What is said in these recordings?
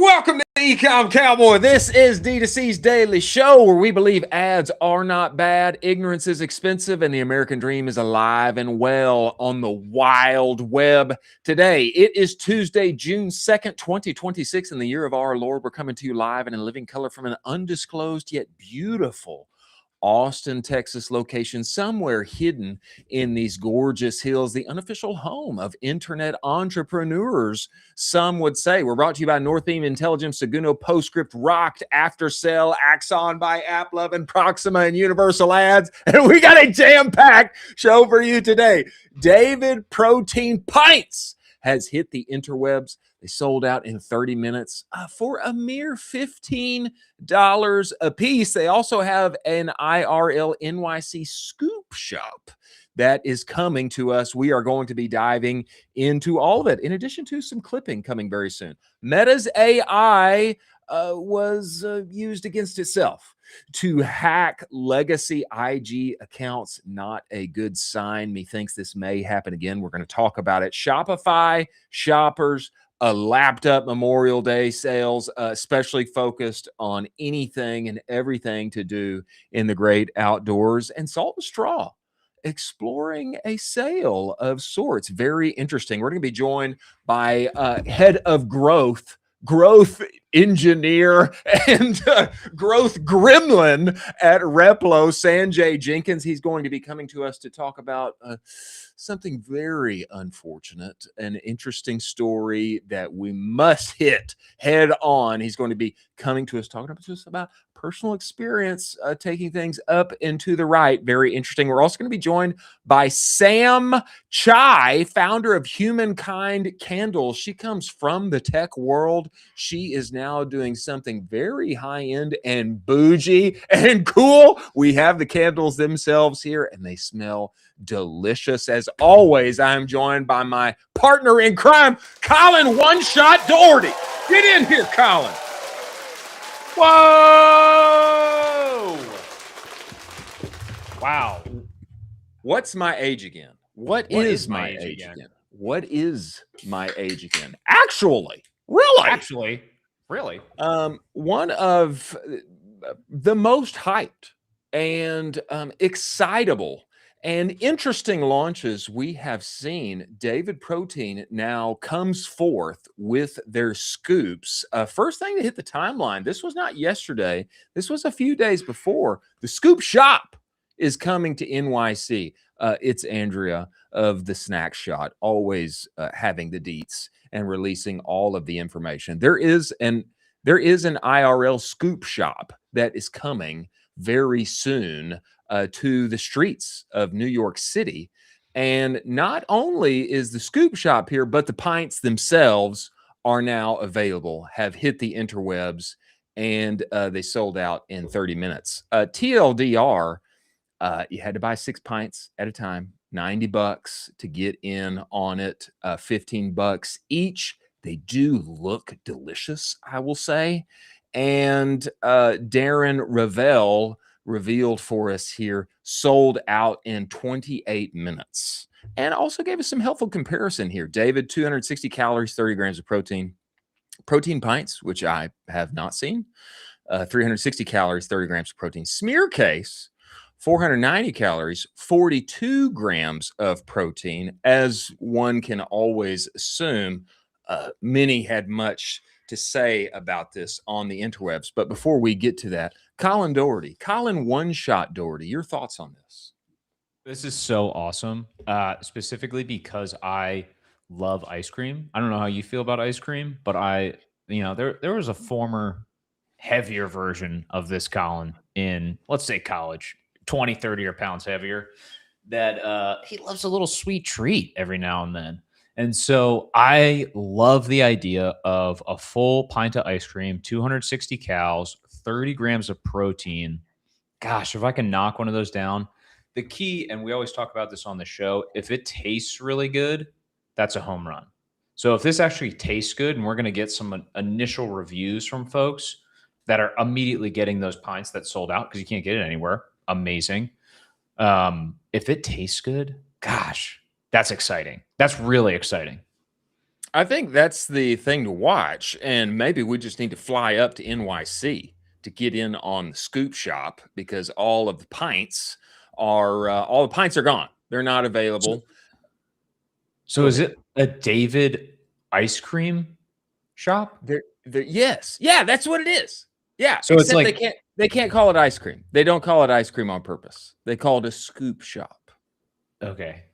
Welcome to Ecomm Cowboy. This is D2C's daily show where we believe ads are not bad, ignorance is expensive, and the American dream is alive and well on the wild web. Today, it is Tuesday, June 2nd, 2026, in the year of our Lord. We're coming to you live and in living color from an undisclosed yet beautiful Austin, Texas location, somewhere hidden in these gorgeous hills, the unofficial home of internet entrepreneurs, some would say. We're brought to you by Northeme Intelligence, Seguno, Postscript, Rocked, Aftercell, Axon by AppLove, and Proxima, and Universal Ads. And we got a jam-packed show for you today. David Protein Pints has hit the interwebs. They sold out in 30 minutes for a mere $15 a piece. They also have an IRL NYC scoop shop that is coming to us. We are going to be diving into all of it, in addition to some clipping coming very soon. Meta's AI was used against itself to hack legacy IG accounts. Not a good sign. Methinks this may happen again. We're going to talk about it. Shopify shoppers, a lapped up Memorial Day sales, especially focused on anything and everything to do in the great outdoors, and Salt and Straw exploring a sale of sorts. Very interesting. We're going to be joined by head of growth engineer and growth gremlin at Replo, Sanjay Jenkins. He's going to be coming to us to talk about something very unfortunate, an interesting story that we must hit head on. He's going to be coming to us talking about personal experience, taking things up and to the right. Very interesting. We're also going to be joined by Sam Chai, founder of Humankind Candles. She comes from the tech world. She is now doing something very high-end and bougie and cool. We have the candles themselves here, and they smell delicious. As always, I am joined by my partner in crime, Colin One Shot Doherty. Get in here, Colin. Whoa! Wow. What's my age again? What is my age again? What is my age again? Actually, really? One of the most hyped and excitable and interesting launches we have seen. David Protein now comes forth with their scoops. First thing to hit the timeline, this was not yesterday. This was a few days before. The scoop shop is coming to NYC. It's Andrea of the Snack Shot, always having the deets and releasing all of the information. There is an IRL scoop shop that is coming very soon to the streets of New York City. And not only is the scoop shop here, but the pints themselves are now available, have hit the interwebs, and they sold out in 30 minutes. TLDR, you had to buy 6 pints at a time, $90 to get in on it, $15 each. They do look delicious, I will say. And Darren Rovell revealed for us here, sold out in 28 minutes. And also gave us some helpful comparison here. David, 260 calories, 30 grams of protein. Protein pints, which I have not seen, 360 calories, 30 grams of protein. Smear case, 490 calories, 42 grams of protein. As one can always assume, many had much to say about this on the interwebs. But before we get to that, Colin Doherty, Colin One Shot Doherty, your thoughts on this? This is so awesome, specifically because I love ice cream. I don't know how you feel about ice cream, but there was a former heavier version of this Colin in, let's say, college, 20, 30 or pounds heavier, that he loves a little sweet treat every now and then. And so I love the idea of a full pint of ice cream, 260 calories, 30 grams of protein. Gosh, if I can knock one of those down. The key, and we always talk about this on the show, if it tastes really good, that's a home run. So if this actually tastes good, and we're going to get some initial reviews from folks that are immediately getting those pints that sold out because you can't get it anywhere, amazing. If it tastes good, gosh, that's exciting. That's really exciting. I think that's the thing to watch, and maybe we just need to fly up to NYC to get in on the scoop shop because all the pints are gone. They're not available. So is it a David ice cream shop? Yes. Yeah, that's what it is. Yeah. So it's like they can't call it ice cream. They don't call it ice cream on purpose. They call it a scoop shop. Okay.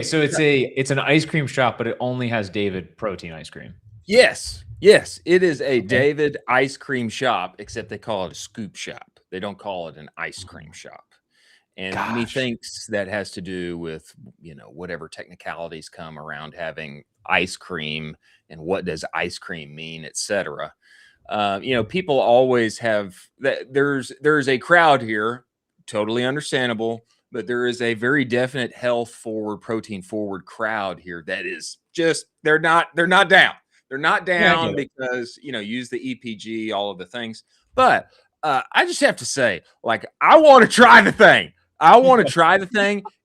So it's an ice cream shop, but it only has David protein ice cream. Yes. It is a David ice cream shop, except they call it a scoop shop. They don't call it an ice cream shop. And methinks that has to do with, whatever technicalities come around having ice cream and what does ice cream mean, etc. People always have that. There's a crowd here, totally understandable, but there is a very definite health forward, protein forward crowd here that is just they're not down. They're not down because use the EPG, all of the things. But I just have to say, like, I want to try the thing.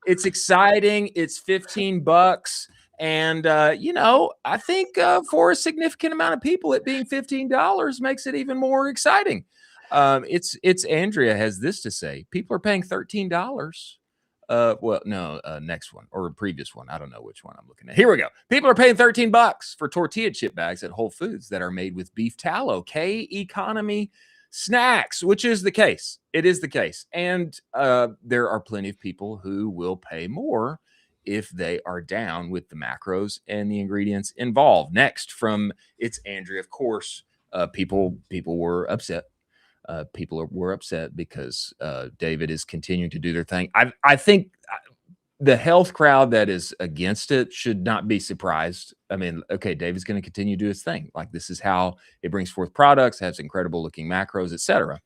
It's exciting. It's $15. And, I think for a significant amount of people, it being $15 makes it even more exciting. It's Andrea has this to say. People are paying $13. Next one or a previous one. I don't know which one I'm looking at. Here we go. People are paying $13 for tortilla chip bags at Whole Foods that are made with beef tallow. K economy snacks, which is the case. It is the case. And there are plenty of people who will pay more if they are down with the macros and the ingredients involved. Next, from it's Andrea, of course, people were upset. People were upset because David is continuing to do their thing. I think the health crowd that is against it should not be surprised. I mean, okay, David's going to continue to do his thing. Like, this is how it brings forth products, has incredible looking macros, etc.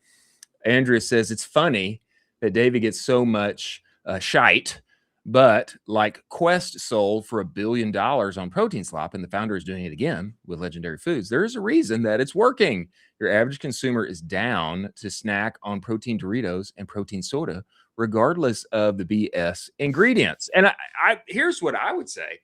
Andrea says it's funny that David gets so much shite, but like Quest sold for $1 billion on protein slop, and the founder is doing it again with Legendary Foods. There is a reason that it's working. Your average consumer is down to snack on protein Doritos and protein soda, regardless of the BS ingredients. And here's what I would say.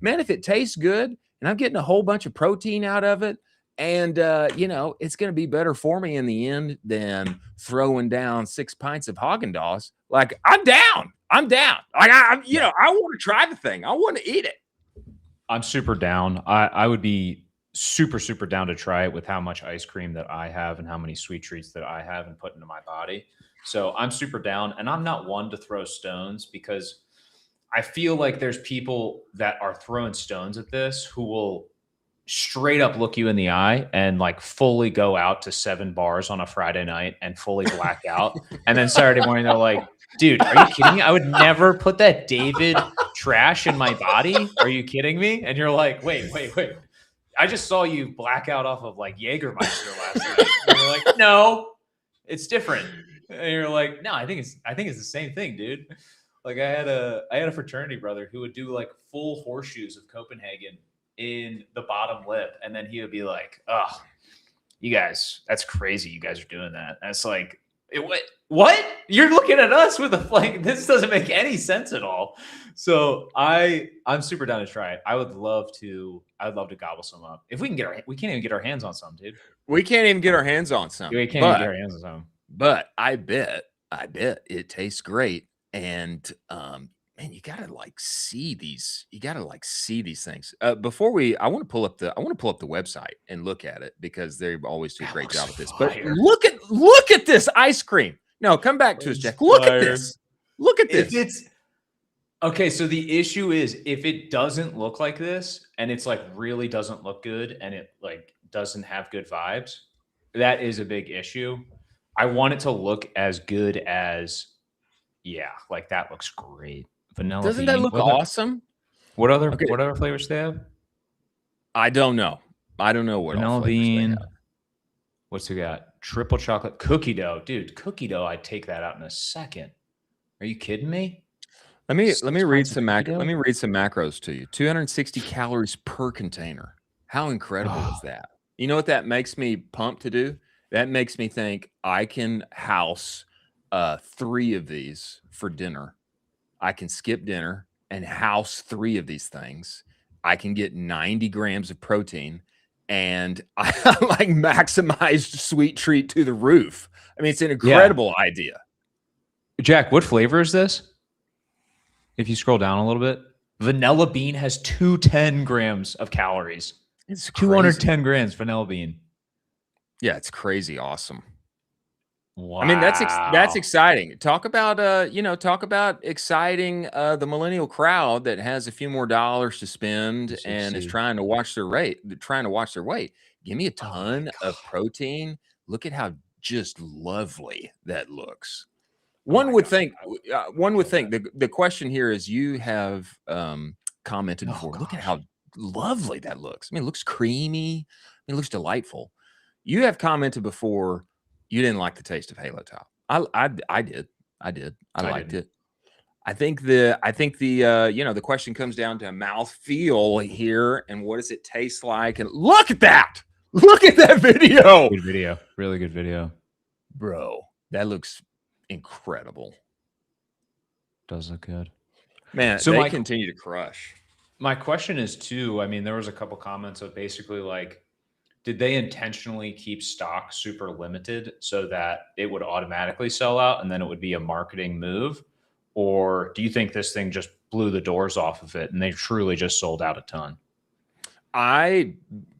Man, if it tastes good and I'm getting a whole bunch of protein out of it, and it's going to be better for me in the end than throwing down 6 pints of Haagen-Dazs. Like, I'm down. Like, I want to try the thing. I want to eat it. I'm super down. I would be super, super down to try it with how much ice cream that I have and how many sweet treats that I have and put into my body. So I'm super down, and I'm not one to throw stones because I feel like there's people that are throwing stones at this who will straight up look you in the eye and like fully go out to 7 bars on a Friday night and fully black out. And then Saturday morning, they're like, dude, are you kidding me? I would never put that David trash in my body. Are you kidding me? And you're like, wait. I just saw you black out off of like Jägermeister last night. And you're like, no, it's different. And you're like, no, I think it's the same thing, dude. Like, I had a fraternity brother who would do like full horseshoes of Copenhagen in the bottom lip, and then he would be like, oh, you guys, that's crazy, you guys are doing that. And it's like, what? You're looking at us with this doesn't make any sense at all. So I'm super down to try it. I'd love to gobble some up. If we can we can't even get our hands on some, dude. We can't even get our hands on some. We can't even get our hands on some. But I bet it tastes great. And man, you gotta see these things. I want to pull up the website and look at it because they always do a great job with this. But look at this ice cream. No, come back to us, Jack. Look at this. Okay, so the issue is if it doesn't look like this and it's like really doesn't look good and it like doesn't have good vibes, that is a big issue. I want it to look as good as, like that looks great. Vanilla Doesn't that look awesome? What other flavors do they have? I don't know what vanilla bean. What's we got? Triple chocolate cookie dough. Dude, cookie dough, I'd take that out in a second. Are you kidding me? Let me read some macros to you. 260 calories per container. How incredible is that? You know what that makes me pumped to do? That makes me think I can house 3 of these for dinner. I can skip dinner and house 3 of these things I can get 90 grams of protein, and I like maximized sweet treat to the roof. I mean, it's an incredible idea. Jack, what flavor is this? If you scroll down a little bit, vanilla bean has 210 grams of calories. It's 210 grams vanilla bean. Yeah, it's crazy awesome. Wow. I mean, that's exciting. Talk about exciting the millennial crowd that has a few more dollars to spend and is trying to watch their weight. Give me a ton of protein. Look at how just lovely that looks. One would think the question here is, you have commented before. Look at how lovely that looks. I mean, it looks creamy. I mean, it looks delightful. You have commented before you didn't like the taste of Halo Top. I did. I liked it. I think the the question comes down to mouth feel here, and what does it taste like? And look at that. Look at that video. Good video. Really good video. Bro, that looks incredible. Does look good. Man, so they continue to crush. My question is too, I mean, there was a couple comments of basically like, did they intentionally keep stock super limited so that it would automatically sell out and then it would be a marketing move? Or do you think this thing just blew the doors off of it and they truly just sold out a ton? I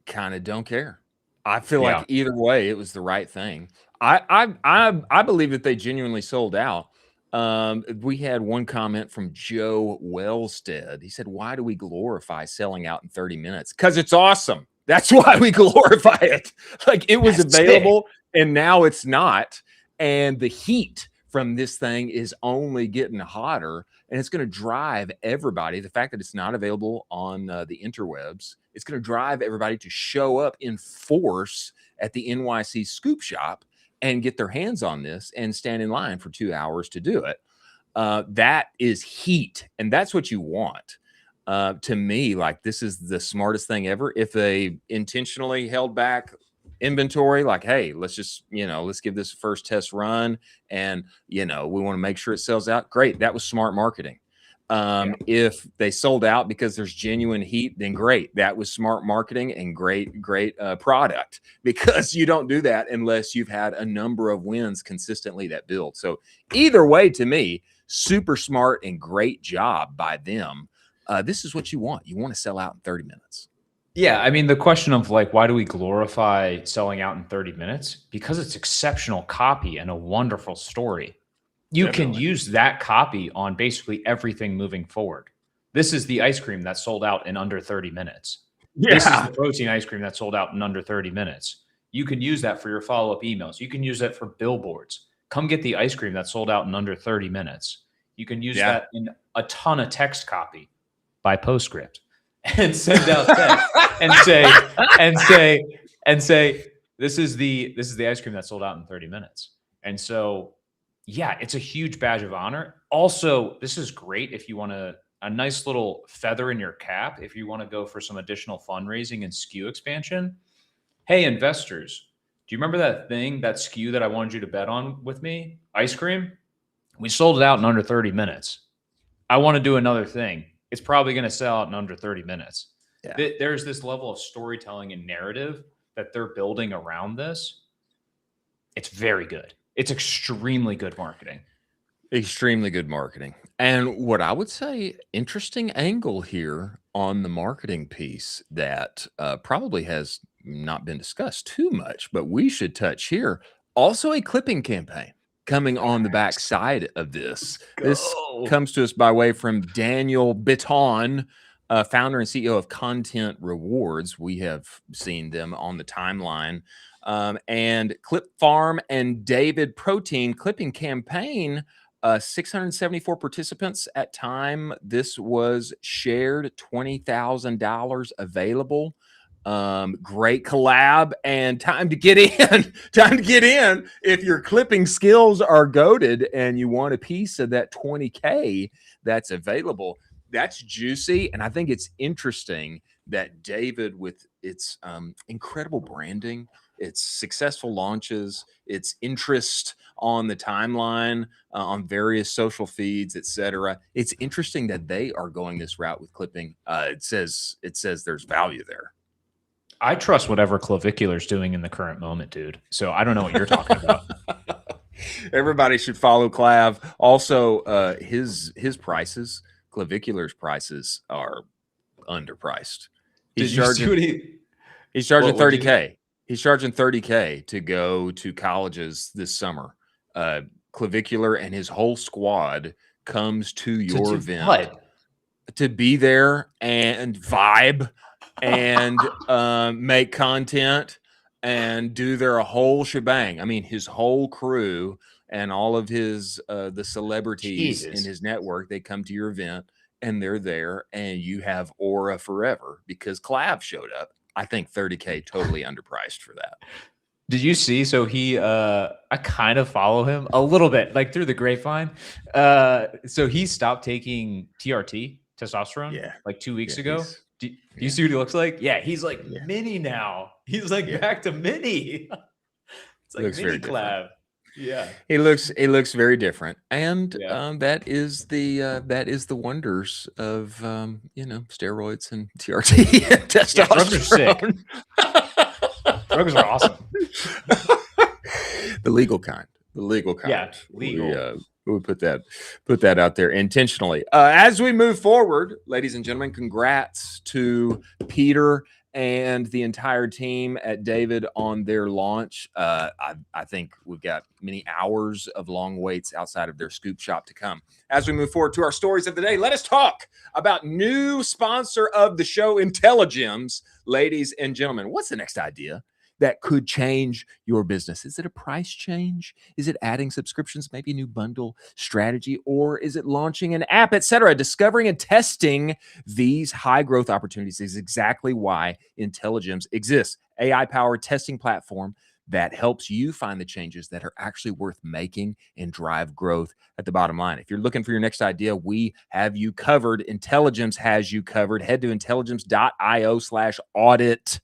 kind of don't care. I feel like either way, it was the right thing. I believe that they genuinely sold out. We had one comment from Joe Wellstead. He said, "Why do we glorify selling out in 30 minutes? Because it's awesome. That's why we glorify it. Like, it was available and now it's not. And the heat from this thing is only getting hotter, and it's going to drive everybody. The fact that it's not available on the interwebs, it's going to drive everybody to show up in force at the NYC Scoop Shop and get their hands on this and stand in line for 2 hours to do it. That is heat, and that's what you want. To me, like, this is the smartest thing ever. If they intentionally held back inventory, like, hey, let's just, let's give this first test run, and, we want to make sure it sells out. Great. That was smart marketing. If they sold out because there's genuine heat, then great. That was smart marketing and great product, because you don't do that unless you've had a number of wins consistently that build. So either way, to me, super smart and great job by them. This is what you want. You want to sell out in 30 minutes. Yeah. I mean, the question of like, why do we glorify selling out in 30 minutes? Because it's exceptional copy and a wonderful story. You can use that copy on basically everything moving forward. This is the ice cream that sold out in under 30 minutes. Yeah. This is the protein ice cream that sold out in under 30 minutes. You can use that for your follow-up emails. You can use that for billboards. Come get the ice cream that sold out in under 30 minutes. You can use that in a ton of text copy by Postscript and send out text and say, this is the ice cream that sold out in 30 minutes. And so, yeah, it's a huge badge of honor. Also, this is great if you want a nice little feather in your cap, if you want to go for some additional fundraising and SKU expansion. Hey, investors, do you remember that SKU that I wanted you to bet on with me? Ice cream? We sold it out in under 30 minutes. I want to do another thing. It's probably going to sell out in under 30 minutes. Yeah. There's this level of storytelling and narrative that they're building around this. It's very good. It's extremely good marketing. Extremely good marketing. And what I would say, interesting angle here on the marketing piece that probably has not been discussed too much, but we should touch here. Also a clipping campaign coming on the back side of this. This comes to us by way from Daniel Bitton, founder and CEO of Content Rewards. We have seen them on the timeline. And Clipfarm and David Protein clipping campaign, 674 participants at time this was shared, $20,000 available. Great collab, and time to get in. If your clipping skills are goated and you want a piece of that 20K that's available, that's juicy. And I think it's interesting that David, with its incredible branding, it's successful launches, it's interest on the timeline, on various social feeds, etc. It's interesting that they are going this route with clipping. It says there's value there. I trust whatever Clavicular's doing in the current moment, dude. So I don't know what you're talking about. Everybody should follow Clav. Also, his prices, Clavicular's prices, are underpriced. He's charging $30K. He's charging $30K to go to colleges this summer. Clavicular and his whole squad comes to your event to be there and vibe and make content and do their whole shebang. I mean, his whole crew and all of his the celebrities in his network, they come to your event and they're there, and you have aura forever because Clav showed up. I think $30K totally underpriced for that. Did you see? So he, I kind of follow him a little bit, like through the grapevine. So he stopped taking TRT, testosterone, like 2 weeks ago. Do you see what he looks like? Yeah, he's like mini now. He's like back to mini. It's like mini Clav. Yeah, he looks very different, and that is the wonders of steroids and TRT and testosterone. Drugs are awesome. The legal kind. Yeah, legal. We put that out there intentionally. As we move forward, ladies and gentlemen, congrats to Peter and the entire team at David on their launch. I think we've got many hours of long waits outside of their scoop shop to come. As we move forward to our stories of the day, let us talk about new sponsor of the show, Intelligems. Ladies and gentlemen, what's the next idea that could change your business? Is it a price change? Is it adding subscriptions, maybe a new bundle strategy, or is it launching an app, etc.? Discovering and testing these high growth opportunities is exactly why Intelligems exists. AI-powered testing platform that helps you find the changes that are actually worth making and drive growth at the bottom line. If you're looking for your next idea, we have you covered. Intelligems has you covered. Head to intelligems.io/audit.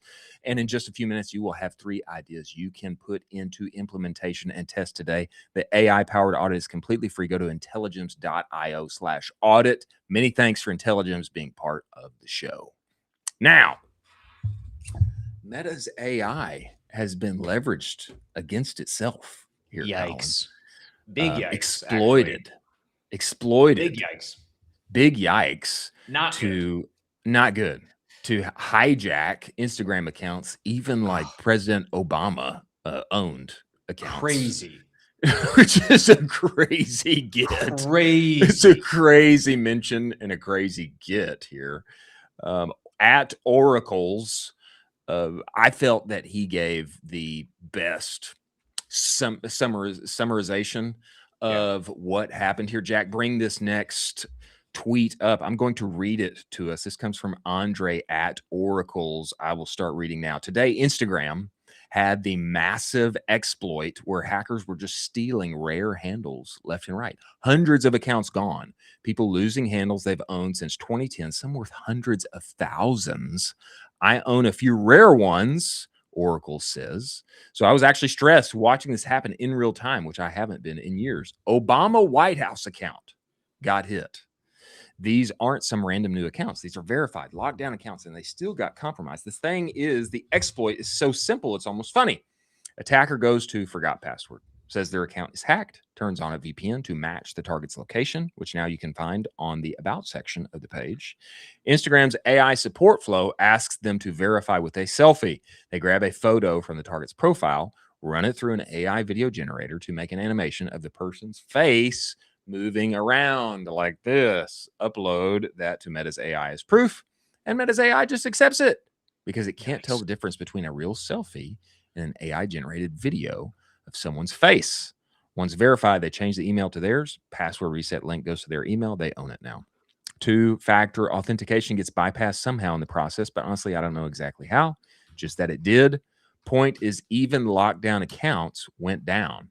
And in just a few minutes, you will have 3 ideas you can put into implementation and test today. The AI-powered audit is completely free. Go to intelligems.io/audit. Many thanks for Intelligems being part of the show. Now, Meta's AI has been leveraged against itself here. Yikes. Big yikes. Exploited. Big yikes. Big yikes. Not good. To hijack Instagram accounts, even like President Obama owned accounts. Crazy. Which is a crazy get. It's a crazy mention and a crazy get here. At Oracle's, I felt that he gave the best summarization of what happened here. Jack, bring this next tweet up. I'm going to read it to us. This comes from Andre at Oracle's. I will start reading now. Today, Instagram had the massive exploit where hackers were just stealing rare handles left and right. Hundreds of accounts gone. People losing handles they've owned since 2010, some worth hundreds of thousands. I own a few rare ones, Oracle says. So I was actually stressed watching this happen in real time, which I haven't been in years. Obama White House account got hit. These aren't some random new accounts. These are verified, locked down accounts, and they still got compromised. The thing is, the exploit is so simple, it's almost funny. Attacker goes to forgot password, says their account is hacked, turns on a VPN to match the target's location, which now you can find on the About section of the page. Instagram's AI support flow asks them to verify with a selfie. They grab a photo from the target's profile, run it through an AI video generator to make an animation of the person's face moving around like this, upload that to Meta's AI as proof, and Meta's AI just accepts it because it can't tell the difference between a real selfie and an AI-generated video of someone's face. Once verified, they change the email to theirs. Password reset link goes to their email. They own it now. 2-factor authentication gets bypassed somehow in the process, but honestly, I don't know exactly how, just that it did. Point is, even lockdown accounts went down.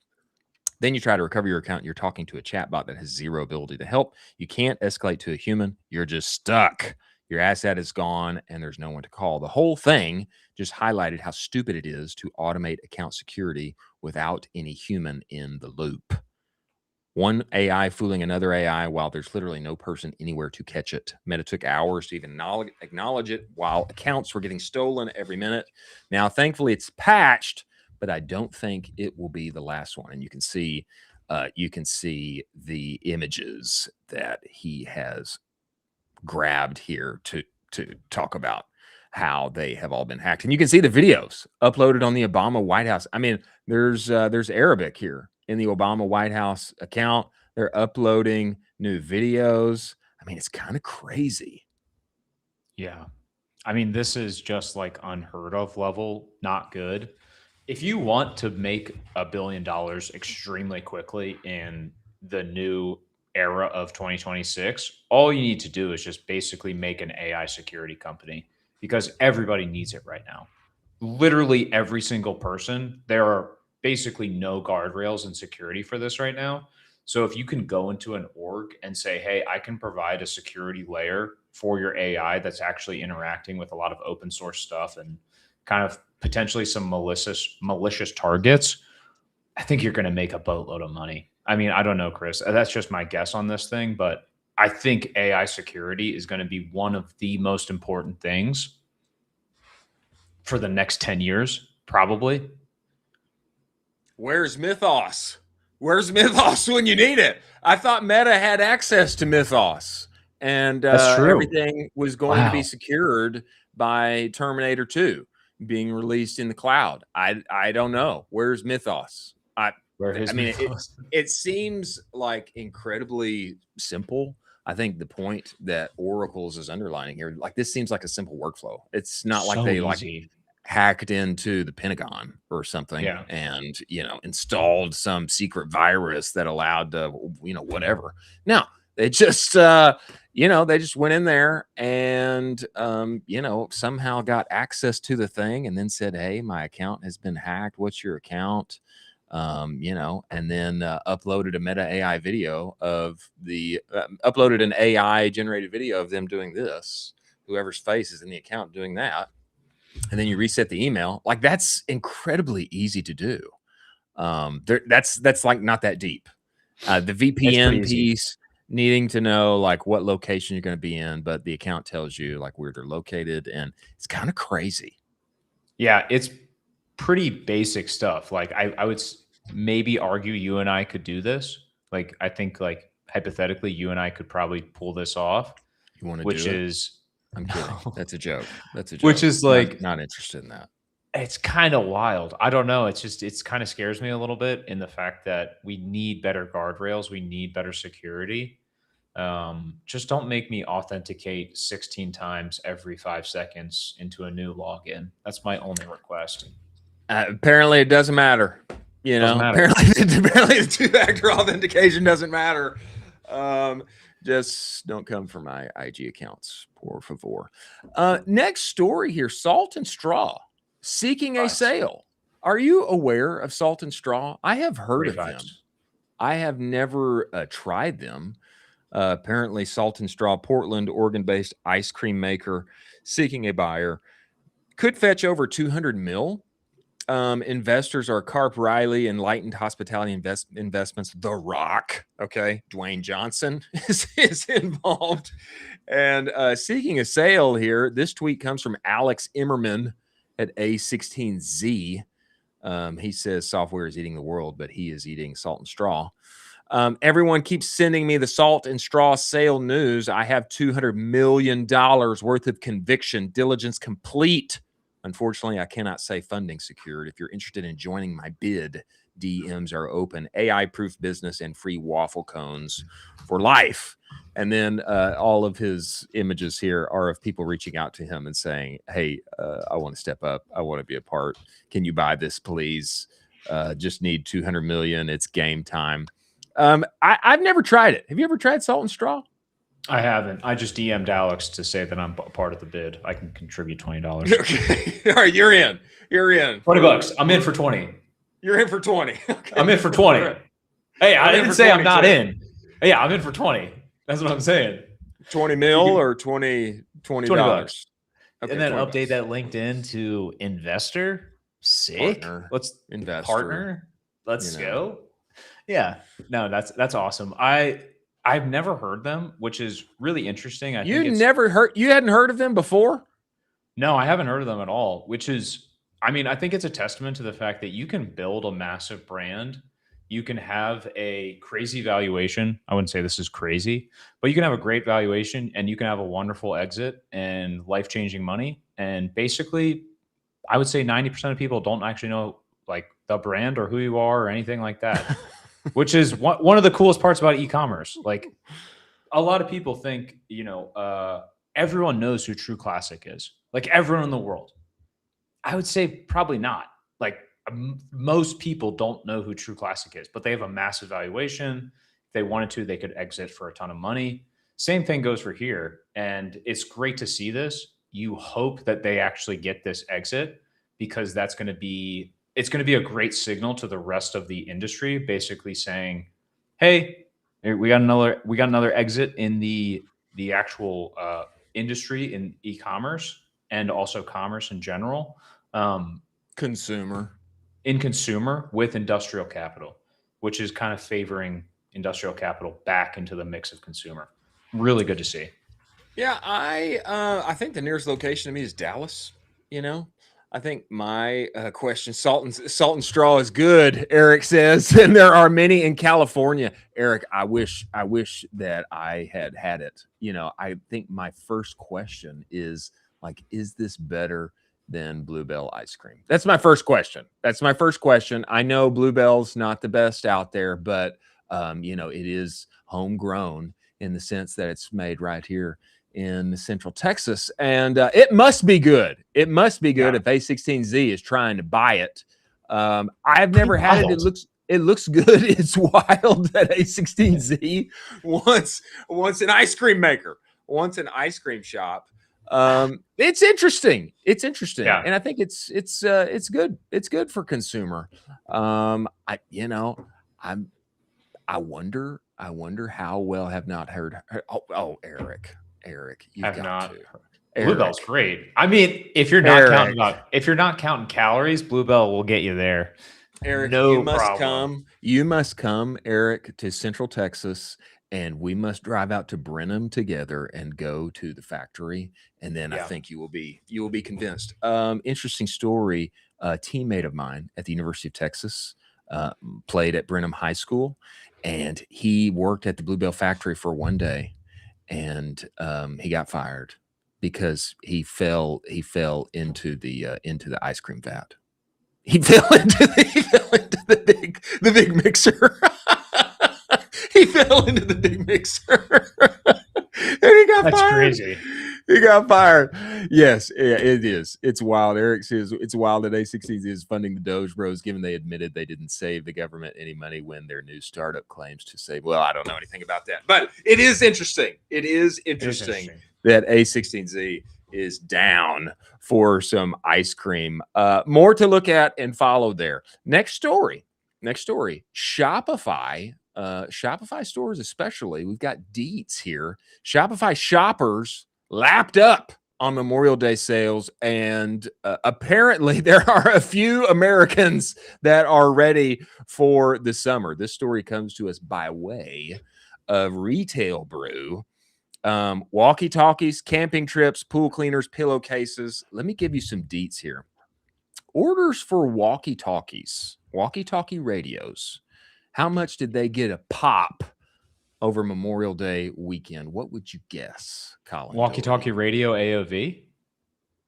Then you try to recover your account. You're talking to a chatbot that has zero ability to help. You can't escalate to a human. You're just stuck. Your asset is gone and there's no one to call. The whole thing just highlighted how stupid it is to automate account security without any human in the loop. One AI fooling another AI while there's literally no person anywhere to catch it. Meta took hours to even acknowledge it while accounts were getting stolen every minute. Now, thankfully, it's patched, but I don't think it will be the last one. And you can see the images that he has grabbed here to talk about how they have all been hacked. And you can see the videos uploaded on the Obama White House. I mean, there's Arabic here in the Obama White House account. They're uploading new videos. I mean, it's kind of crazy. Yeah. I mean, this is just like unheard of level, not good. If you want to make $1 billion extremely quickly in the new era of 2026, all you need to do is just basically make an AI security company, because everybody needs it right now. Literally every single person. There are basically no guardrails and security for this right now. So if you can go into an org and say, hey, I can provide a security layer for your AI that's actually interacting with a lot of open source stuff and kind of potentially some malicious targets, I think you're going to make a boatload of money. I mean, I don't know, Chris. That's just my guess on this thing, but I think AI security is going to be one of the most important things for the next 10 years, probably. Where's Mythos? Where's Mythos when you need it? I thought Meta had access to Mythos, and everything was going to be secured by Terminator 2 being released in the cloud. I don't know. Where's Mythos? It seems like incredibly simple. I think the point that Oracle's is underlining here, like, this seems like a simple workflow. It's not like they like hacked into the Pentagon or something and, installed some secret virus that allowed, whatever. No, they just, they just went in there and, somehow got access to the thing and then said, hey, my account has been hacked. What's your account? And then uploaded a Meta AI video uploaded an AI generated video of them doing this, whoever's face is in the account doing that. And then you reset the email. Like, that's incredibly easy to do. That's like not that deep. The VPN piece, needing to know like what location you're going to be in, but the account tells you like where they're located, and it's kind of crazy. Yeah, it's pretty basic stuff. Like, I would maybe argue you and I could do this. Like, I think like hypothetically, you and I could probably pull this off. You want to which do it? is I'm kidding. That's a joke. That's a joke. Which is like not interested in that. It's kind of wild. I don't know. It's kind of scares me a little bit in the fact that we need better guardrails. We need better security. Just don't make me authenticate 16 times every 5 seconds into a new login. That's my only request. Apparently it doesn't matter. Apparently the two-factor authentication doesn't matter. Just don't come for my IG accounts, por favor. Next story here, Salt and Straw seeking a sale. Are you aware of Salt and Straw? I have heard of them. I have never tried them. Apparently Salt and Straw, Portland, Oregon-based ice cream maker seeking a buyer, could fetch over 200 mil. Investors are Carp Riley, Enlightened Hospitality Investments, The Rock. Okay, Dwayne Johnson is involved, and seeking a sale here. This tweet comes from Alex Immerman at A16Z. He says software is eating the world, but he is eating Salt and Straw. Everyone keeps sending me the Salt and Straw sale news. I have $200 million worth of conviction, diligence complete. Unfortunately, I cannot say funding secured. If you're interested in joining my bid, DMs are open. AI-proof business and free waffle cones for life. And then all of his images here are of people reaching out to him and saying, hey, I want to step up. I want to be a part. Can you buy this, please? Just need 200 million. It's game time. I've never tried it. Have you ever tried Salt and Straw? I haven't. I just DM'd Alex to say that I'm part of the bid. I can contribute $20. Okay. All right, you're in. $20. I'm in for 20. You're in for 20. Okay. I'm in for 20. Hey, I didn't say I'm not in. Yeah, I'm in for 20. That's what I'm saying. 20 mil or 20 $20. Okay, and then update that LinkedIn to investor. Sick. Partner. Let's investor. Partner. Let's go. Yeah. No, that's awesome. I've never heard them, which is really interesting. You hadn't heard of them before? No, I haven't heard of them at all, which is, I mean, I think it's a testament to the fact that you can build a massive brand. You can have a crazy valuation. I wouldn't say this is crazy, but you can have a great valuation and you can have a wonderful exit and life-changing money. And basically, I would say 90% of people don't actually know like the brand or who you are or anything like that, which is one of the coolest parts about e-commerce. Like a lot of people think, everyone knows who True Classic is. Like everyone in the world. I would say probably not. Like most people don't know who True Classic is, but they have a massive valuation. If they wanted to, they could exit for a ton of money. Same thing goes for here. And it's great to see this. You hope that they actually get this exit because it's going to be a great signal to the rest of the industry, basically saying, hey, we got another exit in the actual industry in e-commerce and also commerce in general. Consumer with industrial capital, which is kind of favoring industrial capital back into the mix of consumer. Really good to see. Yeah, I think the nearest location to me is Dallas. I think my question, salt and straw is good, Eric says, and there are many in California. Eric, I wish that I had it. I think my first question is like, is this better than Bluebell ice cream? That's my first question. I know Bluebell's not the best out there, but it is homegrown in the sense that it's made right here in Central Texas, and it must be good. It must be good if A16Z is trying to buy it. I've never had it. It looks good. It's wild that A16Z wants an ice cream maker, wants an ice cream shop. It's interesting. Yeah. And I think it's good. It's good for consumer. I wonder how well have not heard. Oh, Eric, you have not. Bluebell's great. I mean, if you're not counting calories, Bluebell will get you there. Eric, you must come, Eric, to Central Texas, and we must drive out to Brenham together and go to the factory. And then I think you will be convinced. Interesting story. A teammate of mine at the University of Texas played at Brenham High School, and he worked at the Bluebell factory for one day. And he got fired because he fell into the ice cream vat. He fell into the big mixer. He fell into the big mixer, and he got fired. That's crazy. He got fired. Yes, it is. It's wild. Eric says it's wild that A16Z is funding the Doge Bros, given they admitted they didn't save the government any money when their new startup claims to save. Well, I don't know anything about that, but it is interesting. It is interesting that A16Z is down for some ice cream. More to look at and follow there. Next story. Shopify. Shopify stores especially. We've got deets here. Shopify shoppers lapped up on Memorial Day sales, and apparently there are a few Americans that are ready for the summer. This story comes to us by way of Retail Brew. Walkie-talkies, camping trips, pool cleaners, pillowcases. Let me give you some deets here. Orders for walkie-talkies, walkie-talkie radios. How much did they get a pop over Memorial Day weekend? What would you guess, Colin? Walkie-talkie radio AOV?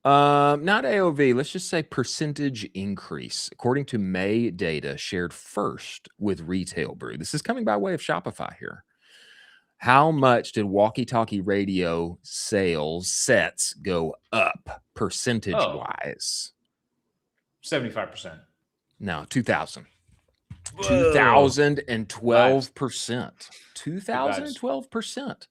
Not AOV. Let's just say percentage increase. According to May data shared first with Retail Brew. This is coming by way of Shopify here. How much did walkie-talkie radio sets go up percentage-wise? 75%. No, 2,000. 2012%. 2012%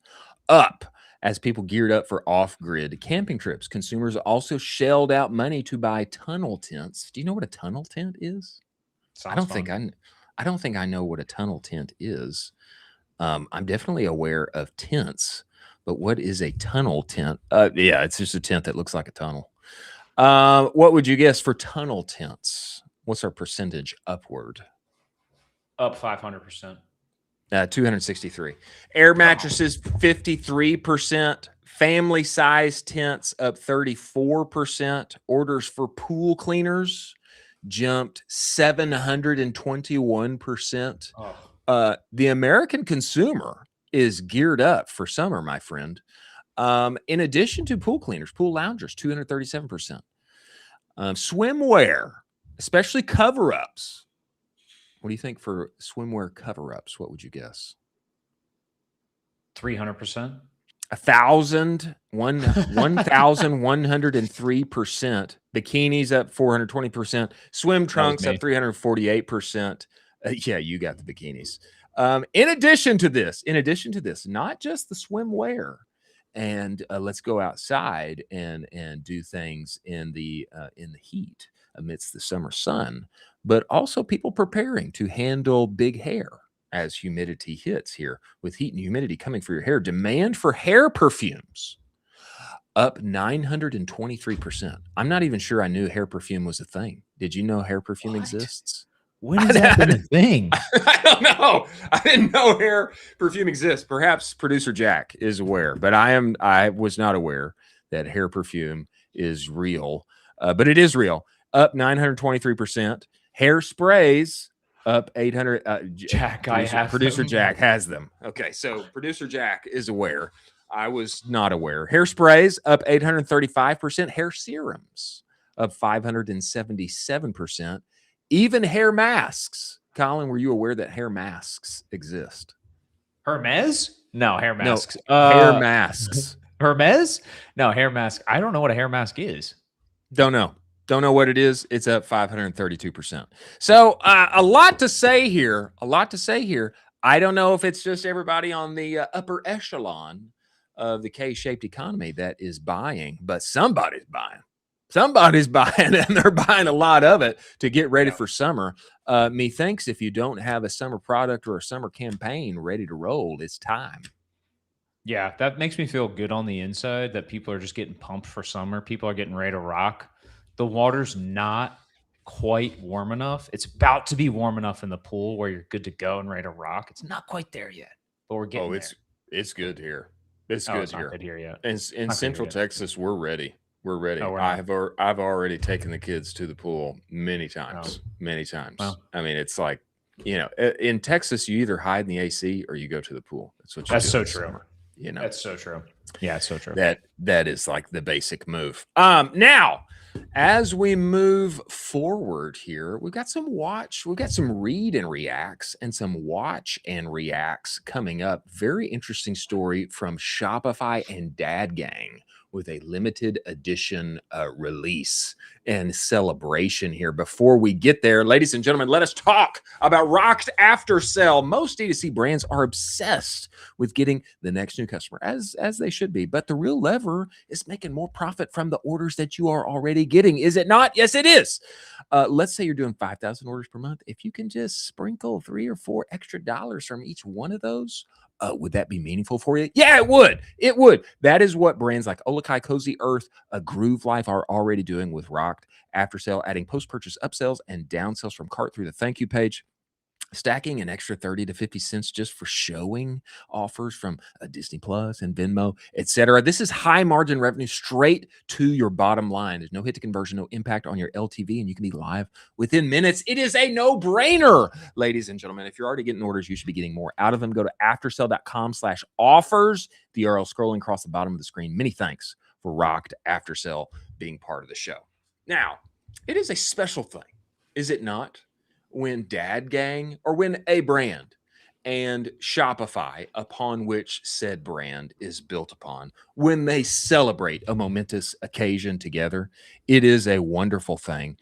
up as people geared up for off-grid camping trips. Consumers also shelled out money to buy tunnel tents. Do you know what a tunnel tent is? I don't think I know what a tunnel tent is. I'm definitely aware of tents, But what is a tunnel tent? Yeah, it's just a tent that looks like a tunnel. What would you guess for tunnel tents? What's our percentage upward? Up 500%. 263. Air mattresses, 53%. Family size tents up 34%. Orders for pool cleaners jumped 721%. The American consumer is geared up for summer, my friend. In addition to pool cleaners, pool loungers, 237%. Swimwear, especially cover-ups. What do you think for swimwear cover-ups? What would you guess? 300%. 1,103%. Bikinis up 420%. Swim trunks up 348%. Yeah, you got the bikinis. In addition to this, not just the swimwear, and let's go outside and do things in the heat amidst the summer sun, but also people preparing to handle big hair as humidity hits here. With heat and humidity coming for your hair, demand for hair perfumes up 923%. I'm not even sure I knew hair perfume was a thing. Did you know hair perfume exists? When has that been a thing? I don't know. I didn't know hair perfume exists. Perhaps producer Jack is aware, but I was not aware that hair perfume is real. But it is real. Up 923%. Hair sprays up 800. Jack, producer Jack has them. Okay, so producer Jack is aware. I was not aware. Hair sprays up 835%. Hair serums up 577%. Even hair masks. Colin, were you aware that hair masks exist? Hermes? No, hair masks. No, hair masks. Hermes? No, hair mask. I don't know what a hair mask is. Don't know what it is. It's up 532%. So a lot to say here. I don't know if it's just everybody on the upper echelon of the K-shaped economy that is buying, but somebody's buying. Somebody's buying, and they're buying a lot of it to get ready for summer. Methinks if you don't have a summer product or a summer campaign ready to roll, it's time. Yeah, that makes me feel good on the inside that people are just getting pumped for summer. People are getting ready to rock. The water's not quite warm enough. It's about to be warm enough in the pool where you're good to go and ready to rock. It's not quite there yet, but we're getting there. It's good here. It's good here. Not good here yet. In Central Texas, we're ready. We're ready. Oh, I've already taken the kids to the pool many times. Wow. I mean, it's like, in Texas, you either hide in the AC or you go to the pool. That's so true. Summer, That's so true. Yeah, it's so true. That is like the basic move. Now, as we move forward here, we've got some read and reacts and some watch and reacts coming up. Very interesting story from Shopify and Dad Gang with a limited edition release and celebration here. Before we get there, ladies and gentlemen, let us talk about Rocked After Sale. Most D2C brands are obsessed with getting the next new customer, as they should be. But the real lever is making more profit from the orders that you are already getting. Is it not? Yes, it is. Let's say you're doing 5,000 orders per month. If you can just sprinkle $3 or $4 extra from each one of those, would that be meaningful for you? Yeah, it would. It would. That is what brands like Olakai, Cozy Earth, Groove Life are already doing with Rocked After Sale, adding post-purchase upsells and downsells from cart through the thank you page. Stacking an extra 30 to 50 cents just for showing offers from Disney Plus and Venmo, etc. This is high margin revenue straight to your bottom line. There's no hit to conversion, no impact on your LTV, and you can be live within minutes. It is a no-brainer, ladies and gentlemen. If you're already getting orders, you should be getting more out of them. Go to aftersale.com/offers. The URL scrolling across the bottom of the screen. Many thanks for Rocked After Sale being part of the show. Now, it is a special thing, is it not? When Dad Gang, or when a brand and Shopify, upon which said brand is built upon, when they celebrate a momentous occasion together, it is a wonderful thing.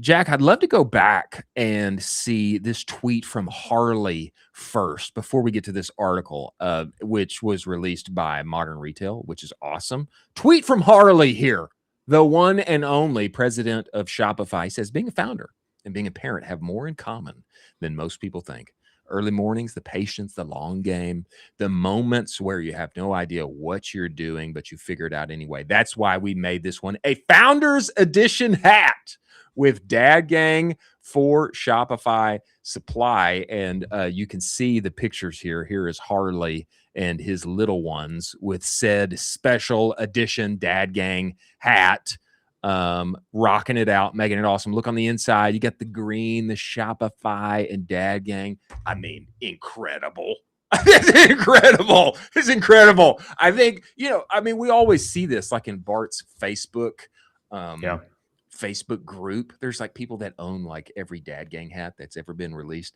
Jack, I'd love to go back and see this tweet from Harley first before we get to this article, which was released by Modern Retail, which is awesome. Tweet from Harley here, the one and only president of Shopify, says, being a founder and being a parent have more in common than most people think. early mornings, the patience, the long game, the moments where you have no idea what you're doing, but you figure it out anyway. That's why we made this one a Founders Edition hat with Dad Gang for Shopify Supply. And you can see the pictures here. Here is Harley and his little ones with said special edition Dad Gang hat, rocking it out, making it awesome. Look on the inside. You got the green, the Shopify, and Dad Gang. I mean, incredible. It's incredible. It's incredible. I think, we always see this like in Bart's Facebook. Facebook group. There's like people that own like every Dad Gang hat that's ever been released.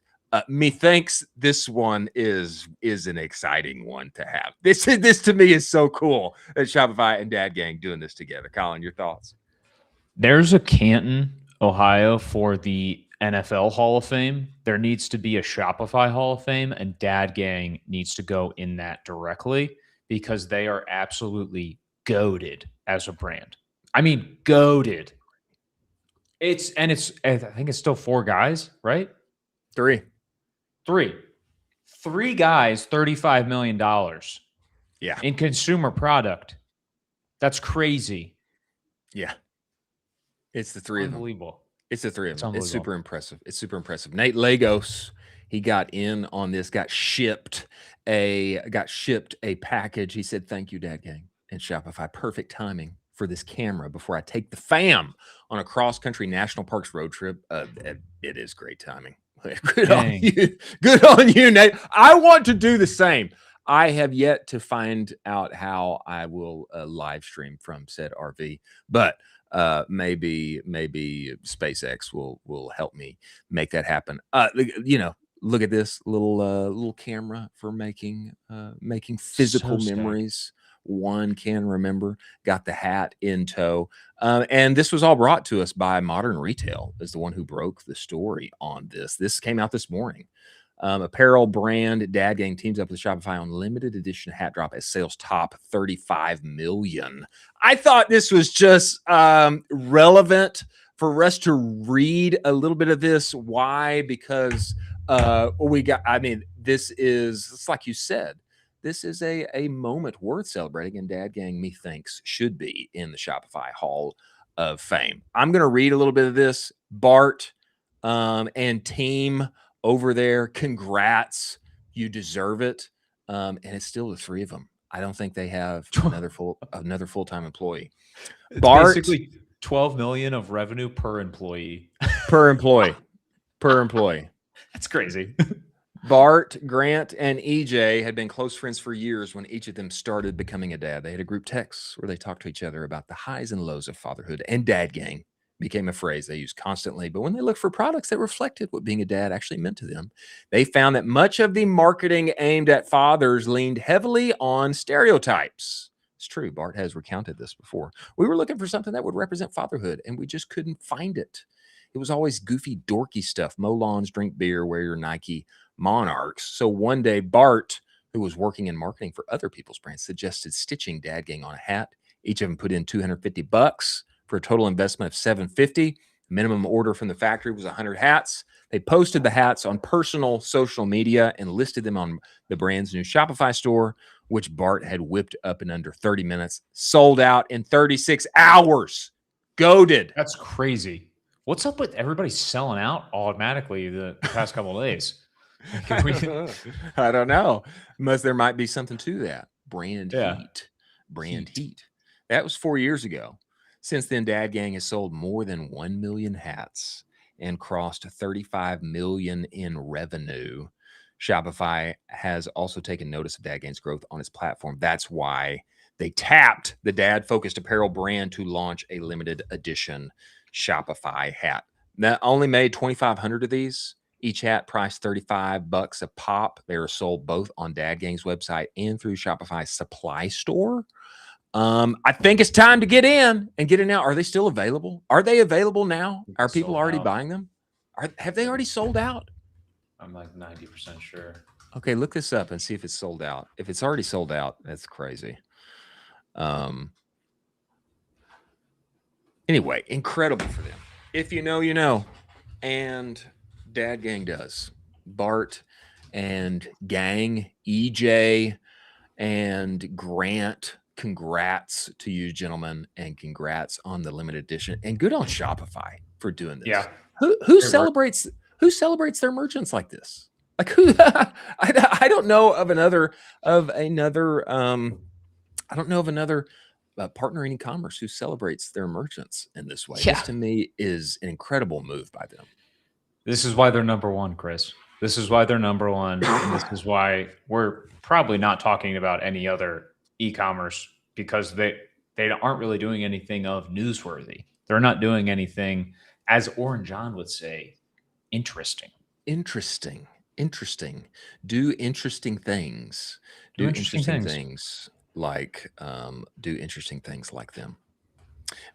Methinks this one is an exciting one to have. This to me is so cool that Shopify and Dad Gang doing this together. Colin, your thoughts? There's a Canton, Ohio for the NFL Hall of Fame. There needs to be a Shopify Hall of Fame, and Dad Gang needs to go in that directly because they are absolutely goated as a brand. I mean, goated. I think it's still 4 guys, right? 3 guys, $35 million. Yeah. In consumer product. That's crazy. Yeah. It's the 3 of them. Unbelievable. It's the 3 of them. It's super impressive. It's super impressive. Nate Lagos, he got in on this, got shipped a package. He said, "Thank you, Dad Gang and Shopify. Perfect timing for this camera before I take the fam on a cross-country national parks road trip." It is great timing. Good on you, Nate. I want to do the same. I have yet to find out how I will live stream from said RV, but maybe SpaceX will help me make that happen. Look at this little camera for making physical memories. One can remember. Got the hat in tow. And this was all brought to us by Modern Retail, is the one who broke the story on this. This came out this morning. Apparel brand Dad Gang teams up with Shopify on limited edition hat drop as sales top 35 million. I thought this was just relevant for us to read a little bit of this. Why? Because it's like you said, this is a moment worth celebrating, and Dad Gang, methinks, should be in the Shopify Hall of Fame. I'm going to read a little bit of this. Bart and team over there, congrats. You deserve it. And it's still the 3 of them. I don't think they have another full-time employee. It's Bart, basically 12 million of revenue per employee. Per employee. That's crazy. Bart, Grant, and EJ had been close friends for years when each of them started becoming a dad. They had a group text where they talked to each other about the highs and lows of fatherhood, and Dad Gang became a phrase they used constantly. But when they looked for products that reflected what being a dad actually meant to them, they found that much of the marketing aimed at fathers leaned heavily on stereotypes. It's true. Bart has recounted this before. We were looking for something that would represent fatherhood, and we just couldn't find it. It was always goofy, dorky stuff. Mow lawns, drink beer, wear your Nike Monarchs. So one day, Bart, who was working in marketing for other people's brands, suggested stitching Dad Gang on a hat. Each of them put in $250 for a total investment of $750. Minimum order from the factory was 100 hats. They posted the hats on personal social media and listed them on the brand's new Shopify store, which Bart had whipped up in under 30 minutes. Sold out in 36 hours. Goated. That's crazy. What's up with everybody selling out automatically the past couple of days? I don't know. There might be something to that. Brand heat. That was 4 years ago. Since then, Dad Gang has sold more than 1 million hats and crossed 35 million in revenue. Shopify has also taken notice of Dad Gang's growth on its platform. That's why they tapped the dad-focused apparel brand to launch a limited edition Shopify hat. That only made 2,500 of these. Each hat priced $35 a pop. They are sold both on Dad Gang's website and through Shopify's supply store. I think it's time to get in now. Are they still available? Are they available now? Are people already buying them? Have they already sold out? I'm like 90% sure. Okay, look this up and see if it's sold out. If it's already sold out, that's crazy. Anyway, incredible for them. If you know, you know. And Dad Gang does. Bart and gang, EJ and Grant, congrats to you gentlemen, and congrats on the limited edition, and good on Shopify for doing this. Yeah. Who celebrates their merchants like this? Like who? I don't know of another partner in e-commerce who celebrates their merchants in this way. Yeah. This to me is an incredible move by them. This is why they're number one, Chris. This is why they're number one. And this is why we're probably not talking about any other e-commerce, because they aren't really doing anything of newsworthy. They're not doing anything, as Oren John would say, interesting. Interesting. Do interesting things. Do interesting things like do interesting things like them.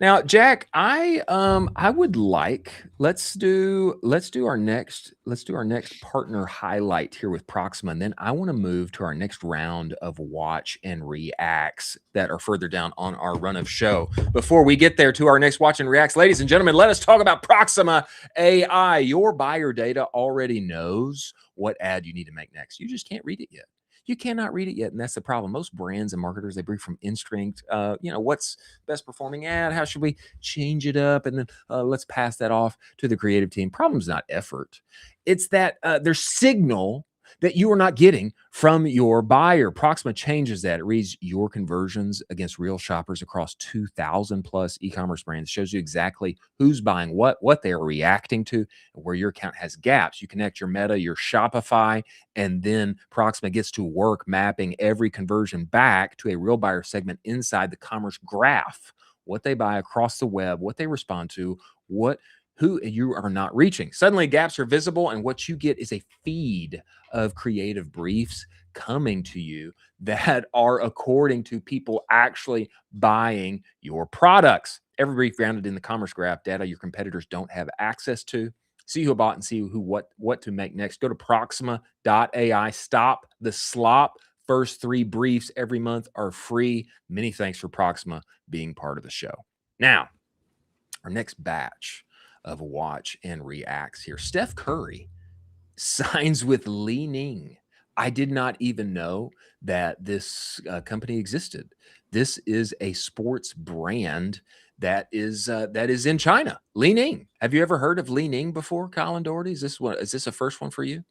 Now, Jack, I would like let's do our next partner highlight here with Proxima, and then I want to move to our next round of watch and reacts that are further down on our run of show. Before we get there to our next watch and reacts, ladies and gentlemen, let us talk about Proxima AI. Your buyer data already knows what ad you need to make next. You just can't read it yet. You cannot read it yet, and that's the problem. Most brands and marketers, they brief from instinct. What's best performing ad? How should we change it up? And then let's pass that off to the creative team. Problem's not effort. It's that there's signal that you are not getting from your buyer. Proxima changes that. It reads your conversions against real shoppers across 2,000 plus e-commerce brands, shows you exactly who's buying what they are reacting to, and where your account has gaps. You connect your Meta, your Shopify, and then Proxima gets to work mapping every conversion back to a real buyer segment inside the commerce graph. What they buy across the web, what they respond to, who you are not reaching. Suddenly gaps are visible, and what you get is a feed of creative briefs coming to you that are according to people actually buying your products. Every brief grounded in the commerce graph, data your competitors don't have access to. See who bought and see what to make next. Go to proxima.ai. Stop the slop. First 3 briefs every month are free. Many thanks for Proxima being part of the show. Now, our next batch of watch and reacts here. Steph Curry signs with Li Ning. I did not even know that this company existed. This is a sports brand that is in China. Li Ning. Have you ever heard of Li Ning before, Colin Doherty? Is this a first one for you?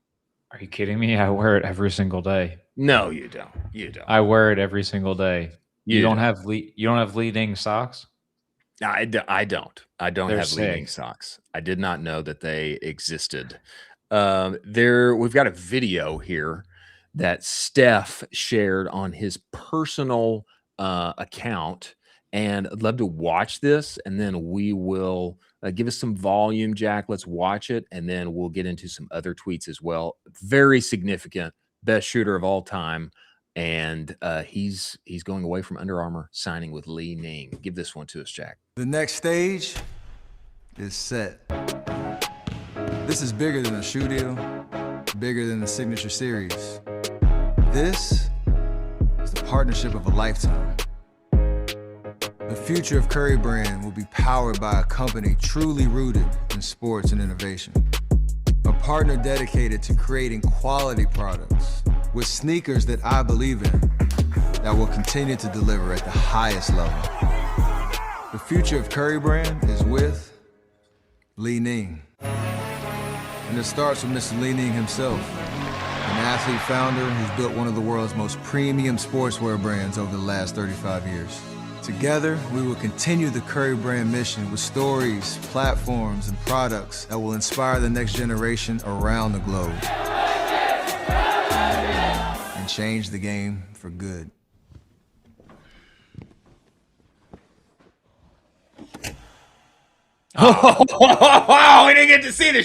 Are you kidding me? I wear it every single day. No, you don't. I wear it every single day. You don't have Li Ning socks? I don't. I don't have sick. Li Ning socks. I did not know that they existed. We've got a video here that Steph shared on his personal account, and I'd love to watch this, and then we will give us some volume, Jack. Let's watch it, and then we'll get into some other tweets as well. Very significant, best shooter of all time. And he's going away from Under Armour, signing with Li Ning. Give this one to us, Jack. The next stage is set. This is bigger than a shoe deal, bigger than the signature series. This is the partnership of a lifetime. The future of Curry Brand will be powered by a company truly rooted in sports and innovation. A partner dedicated to creating quality products with sneakers that I believe in, that will continue to deliver at the highest level. The future of Curry Brand is with Li Ning. And it starts with Mr. Li Ning himself, an athlete founder who's built one of the world's most premium sportswear brands over the last 35 years. Together, we will continue the Curry Brand mission with stories, platforms, and products that will inspire the next generation around the globe. And change the game for good. Oh, we didn't get to see the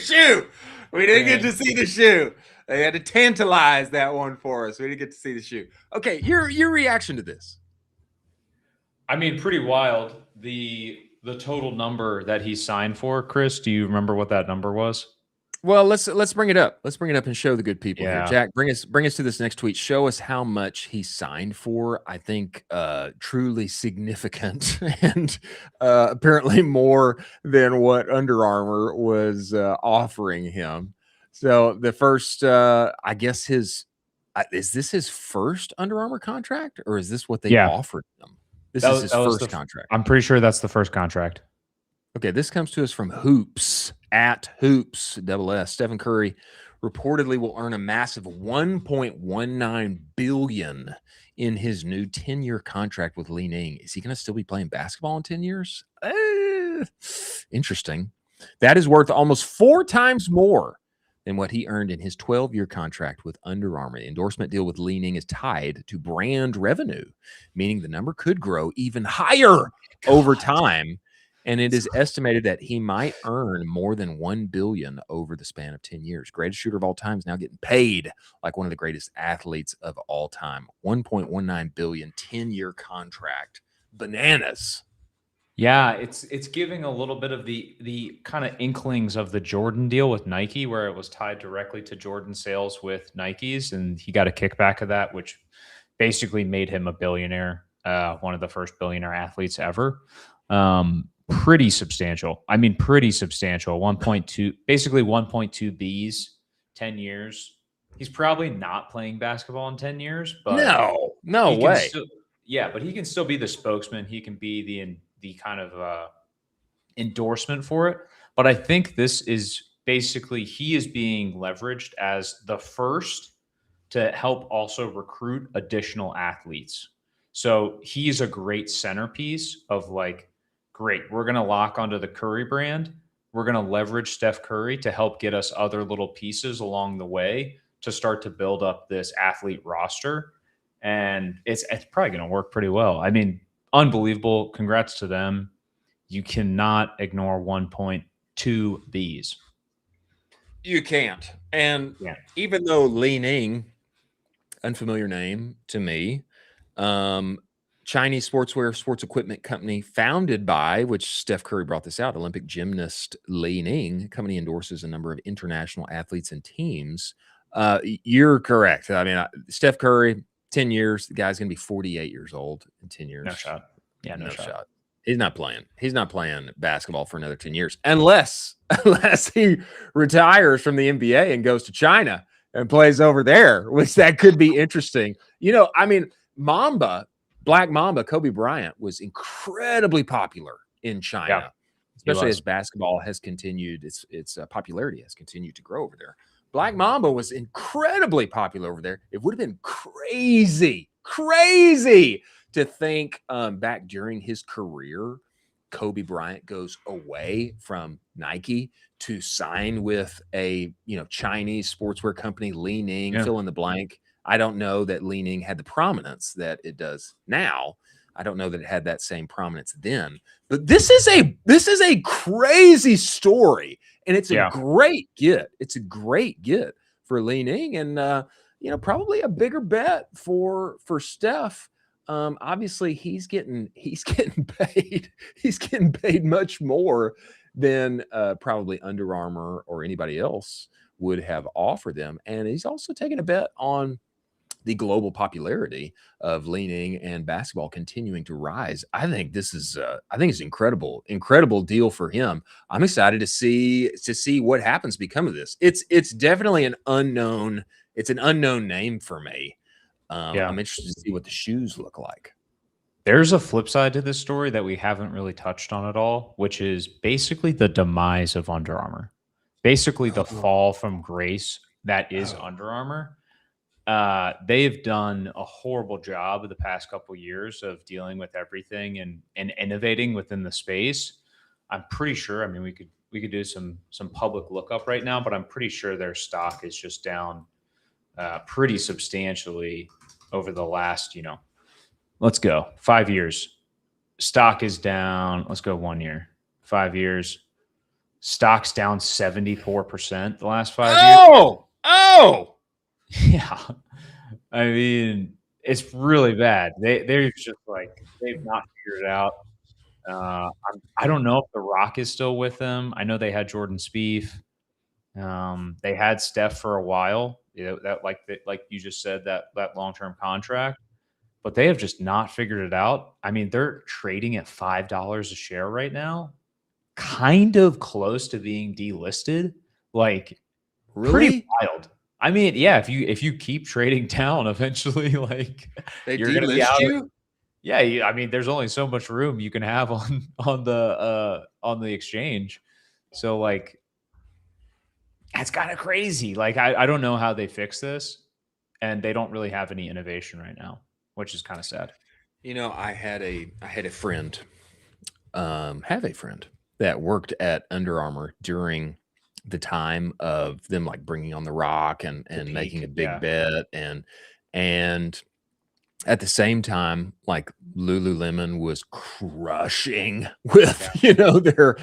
shoe. They had to tantalize that one for us. We didn't get to see the shoe. Okay, your reaction to this? I mean, pretty wild. The total number that he signed for, Chris, do you remember what that number was? Well, let's bring it up. Let's bring it up and show the good people here. Jack, bring us to this next tweet. Show us how much he signed for. I think truly significant, and apparently more than what Under Armour was offering him. So the first, I guess is this his first Under Armour contract, or is this what they offered him? This is his first contract. I'm pretty sure that's the first contract. Okay, this comes to us from Hoops at Hoops SS. Stephen Curry reportedly will earn a massive $1.19 billion in his new 10-year contract with Li Ning. Is he going to still be playing basketball in 10 years? Interesting. That is worth almost 4 times more than what he earned in his 12-year contract with Under Armour. The endorsement deal with Li Ning is tied to brand revenue, meaning the number could grow even higher over time. And it is estimated that he might earn more than $1 billion over the span of 10 years. Greatest shooter of all time is now getting paid like one of the greatest athletes of all time. $1.19 billion, 10-year contract. Bananas. Yeah, it's giving a little bit of the kind of inklings of the Jordan deal with Nike, where it was tied directly to Jordan sales with Nikes, and he got a kickback of that, which basically made him a billionaire, one of the first billionaire athletes ever. Pretty substantial. I mean, pretty substantial. 1.2, basically 1.2 Bs, 10 years. He's probably not playing basketball in 10 years, but no way. But he can still be the spokesman. He can be the kind of endorsement for it. But I think this is basically, he is being leveraged as the first to help also recruit additional athletes. So he's a great centerpiece of like, great, we're going to lock onto the Curry brand. We're going to leverage Steph Curry to help get us other little pieces along the way to start to build up this athlete roster. And it's probably going to work pretty well. I mean, unbelievable. Congrats to them. You cannot ignore 1.2 Bs. You can't. And even though Li Ning, unfamiliar name to me, Chinese sports equipment company founded by, which Steph Curry brought this out, Olympic gymnast Li Ning. Company endorses a number of international athletes and teams. You're correct. I mean, Steph Curry, 10 years, the guy's going to be 48 years old in 10 years. No shot. Yeah, no shot. He's not playing. He's not playing basketball for another 10 years unless he retires from the NBA and goes to China and plays over there, which that could be interesting. You know, I mean, Black Mamba, Kobe Bryant, was incredibly popular in China, especially as basketball has continued, its popularity has continued to grow over there. Black Mamba was incredibly popular over there. It would have been crazy to think back during his career, Kobe Bryant goes away from Nike to sign with a Chinese sportswear company, Li Ning, fill in the blank. I don't know that Li Ning had the prominence that it does now. I don't know that it had that same prominence then. But this is a crazy story, and it's a great get. It's a great get for Li Ning, and probably a bigger bet for Steph. Obviously, he's getting paid. He's getting paid much more than probably Under Armour or anybody else would have offered them, and he's also taking a bet on the global popularity of Li Ning and basketball continuing to rise. I think this is, it's incredible deal for him. I'm excited to see what happens become of this. It's definitely an unknown. It's an unknown name for me. I'm interested to see what the shoes look like. There's a flip side to this story that we haven't really touched on at all, which is basically the demise of Under Armour. Basically the fall from grace that is Under Armour. They've done a horrible job of the past couple of years of dealing with everything and innovating within the space. I'm pretty sure, I mean, we could do some public lookup right now, but I'm pretty sure their stock is just down pretty substantially over the last, let's go 5 years. Stock is down. Let's go 1 year, 5 years. Stock's down 74% the last 5 years. Oh, yeah. I mean, it's really bad. They're just like, they've not figured it out. I don't know if The Rock is still with them. I know they had Jordan Spieth. They had Steph for a while. That like you just said, that long-term contract. But they have just not figured it out. I mean, they're trading at $5 a share right now, kind of close to being delisted. Like, Really? Pretty wild. I mean, yeah, if you keep trading down, eventually, like you're going to be out. Yeah, I mean, there's only so much room you can have on the exchange. So like, that's kind of crazy. Like, I don't know how they fix this, and they don't really have any innovation right now, which is kind of sad. I had a friend, have a friend that worked at Under Armour during the time of them like bringing on the Rock and making a big bet, and at the same time, like Lululemon was crushing with their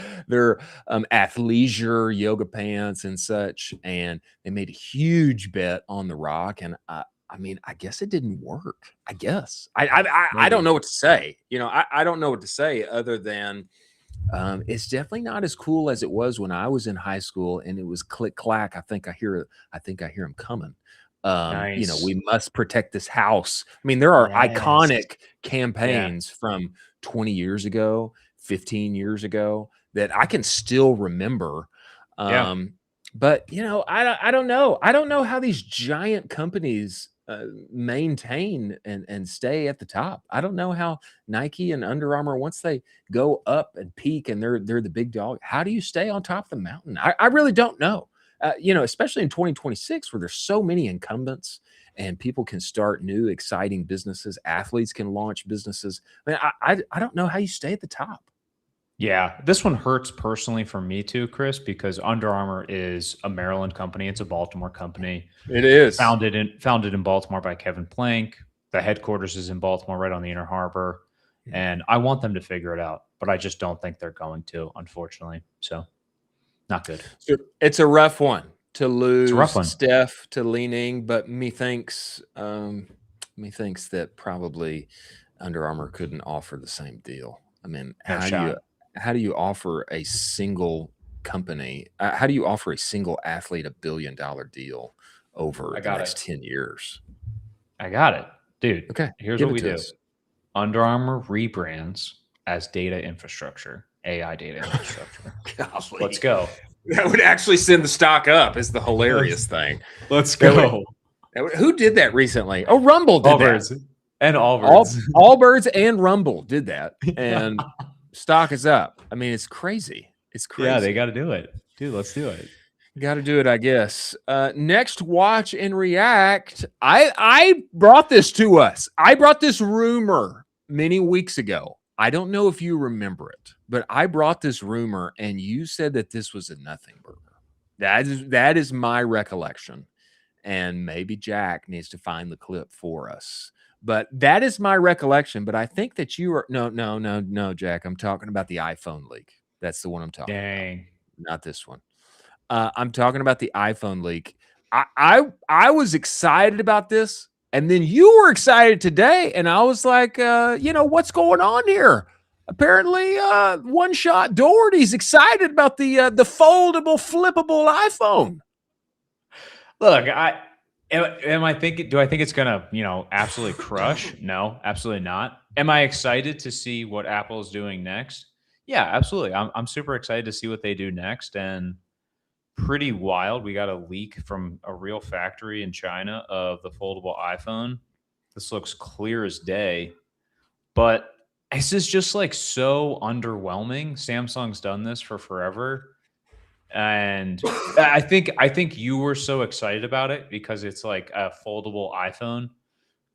athleisure yoga pants and such, and they made a huge bet on the Rock, and I mean, I guess it didn't work. I guess I don't know what to say. I don't know what to say other than it's definitely not as cool as it was when I was in high school and it was click clack. I think I hear him coming. Nice. We must protect this house. I mean, there are iconic campaigns from 20 years ago, 15 years ago that I can still remember. But I don't know. I don't know how these giant companies maintain and stay at the top. I don't know how Nike and Under Armour, once they go up and peak and they're the big dog, how do you stay on top of the mountain? I really don't know. Especially in 2026 where there's so many incumbents and people can start new exciting businesses, athletes can launch businesses. I mean, I don't know how you stay at the top. Yeah, this one hurts personally for me too, Chris, because Under Armour is a Maryland company. It's a Baltimore company. It is founded in Baltimore by Kevin Plank. The headquarters is in Baltimore, right on the Inner Harbor. And I want them to figure it out, but I just don't think they're going to, unfortunately. So not good. It's a rough one to lose. It's a rough one. Steph to Li-Ning, but methinks that probably Under Armour couldn't offer the same deal. I mean, how do you offer a single company? How do you offer a single athlete $1 billion deal over the next 10 years? I got it, dude. Okay, here's what we do. Under Armour rebrands as data infrastructure, AI data infrastructure. Let's go. That would actually send the stock up. Is the hilarious thing. Let's go. Who did that recently? Oh, Rumble did that. And Allbirds. Allbirds and Rumble did that. And stock is up. I mean, it's crazy. It's crazy. Yeah, they got to do it. Dude, let's do it. Got to do it, I guess. Next, watch and react. I brought this to us. I brought this rumor many weeks ago. I don't know if you remember it, but I brought this rumor and you said that this was a nothing burger. That is my recollection. And maybe Jack needs to find the clip for us. But that is my recollection. But I think that you are no, Jack. I'm talking about the iPhone leak. That's the one I'm talking about. Not this one. I'm talking about the iPhone leak. I was excited about this, and then you were excited today, and I was like, what's going on here? Apparently, One Shot Doherty's excited about the foldable, flippable iPhone. Look, am I thinking? Do I think it's gonna, absolutely crush? No, absolutely not. Am I excited to see what Apple is doing next? Yeah, absolutely. I'm super excited to see what they do next, and pretty wild. We got a leak from a real factory in China of the foldable iPhone. This looks clear as day, but this is just like so underwhelming. Samsung's done this for forever. And I think you were so excited about it because it's like a foldable iPhone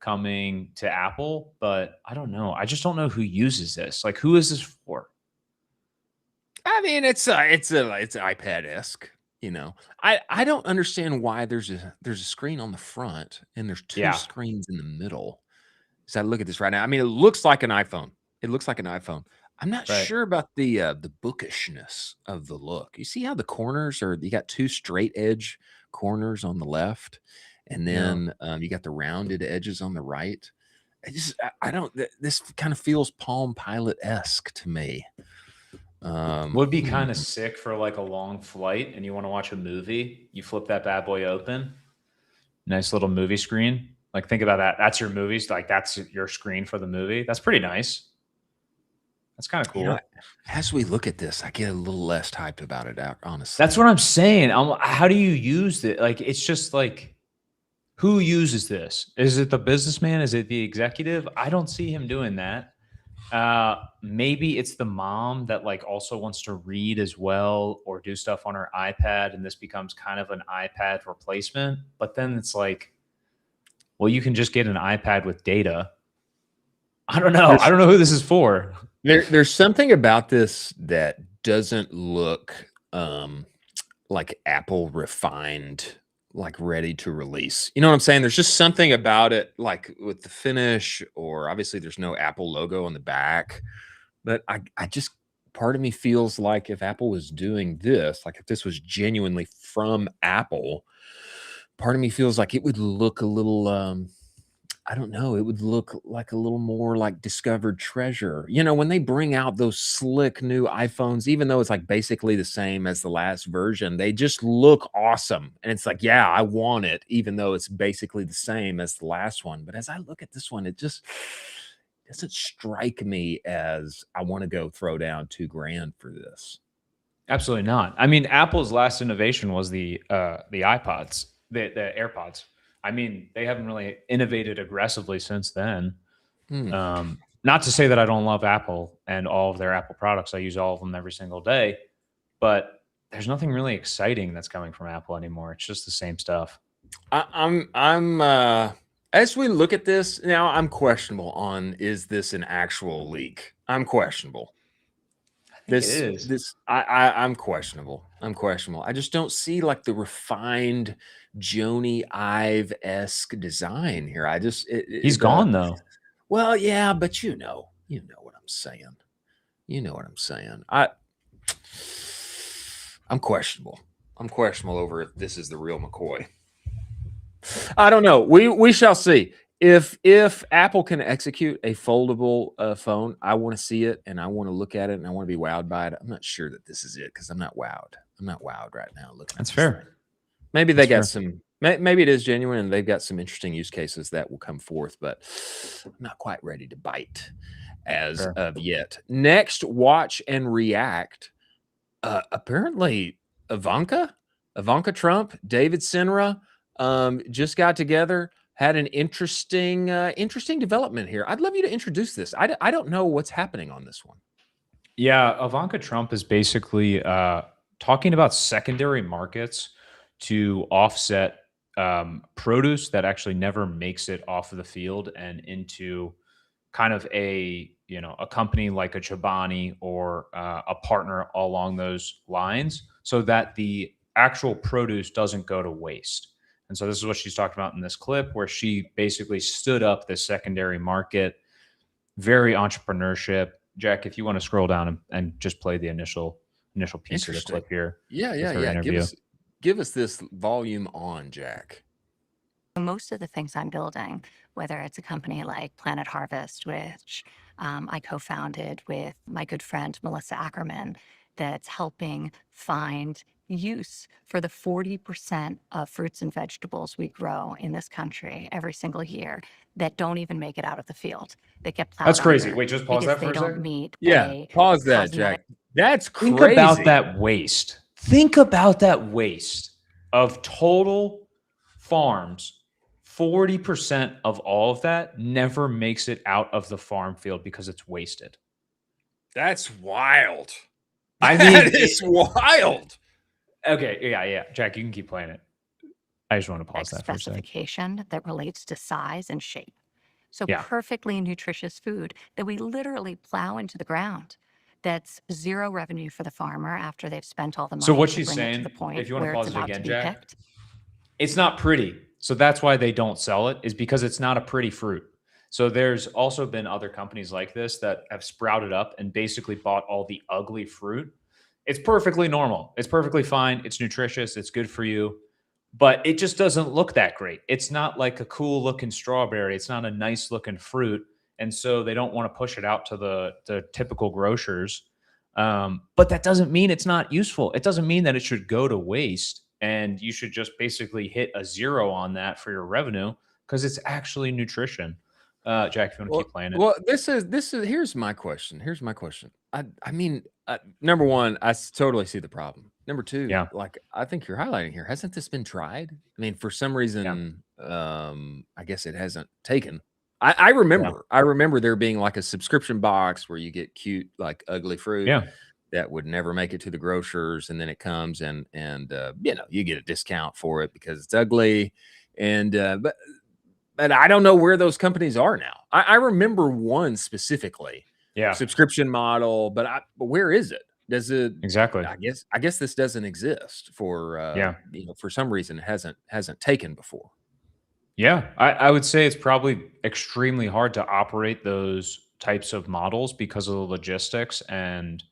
coming to Apple, but I don't know. I just don't know who uses this. Like, who is this for? I mean, it's iPad-esque. I don't understand why there's a screen on the front and there's two screens in the middle. So I look at this right now. I mean, it looks like an iPhone. I'm not sure about the bookishness of the look. You see how the corners you got two straight edge corners on the left, and then you got the rounded edges on the right. This kind of feels Palm Pilot-esque to me. Would be kind of sick for like a long flight and you want to watch a movie. You flip that bad boy open. Nice little movie screen. Like, think about that. That's your movies. Like, that's your screen for the movie. That's pretty nice. That's kind of cool. You know, as we look at this, I get a little less hyped about it, honestly. That's what I'm saying. How do you use it? Like, it's just like, who uses this? Is it the businessman? Is it the executive? I don't see him doing that. Maybe it's the mom that like also wants to read as well or do stuff on her iPad, and this becomes kind of an iPad replacement. But then it's like, well, you can just get an iPad with data. I don't know. I don't know who this is for. There's something about this that doesn't look like Apple refined, like ready to release. You know what I'm saying? There's just something about it, like with the finish, or obviously there's no Apple logo on the back. But I just, part of me feels like if Apple was doing this, like if this was genuinely from Apple, part of me feels like it would look a little, I don't know, it would look like a little more like discovered treasure. You know, when they bring out those slick new iPhones, even though it's like basically the same as the last version, they just look awesome. And it's like, yeah, I want it, even though it's basically the same as the last one. But as I look at this one, it just doesn't strike me as I want to go throw down $2,000 for this. Absolutely not. I mean, Apple's last innovation was the iPods, the AirPods. I mean, they haven't really innovated aggressively since then. Not to say that I don't love Apple and all of their Apple products. I use all of them every single day, but there's nothing really exciting that's coming from Apple anymore. It's just the same stuff. As we look at this now, I'm questionable on, is this an actual leak? I'm questionable. I'm questionable. I just don't see like the refined Joni Ive-esque design here. He's gone though. Well, yeah, but you know what I'm saying. You know what I'm saying. I'm questionable. I'm questionable over if this is the real McCoy. I don't know. We shall see. If Apple can execute a foldable phone, I want to see it and I want to look at it and I want to be wowed by it. I'm not sure that this is it because I'm not wowed. I'm not wowed right now. That's fair. Thing. Maybe they got some. Maybe it is genuine and they've got some interesting use cases that will come forth, but I'm not quite ready to bite as of yet. Next, watch and react. Apparently, Ivanka Trump, David Senra, just got together. Had an interesting development here. I'd love you to introduce this. I don't know what's happening on this one. Yeah, Ivanka Trump is basically talking about secondary markets to offset produce that actually never makes it off of the field and into kind of a company like a Chobani or a partner along those lines, so that the actual produce doesn't go to waste. And so this is what she's talking about in this clip, where she basically stood up this secondary market, very entrepreneurship. Jack, if you want to scroll down and just play the initial piece of the clip here. Yeah. Give us this volume on, Jack. Most of the things I'm building, whether it's a company like Planet Harvest, which I co-founded with my good friend Melissa Ackerman, that's helping find use for the 40% of fruits and vegetables we grow in this country every single year that don't even make it out of the field. That get plowed. That's crazy. Wait, just pause that for a second. They don't meet. Yeah, pause that, Jack. That's crazy. Think about that waste. Think about that waste of total farms. 40% of all of that never makes it out of the farm field because it's wasted. That's wild. I mean, that is wild. Okay, yeah. Jack, you can keep playing it. I just want to pause that for a second. Specification that relates to size and shape. So perfectly nutritious food that we literally plow into the ground. That's zero revenue for the farmer after they've spent all the money. So what she's saying, if you want to pause it again, Jack, it's not pretty. So that's why they don't sell it, is because it's not a pretty fruit. So there's also been other companies like this that have sprouted up and basically bought all the ugly fruit. It's perfectly normal. It's perfectly fine. It's nutritious. It's good for you. But it just doesn't look that great. It's not like a cool looking strawberry. It's not a nice looking fruit. And so they don't want to push it out to the typical grocers. But that doesn't mean it's not useful. It doesn't mean that it should go to waste. And you should just basically hit a zero on that for your revenue because it's actually nutrition. Jack, if you want to keep playing it. Well, this is here's my question. I mean, number one, I totally see the problem. Number two, Yeah. like I think you're highlighting here, hasn't this been tried? I mean, for some reason, I guess it hasn't taken. I remember there being like a subscription box where you get cute, like ugly fruit that would never make it to the grocers, and then it comes and you know, you get a discount for it because it's ugly, and but I don't know where those companies are now. I remember one specifically, subscription model, but where is it? Does it exactly? I guess this doesn't exist for you know, for some reason it hasn't taken before. Yeah, I would say it's probably extremely hard to operate those types of models because of the logistics and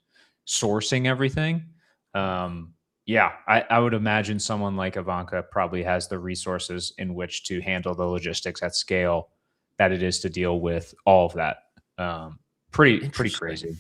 sourcing everything. Yeah, I would imagine someone like Ivanka probably has the resources in which to handle the logistics at scale that it is to deal with all of that. Pretty crazy.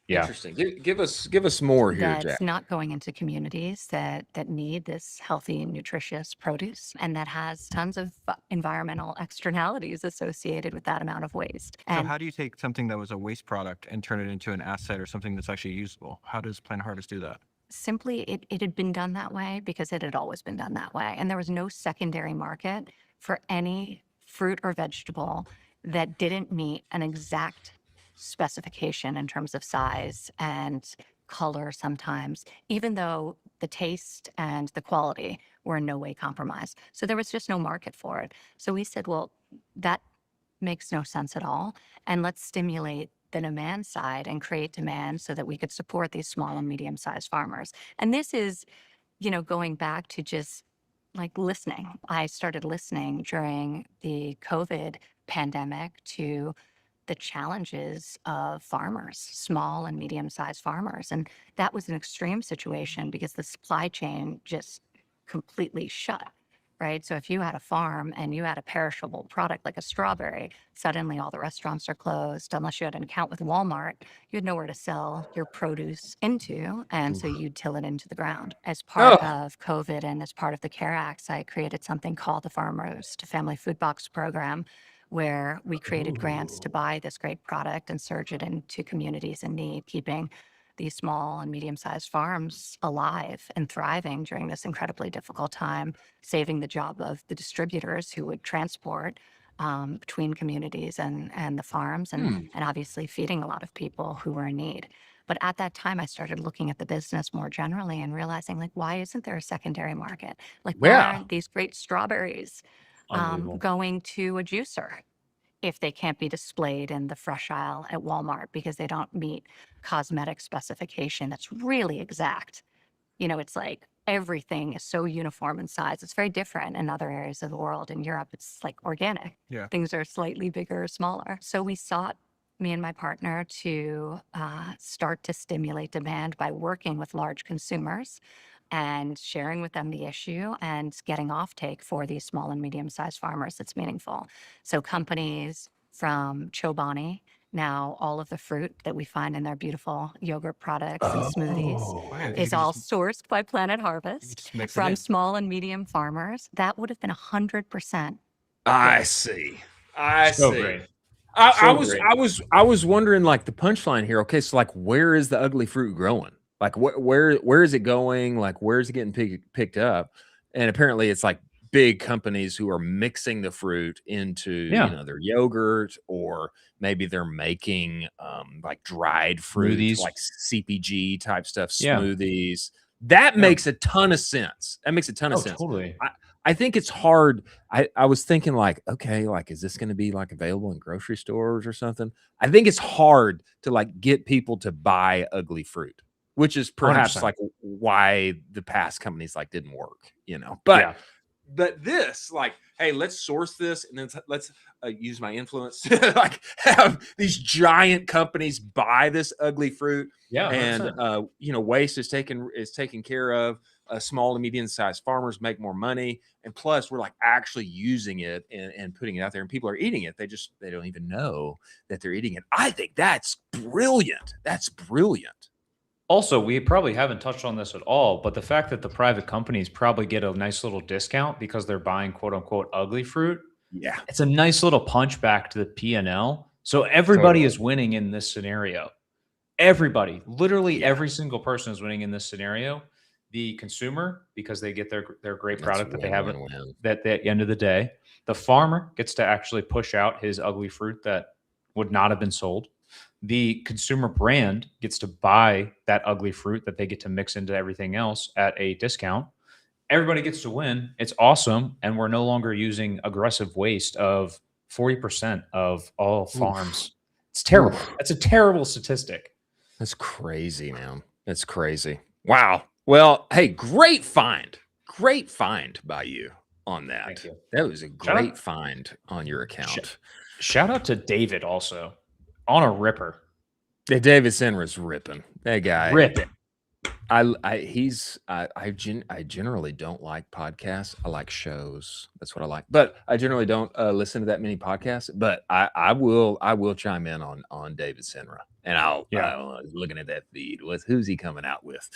Yeah. Interesting. Give us more here, That's Jack. not going into communities that need this healthy, nutritious produce, and that has tons of environmental externalities associated with that amount of waste. So how do you take something that was a waste product and turn it into an asset or something that's actually usable? How does Planet Harvest do that? Simply, it had been done that way because it had always been done that way. And there was no secondary market for any fruit or vegetable that didn't meet an exact specification in terms of size and color sometimes, even though the taste and the quality were in no way compromised. So there was just no market for it. So we said, well, that makes no sense at all. And let's stimulate the demand side and create demand so that we could support these small and medium-sized farmers. And this is, you know, going back to just like listening. I started listening during the COVID pandemic to the challenges of farmers, small and medium-sized farmers. And that was an extreme situation because the supply chain just completely shut. Right. So if you had a farm and you had a perishable product like a strawberry, suddenly all the restaurants are closed unless you had an account with Walmart. You had nowhere to sell your produce into. And so you'd till it into the ground. As part of COVID and as part of the CARE Act, I created something called the Farmers to Family Food Box Program, where we created grants to buy this great product and surge it into communities in need, keeping these small and medium-sized farms alive and thriving during this incredibly difficult time, saving the job of the distributors who would transport between communities and the farms, and obviously feeding a lot of people who were in need. But at that time, I started looking at the business more generally and realizing, like, why isn't there a secondary market? Like, why aren't these great strawberries going to a juicer if they can't be displayed in the fresh aisle at Walmart because they don't meet cosmetic specification that's really exact? You know, it's like everything is so uniform in size. It's very different in other areas of the world. In Europe, it's like organic. Yeah. Things are slightly bigger or smaller. So we sought, me and my partner, to start to stimulate demand by working with large consumers and sharing with them the issue and getting offtake for these small and medium-sized farmers that's meaningful. So companies from Chobani, now all of the fruit that we find in their beautiful yogurt products and smoothies is all sourced by Planet Harvest from small and medium farmers. That would have been 100%. I see. Great. I was wondering, like, the punchline here. Okay, so like, where is the ugly fruit growing? Like, where is it going? Like, where is it getting picked up? And apparently, it's like big companies who are mixing the fruit into you know, their yogurt, or maybe they're making like dried fruit, smoothies, like CPG type stuff, smoothies. That makes a ton of sense. That makes a ton of sense. Totally. I think it's hard. I was thinking, like, okay, like, is this going to be like available in grocery stores or something? I think it's hard to like get people to buy ugly fruit, which is perhaps 100%. Like why the past companies like didn't work, you know. But this, like, hey, let's source this, and then let's use my influence to like have these giant companies buy this ugly fruit. Yeah, and you know, waste is taken care of. Small and medium-sized farmers make more money, and plus we're like actually using it and putting it out there, and people are eating it. They don't even know that they're eating it. I think that's brilliant. That's brilliant. Also, we probably haven't touched on this at all, but the fact that the private companies probably get a nice little discount because they're buying quote unquote ugly fruit Yeah. It's a nice little punch back to the P&L. So everybody is winning in this scenario. Everybody, literally every single person is winning in this scenario. The consumer, because they get their great product that they have at the end of the day. The farmer gets to actually push out his ugly fruit that would not have been sold. The consumer brand gets to buy that ugly fruit that they get to mix into everything else at a discount. Everybody gets to win. It's awesome. And we're no longer using aggressive waste of 40% of all farms. It's terrible. That's a terrible statistic. That's crazy, man. That's crazy. Wow. Well, hey, great find. Great find by you on that. Thank you. That was a great find on your account. Shout out to David also on a ripper. Yeah, David Senra's ripping. That guy. Ripping. I generally don't like podcasts. I like shows. That's what I like. But I generally don't listen to that many podcasts. But I will chime in on David Senra. And I was looking at that feed. Who's he coming out with?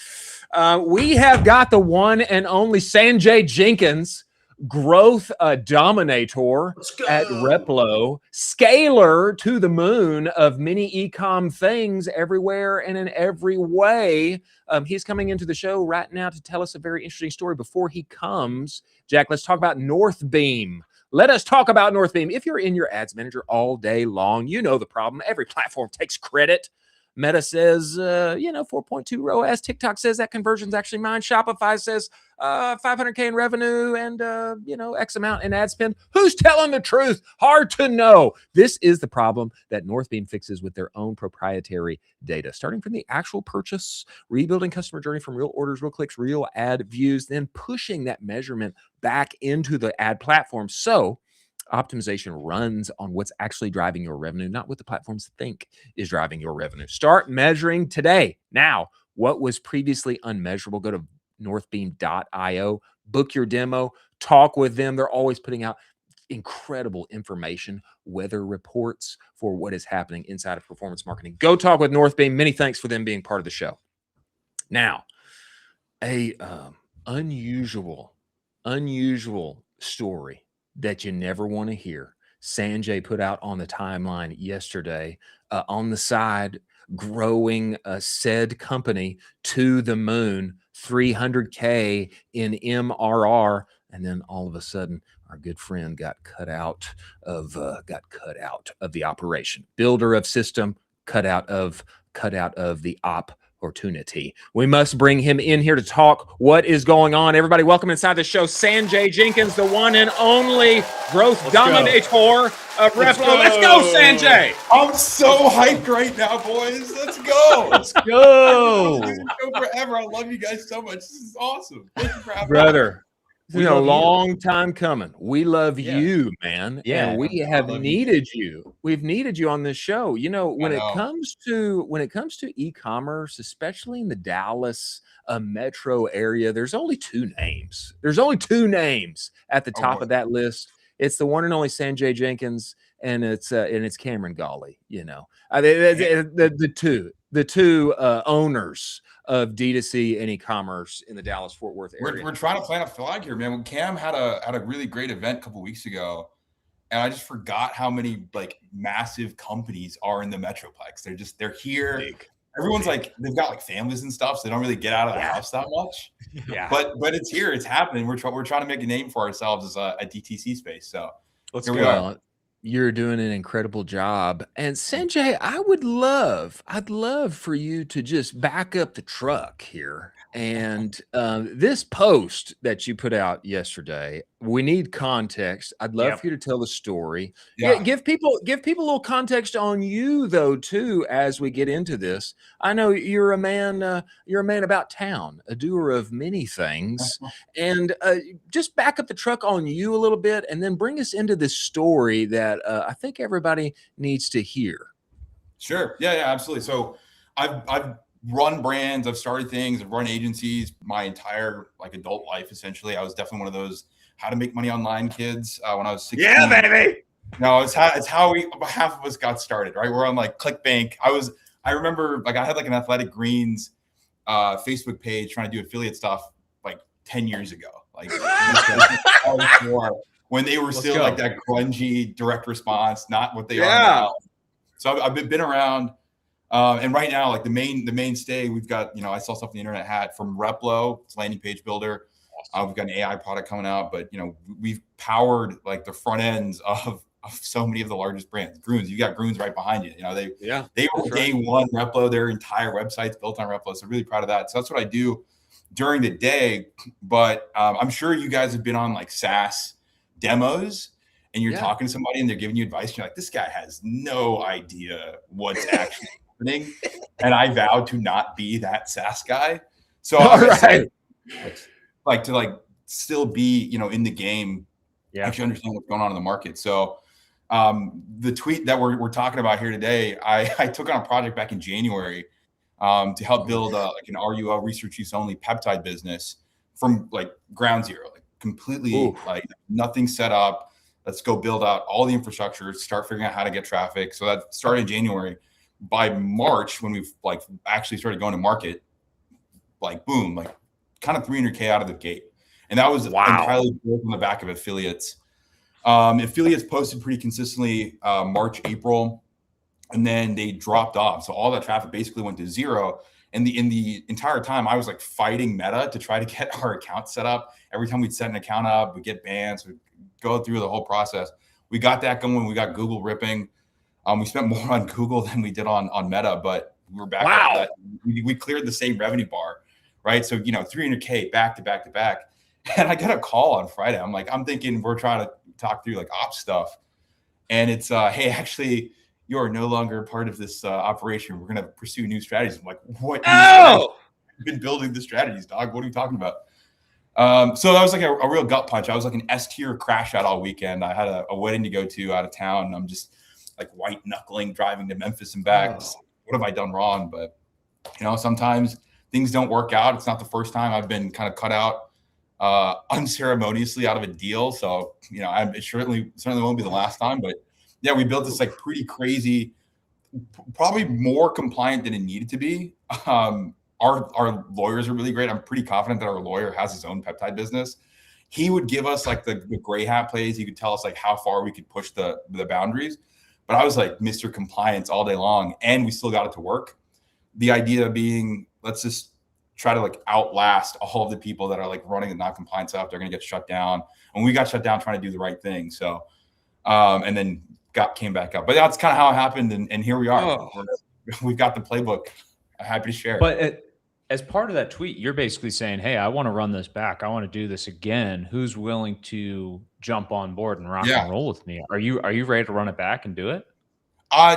We have got the one and only Sanjay Jenkins, growth dominator at Replo, scaler to the moon of many Ecomm things everywhere and in every way. He's coming into the show right now to tell us a very interesting story. Before he comes, Jack, let's talk about Northbeam. Let us talk about Northbeam. If you're in your ads manager all day long, you know the problem. Every platform takes credit. Meta says, 4.2 ROAS. TikTok says that conversion's actually mine. Shopify says 500K in revenue and, X amount in ad spend. Who's telling the truth? Hard to know. This is the problem that Northbeam fixes with their own proprietary data, starting from the actual purchase, rebuilding customer journey from real orders, real clicks, real ad views, then pushing that measurement back into the ad platform. So optimization runs on what's actually driving your revenue, not what the platforms think is driving your revenue. Start measuring today. Now, what was previously unmeasurable, go to northbeam.io, book your demo, talk with them. They're always putting out incredible information, weather reports for what is happening inside of performance marketing. Go talk with Northbeam. Many thanks for them being part of the show. Now, a unusual story that you never want to hear. Sanjay put out on the timeline yesterday, on the side, growing a said company to the moon, 300K in MRR. And then all of a sudden, our good friend got cut out of the operation. Builder of system, cut out of the opportunity. We must bring him in here to talk what is going on. Everybody, welcome inside the show, Sanjay Jenkins, the one and only growth dominator of Replo. Let's go, Sanjay. I'm so hyped right now, boys. Let's go. Let's go. Forever. I love you guys so much. This is awesome. Thank you for having me. Brother. It's been a long time coming. We love you, man. Yeah. And we have needed you. We've needed you on this show. When it comes to e-commerce, especially in the Dallas metro area, there's only two names. There's only two names at the top of that list. It's the one and only Sanjay Jenkins, and it's Cameron Gawley. The two owners of D2C and e-commerce in the Dallas-Fort Worth area. We're trying to plant a flag here, man. When Cam had a really great event a couple weeks ago, and I just forgot how many massive companies are in the Metroplex. They're here. Big. Everyone's they've got families and stuff, so they don't really get out of the house that much. Yeah. But it's here. It's happening. We're trying to make a name for ourselves as a DTC space. So let's go. You're doing an incredible job. And Sanjay, I'd love for you to just back up the truck here. And this post that you put out yesterday, we need context. I'd love for you to tell the story. Yeah. Give people a little context on you though, too, as we get into this. I know you're a man about town, a doer of many things. And just back up the truck on you a little bit and then bring us into this story that I think everybody needs to hear. Sure. Yeah, absolutely. So I've run brands, I've started things, I've run agencies my entire adult life. Essentially, I was definitely one of those how to make money online kids when I was 16. Yeah, baby. No, it's how half of us got started. Right, we're on ClickBank. I remember I had an Athletic Greens Facebook page trying to do affiliate stuff 10 years ago. when they were still like that grungy direct response, not what they are now. So I've been around. And right now, like the mainstay, we've got, I saw stuff on the internet hat from Replo, it's landing page builder. We've got an AI product coming out, but we've powered like the front ends of so many of the largest brands. Groons, you got Groons right behind you. They were day one Replo, their entire website's built on Replo. So really proud of that. So that's what I do during the day. But I'm sure you guys have been on like SaaS demos and you're talking to somebody and they're giving you advice. And you're like, this guy has no idea what's actually happening. And I vow to not be that SaaS guy. So to still be, in the game, actually understand what's going on in the market. So the tweet that we're talking about here today, I took on a project back in January to help build like an RUO, research use only peptide business from like ground zero, like completely like nothing set up. Let's go build out all the infrastructure, start figuring out how to get traffic. So that started in January. By March, when we've like actually started going to market, like boom, like kind of 300K out of the gate. And that was entirely built on the back of affiliates. Affiliates posted pretty consistently March, April, and then they dropped off. So all that traffic basically went to zero. And in the entire time, I was like fighting Meta to try to get our account set up. Every time we'd set an account up, we'd get banned. So we'd go through the whole process. We got that going. We got Google ripping. We spent more on Google than we did on Meta, but we were back. That. We cleared the same revenue bar, right? So, 300K back to back to back. And I got a call on Friday. I'm thinking we're trying to talk through like ops stuff. And it's, hey, actually, you're no longer part of this operation. We're going to pursue new strategies. I'm like, what? I've been building the strategies, dog. What are you talking about? So that was like a real gut punch. I was like an S tier crash out all weekend. I had a wedding to go to out of town. And I'm just like white knuckling driving to Memphis and back. What have I done wrong? But, sometimes things don't work out. It's not the first time I've been kind of cut out unceremoniously out of a deal. So, it certainly won't be the last time, but yeah, we built this like pretty crazy, probably more compliant than it needed to be. Our lawyers are really great. I'm pretty confident that our lawyer has his own peptide business. He would give us like the gray hat plays. He could tell us like how far we could push the boundaries, but I was like Mr. Compliance all day long and we still got it to work. The idea being, let's just try to like outlast all of the people that are like running the non-compliant stuff. They're going to get shut down. And we got shut down trying to do the right thing. So, and then came back up. But that's kind of how it happened. And here we are. We've got the playbook. I'm happy to share. But as part of that tweet, you're basically saying, hey, I want to run this back. I want to do this again. Who's willing to jump on board and rock and roll with me? Are you ready to run it back and do it?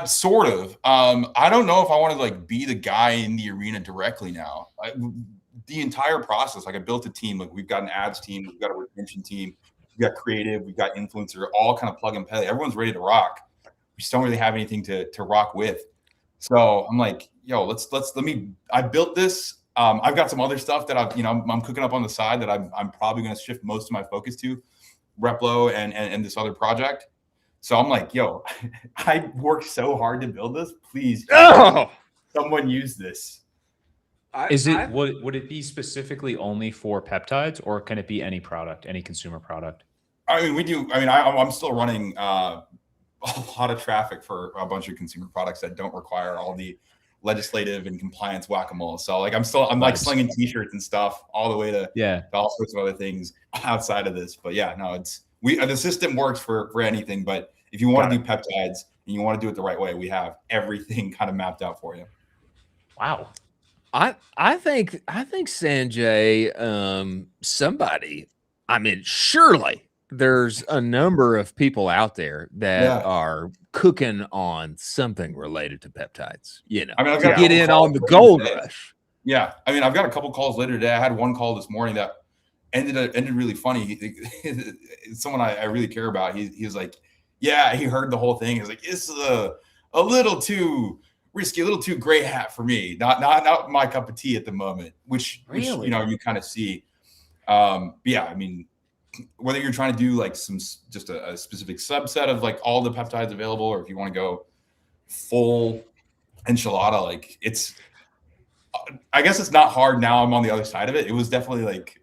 Sort of. I don't know if I want to like be the guy in the arena directly now. The entire process, like I built a team. Like we've got an ads team, we've got a retention team, we've got creative, we've got influencer, all kind of plug and play. Everyone's ready to rock. We just don't really have anything to rock with. So I'm like, yo, I built this. I've got some other stuff that I'm cooking up on the side that I'm probably going to shift most of my focus to, Replo and this other project. So I'm like, yo, I worked so hard to build this. Please, someone use this. Would it be specifically only for peptides, or can it be any product, any consumer product? I mean, we do. I mean, I'm still running a lot of traffic for a bunch of consumer products that don't require all the legislative and compliance whack-a-mole. So like I'm like slinging t-shirts and stuff all the way to all sorts of other things outside of this. But yeah, no, the system works for anything. But if you want to do peptides and you want to do it the right way, we have everything kind of mapped out for you. Wow. I think Sanjay, somebody, I mean, surely there's a number of people out there that are cooking on something related to peptides, I mean, I've got to get in on the gold rush. Yeah. I mean, I've got a couple calls later today. I had one call this morning that ended really funny. Someone I really care about. He was like, yeah, he heard the whole thing. He's like, this is a little too risky, a little too gray hat for me. Not my cup of tea at the moment, which you kind of see. Yeah, I mean, whether you're trying to do like just a specific subset of like all the peptides available, or if you want to go full enchilada, like I guess it's not hard now. I'm on the other side of it. It was definitely like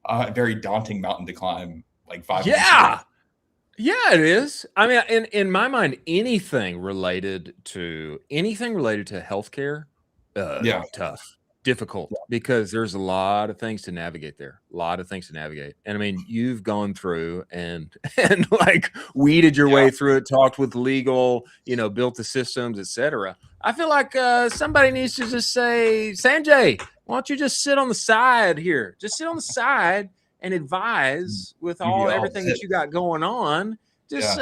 a very daunting mountain to climb, like 5 months ago. Yeah, it is. I mean, in my mind, anything related to healthcare, Yeah. tough, difficult, because there's a lot of things to navigate there. A lot of things to navigate. And I mean, you've gone through and and like weeded your Yeah. way through it, talked with legal, built the systems, etc. I feel like somebody needs to just say, Sanjay, why don't you just sit on the side here? Just sit on the side and advise with everything that you got going on. Just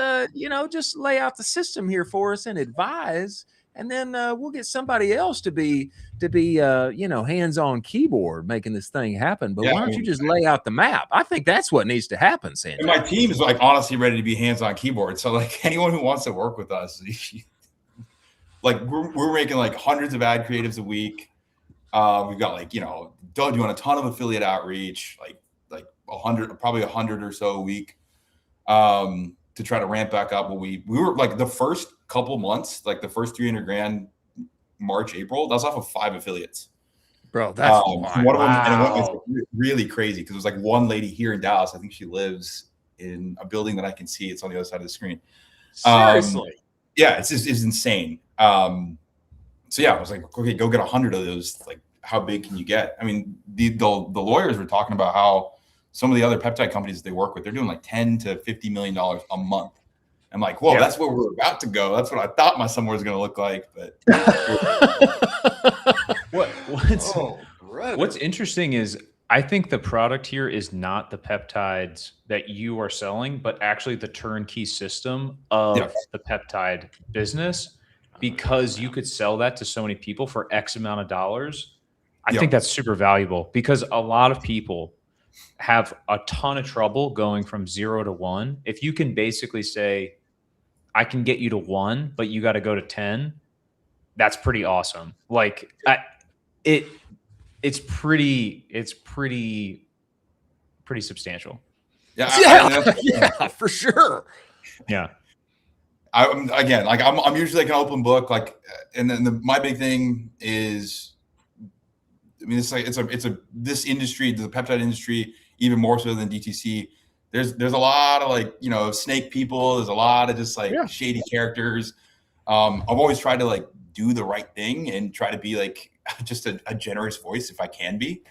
just lay out the system here for us and advise, and then we'll get somebody else to be hands-on keyboard making this thing happen. But why don't you just lay out the map? I think that's what needs to happen, Sanjay. And my team is like honestly ready to be hands-on keyboard. So like anyone who wants to work with us, like we're making like hundreds of ad creatives a week. We've got like doing a ton of affiliate outreach, like 100 or so a week, to try to ramp back up. But we were like the first couple months, like the first 300 grand, March, April, that was off of 5 affiliates. Bro, that's one of them, and it was really crazy because it was like one lady here in Dallas. I think she lives in a building that I can see. It's on the other side of the screen. Seriously. Yeah, it's insane. So yeah, I was like, okay, go get 100 of those. Like, how big can you get? I mean, the lawyers were talking about how some of the other peptide companies they work with, they're doing like $10 to $50 million a month. I'm like, whoa, that's where we're about to go. That's what I thought my summer was going to look like. But what's interesting is I think the product here is not the peptides that you are selling, but actually the turnkey system of the peptide business, because you could sell that to so many people for X amount of dollars. I think that's super valuable because a lot of people have a ton of trouble going from 0 to 1. If you can basically say, I can get you to 1, but you got to go to 10. That's pretty awesome. Like it's pretty substantial. Yeah, for sure. Yeah. I'm usually like an open book, like, and then my big thing is, I mean, it's like this industry, the peptide industry, even more so than DTC. There's a lot of like snake people. There's a lot of just like shady characters. I've always tried to like do the right thing and try to be like just a generous voice if I can be.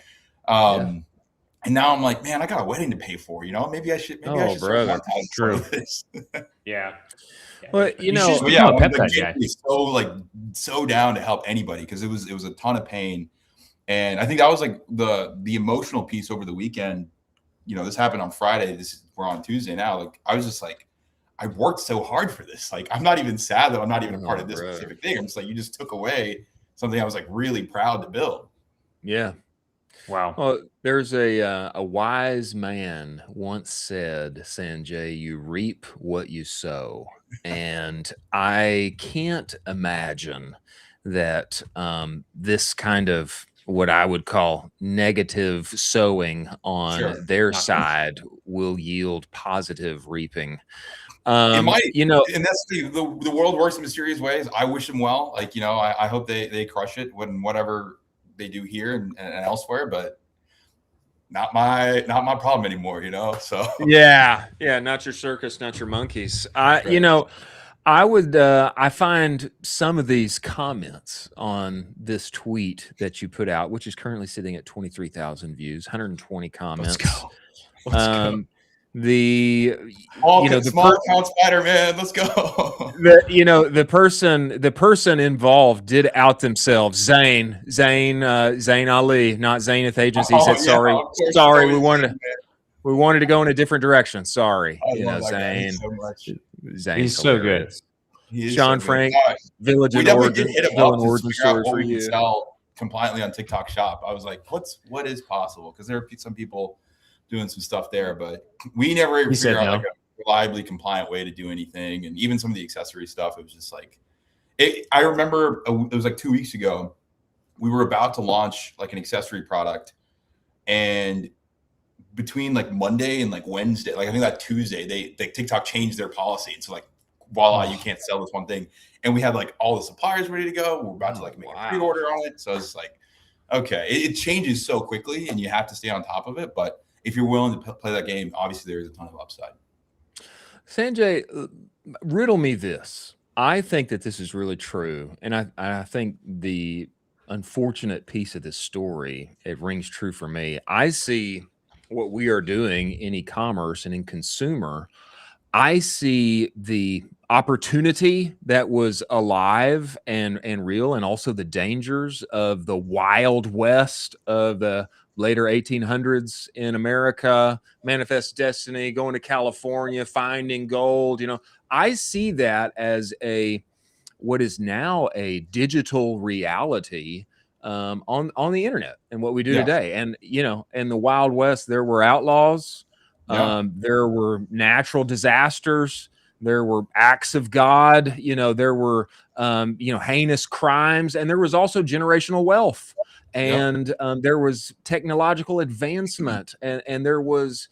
And now I'm like, man, I got a wedding to pay for. Maybe I should. Maybe I should start monetizing some of this. Yeah. Well, peptide guy. So down to help anybody because it was a ton of pain. And I think that was like the emotional piece over the weekend. This happened on Friday. We're on Tuesday now. Like, I was just like, I worked so hard for this. Like, I'm not even sad that I'm not even a part of this specific thing. I'm just like, you just took away something I was like really proud to build. Yeah. Wow. Well, there's a wise man once said, Sanjay, you reap what you sow. And I can't imagine that this kind of what I would call negative sowing on their side will yield positive reaping. It might, and that's the world works in mysterious ways. I wish them well. Like, I hope they crush it when whatever they do here and elsewhere, but not my problem anymore, So yeah, not your circus, not your monkeys. I find some of these comments on this tweet that you put out, which is currently sitting at 23,000 views, 120 comments. Let's go. The small account Spider-Man, let's go. The person involved did out themselves. Zayn Ali, not Zayneth Agency, said sorry. We wanted to go in a different direction. Sorry, Zayn. So much. Zayn, he's so good. Sean Frank, Village we and definitely Origin, did hit him up to origin figure out story what for we you. could sell compliantly on TikTok Shop. I was like, what is possible? Because there are some people doing some stuff there, but we never figured out like a reliably compliant way to do anything. And even some of the accessory stuff, it was just like, I remember it was like 2 weeks ago, we were about to launch like an accessory product, and between like Monday and like Wednesday, like I think that Tuesday, they TikTok changed their policy. And so like, voila, you can't sell this one thing. And we had like all the suppliers ready to go. We're about to like make a pre-order on it. So it's like, okay, it changes so quickly and you have to stay on top of it. But if you're willing to play that game, obviously there is a ton of upside. Sanjay, riddle me this. I think that this is really true, and I think the unfortunate piece of this story, it rings true for me. I see what we are doing in e-commerce and in consumer. I see the opportunity that was alive and real, and also the dangers of the Wild West of the later 1800s in America, Manifest Destiny, going to California, finding gold. I see that as what is now a digital reality on the internet and what we do today. And in the Wild West, there were outlaws. There were natural disasters. There were acts of God. There were heinous crimes, and there was also generational wealth, and there was technological advancement, and there was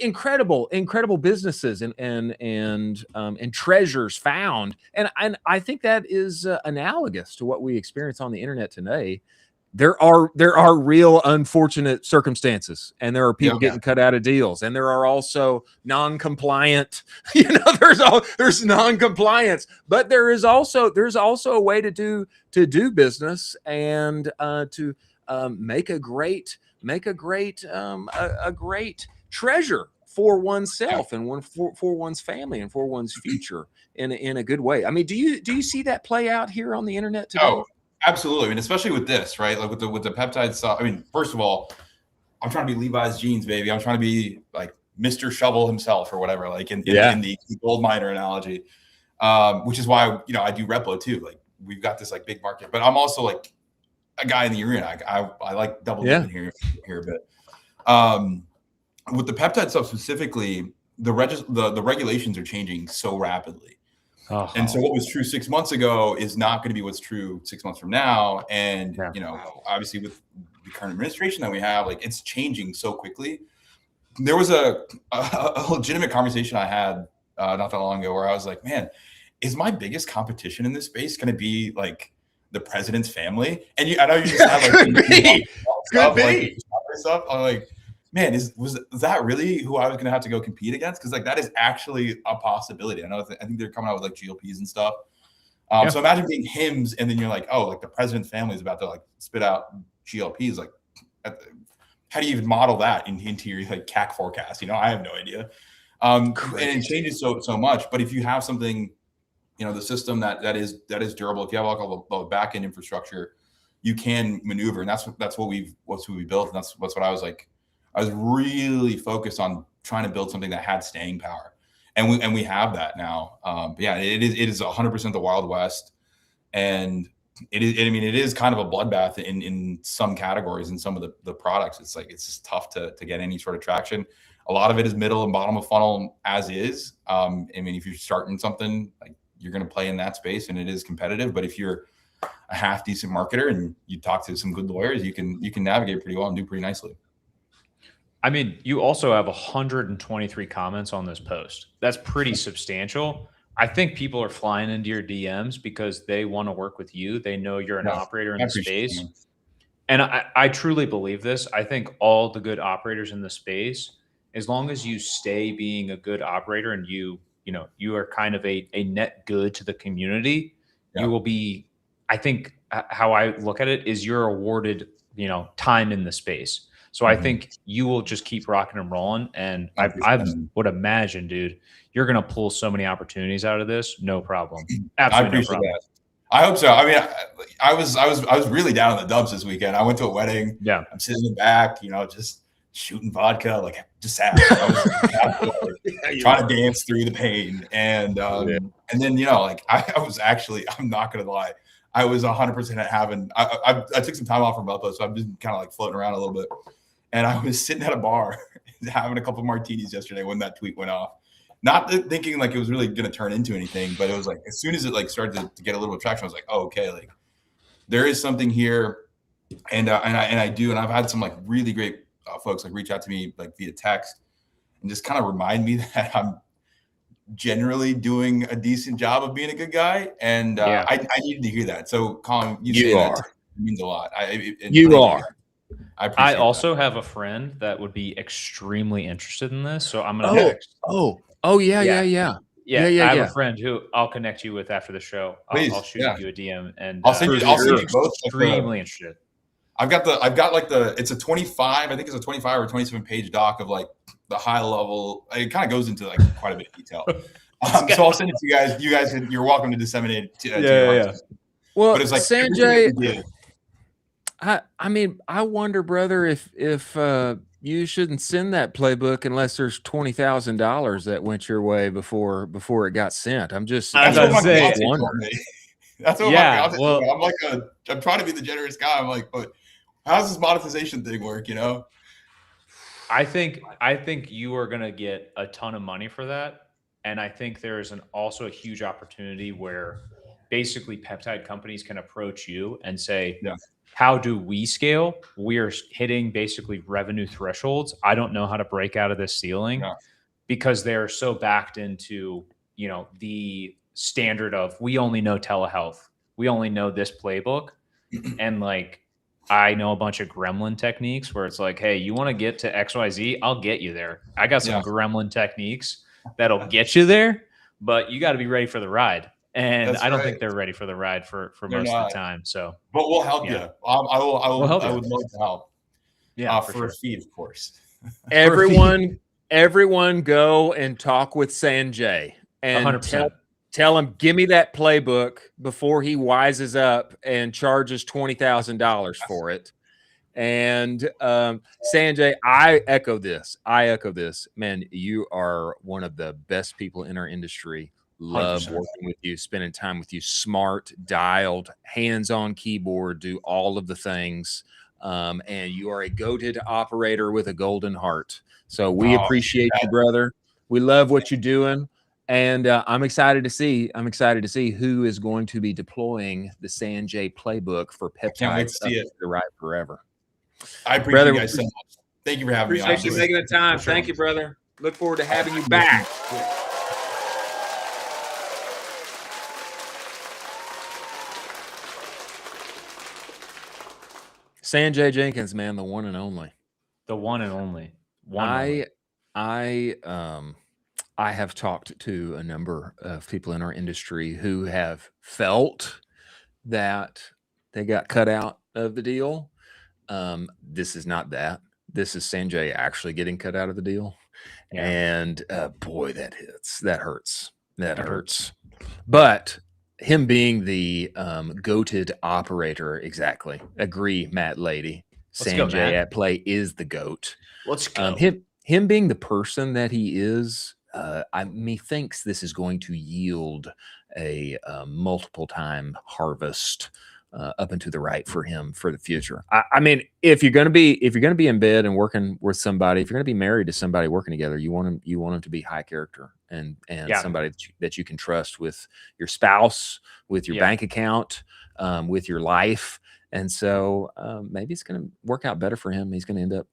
incredible businesses and treasures found. And I think that is analogous to what we experience on the internet today. There are real unfortunate circumstances, and there are people getting cut out of deals, and there are also non-compliant. There's non-compliance, but there's also a way to do business and to make a great treasure for oneself and for one's family and for one's future in a good way. I mean, do you see that play out here on the internet today? Oh, absolutely. I mean, especially with this, right? Like with the peptide stuff. I mean, first of all, I'm trying to be Levi's jeans, baby. I'm trying to be like Mr. Shovel himself or whatever, like in the gold miner analogy, which is why, I do Repo too. Like we've got this like big market, but I'm also like a guy in the arena. I like double dipping here a bit. With the peptide stuff specifically, the regulations are changing so rapidly. And so what was true 6 months ago is not going to be what's true 6 months from now. And, obviously with the current administration that we have, like it's changing so quickly. There was a legitimate conversation I had not that long ago where I was like, man, is my biggest competition in this space going to be like the president's family? And I know you just have like could be stuff. I'm like, man, was that really who I was going to have to go compete against? Because like that is actually a possibility. I think they're coming out with like GLPs and stuff. So imagine being Hims, and then you're like, oh, like the president's family is about to like spit out GLPs. Like, how do you even model that into your like CAC forecast? I have no idea. And it changes so much. But if you have something, the system that is durable, if you have like all the back end infrastructure, you can maneuver, and that's what we built. And that's what I was like. I was really focused on trying to build something that had staying power, and we have that now. But yeah, it is 100% the Wild West, and it is kind of a bloodbath in some categories and some of the products. It's like it's just tough to get any sort of traction. A lot of it is middle and bottom of funnel as is. If you're starting something, like you're going to play in that space, and it is competitive. But if you're a half decent marketer and you talk to some good lawyers, you can navigate pretty well and do pretty nicely. I mean, you also have 123 comments on this post. That's pretty substantial. I think people are flying into your DMs because they want to work with you. They know you're an operator in the space. And I truly believe this. I think all the good operators in the space, as long as you stay being a good operator and you are kind of a net good to the community, you will be, I think how I look at it is you're awarded, time in the space. So I think you will just keep rocking and rolling. And I would imagine, dude, you're going to pull so many opportunities out of this. No problem. Absolutely. I appreciate that. I hope so. I mean, I was really down in the dumps this weekend. I went to a wedding. Yeah. I'm sitting in the back, just shooting vodka, like just sad. I was trying to dance through the pain. And then, I was actually, I'm not going to lie, I was 100% having, I took some time off from Repo, so I've been kind of like floating around a little bit. And I was sitting at a bar having a couple of martinis yesterday when that tweet went off. Not thinking like it was really going to turn into anything, but it was like as soon as it like started to get a little bit of traction, I was like, oh, okay, like there is something here. And I do. And I've had some like really great folks like reach out to me like via text and just kind of remind me that I'm generally doing a decent job of being a good guy. And I needed to hear that. So Colin, you say that means a lot. You are. I also have a friend that would be extremely interested in this. So I'm going to Oh yeah. I have a friend who I'll connect you with after the show. I'll shoot you a DM, and I'll send you both. Extremely interested. I've got like it's a 25. I think it's a 25 or 27 page doc of like the high level. It kind of goes into like quite a bit of detail. So I'll send it to you guys. You guys, you're welcome to disseminate it. To Well, but it's like Sanjay, I mean, I wonder, brother, if you shouldn't send that playbook unless there's $20,000 that went your way before it got sent. I'm just wondering. That's what I'm like. I'm trying to be the generous guy. I'm like, but how's this monetization thing work? I think you are gonna get a ton of money for that, and I think there's also a huge opportunity where basically peptide companies can approach you and say, how do we scale? We're hitting basically revenue thresholds. I don't know how to break out of this ceiling because they're so backed into, the standard of, we only know telehealth. We only know this playbook. And like, I know a bunch of gremlin techniques where it's like, hey, you want to get to XYZ? I'll get you there. I got some gremlin techniques that'll get you there, but you got to be ready for the ride. And I don't think they're ready for the ride for most of the time. So, but we'll help you. I would love to help. Yeah, for a fee, of course. Everyone go and talk with Sanjay and 100%. Tell him, give me that playbook before he wises up and charges $20,000 for it. And Sanjay, I echo this. Man, you are one of the best people in our industry. Love 100%. Working with you, spending time with you. Smart, dialed, hands-on keyboard, do all of the things. And you are a goated operator with a golden heart. So we appreciate you, brother. We love what you're doing. And I'm excited to see who is going to be deploying the Sanjay playbook for peptides up to the right forever. I appreciate you guys so much. Thank you for having me. Appreciate you making the time. Thank you, brother. Look forward to having you back. Sanjay Jenkins, man, the one and only. The one and only. I have talked to a number of people in our industry who have felt that they got cut out of the deal. This is not that. This is Sanjay actually getting cut out of the deal. Yeah. And boy, that hits. That hurts. That hurts. But him being the goated operator, exactly. Agree, Matt Lady. Sanjay at play is the goat. Let's go. Him being the person that he is, methinks this is going to yield a multiple time harvest up and to the right for him for the future. I mean, if you're gonna be in bed and working with somebody, if you're gonna be married to somebody working together, you want him to be high character and somebody that you can trust with your spouse, with your bank account, with your life. And so maybe it's gonna work out better for him. He's gonna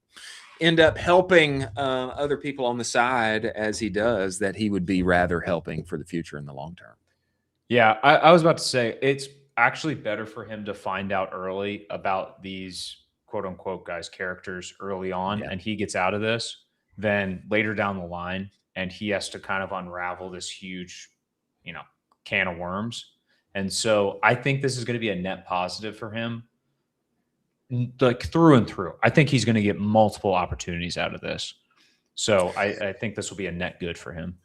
end up helping other people on the side as he does that he would be rather helping for the future in the long term. Yeah, I was about to say it's actually better for him to find out early about these quote unquote guys characters early on and he gets out of this than later down the line and he has to kind of unravel this huge, can of worms. And so I think this is going to be a net positive for him, like through and through. I think he's going to get multiple opportunities out of this. So I think this will be a net good for him.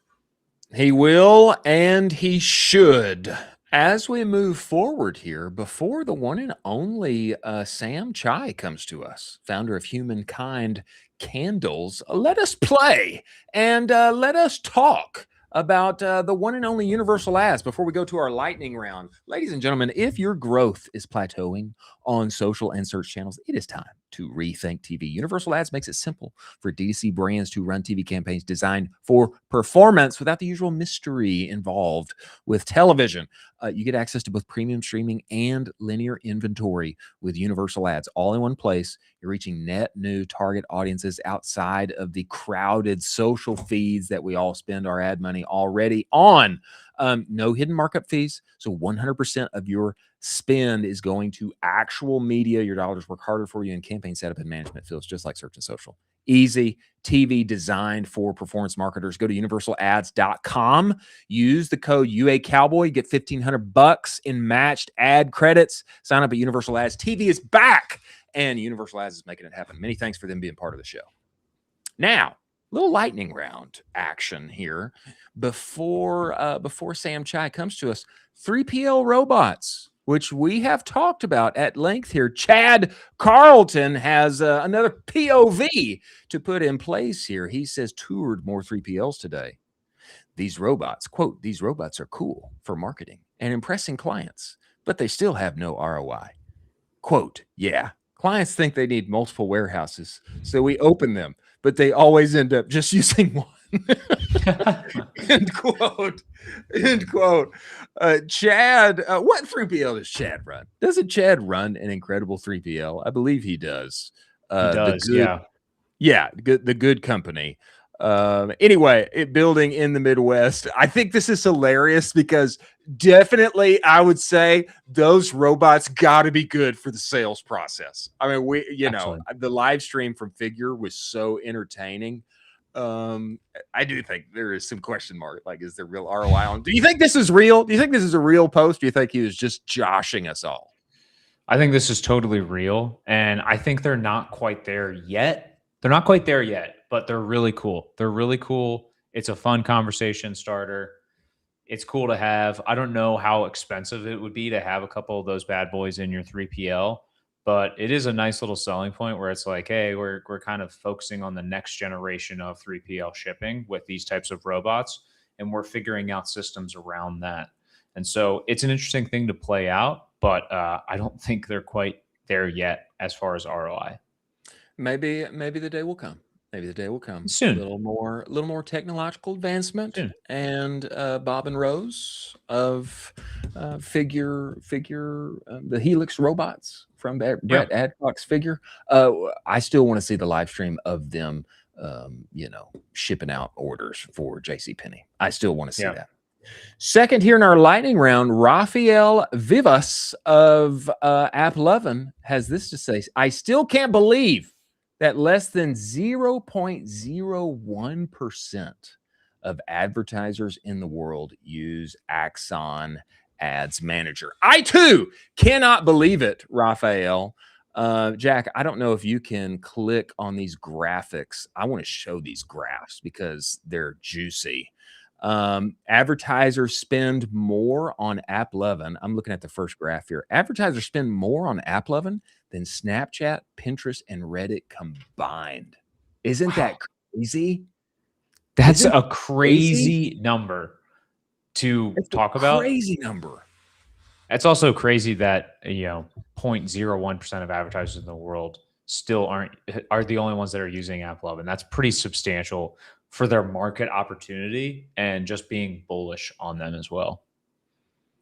He will, and he should. As we move forward here, before the one and only Sam Chai comes to us, founder of Humankind Candles, let us play and let us talk about the one and only Universal Ads before we go to our lightning round. Ladies and gentlemen, if your growth is plateauing on social and search channels, it is time to rethink TV. Universal Ads makes it simple for D2C brands to run TV campaigns designed for performance without the usual mystery involved with television. You get access to both premium streaming and linear inventory with Universal Ads all in one place. You're reaching net new target audiences outside of the crowded social feeds that we all spend our ad money already on. No hidden markup fees. So 100% of your spend is going to actual media. Your dollars work harder for you, and campaign setup and management feels just like search and social. easy TV designed for performance marketers. Go to universalads.com. Use the code UA Cowboy. Get $1,500 in matched ad credits. Sign up at Universal Ads. TV is back, and Universal Ads is making it happen. Many thanks for them being part of the show. Now, little lightning round action here before Sam Chai comes to us. 3PL robots, which we have talked about at length here. Chad Carlton has another POV to put in place here. He says, toured more 3PLs today. These robots, quote, these robots are cool for marketing and impressing clients, but they still have no ROI. Quote, yeah, clients think they need multiple warehouses, so we open them, but they always end up just using one. End quote. End quote. Chad, what 3PL does Chad run? Doesn't Chad run an incredible 3PL? I believe he does. He does, yeah. Yeah, the good company. Anyway, building in the Midwest. I think this is hilarious because definitely I would say those robots got to be good for the sales process. I mean, Excellent. The live stream from Figure was so entertaining. I do think there is some question mark. Like, is there real ROI on? Do you think this is real? Do you think this is a real post? Do you think he was just joshing us all? I think this is totally real, and I think they're not quite there yet. They're not quite there yet, but they're really cool. They're really cool. It's a fun conversation starter. It's cool to have. I don't know how expensive it would be to have a couple of those bad boys in your 3PL, but it is a nice little selling point where it's like, hey, we're kind of focusing on the next generation of 3PL shipping with these types of robots, and we're figuring out systems around that. And so it's an interesting thing to play out, but I don't think they're quite there yet as far as ROI. Maybe the day will come. Maybe the day will come soon. A little more technological advancement soon. And Bob and Rose of Figure, the Helix robots from Brett Adcock's Figure. I still want to see the live stream of them, shipping out orders for JCPenney. I still want to see that. Second here in our lightning round, Rafael Vivas of AppLovin has this to say. I still can't believe that less than 0.01% of advertisers in the world use Axon Ads Manager. I too cannot believe it, Rafael. Jack, I don't know if you can click on these graphics. I want to show these graphs because they're juicy. Advertisers spend more on AppLovin. I'm looking at the first graph here. Advertisers spend more on AppLovin than Snapchat, Pinterest, and Reddit combined. Isn't that crazy? That's a crazy number to talk about. Crazy number. It's also crazy that 0.01% of advertisers in the world still are the only ones that are using AppLovin. That's pretty substantial for their market opportunity and just being bullish on them as well.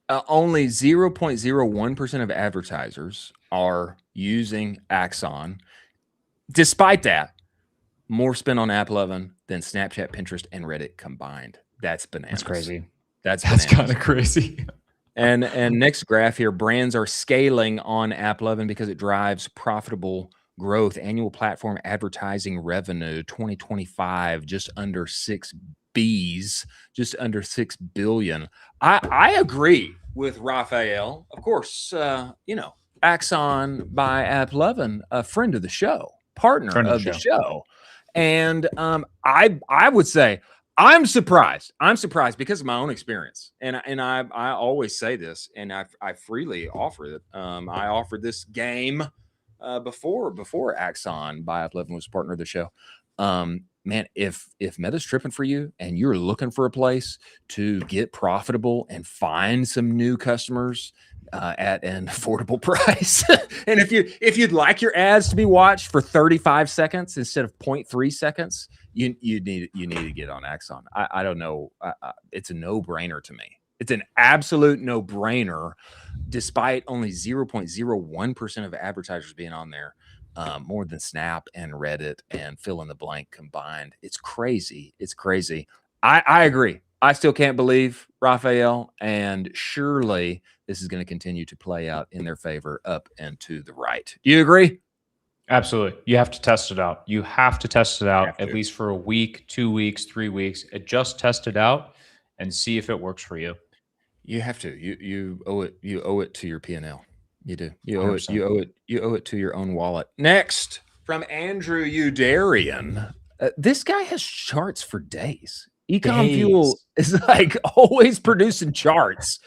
Only 0.01% of advertisers are using Axon. Despite that, more spent on AppLovin than Snapchat, Pinterest, and Reddit combined. That's bananas. That's crazy. That's kind of crazy. And next graph here, brands are scaling on AppLovin because it drives profitable growth. Annual platform advertising revenue 2025 just under 6 B's, just under 6 billion. I agree with Rafael. Of course, Axon by AppLovin, a friend of the show, partner of the show. And I would say I'm surprised. I'm surprised because of my own experience. And I always say this, and I freely offer it. I offered this game before Axon by AppLovin was partner of the show. Man, if Meta's tripping for you and you're looking for a place to get profitable and find some new customers at an affordable price, and if you'd like your ads to be watched for 35 seconds instead of 0.3 seconds, you need to get on Axon. I don't know. It's a no-brainer to me. It's an absolute no-brainer, despite only 0.01% of advertisers being on there. More than Snap and Reddit and fill in the blank combined. It's crazy. It's crazy. I agree. I still can't believe Rafael, and surely this is going to continue to play out in their favor up and to the right. Do you agree? Absolutely. You have to test it out. You have to test it out at least for a week, 2 weeks, 3 weeks. Just test it out and see if it works for you. You have to. You owe it. You owe it to your P&L. You do. You owe it. You owe it. You owe it to your own wallet. Next, from Andrew Youderian. This guy has charts for days. Ecomm Fuel is like always producing charts.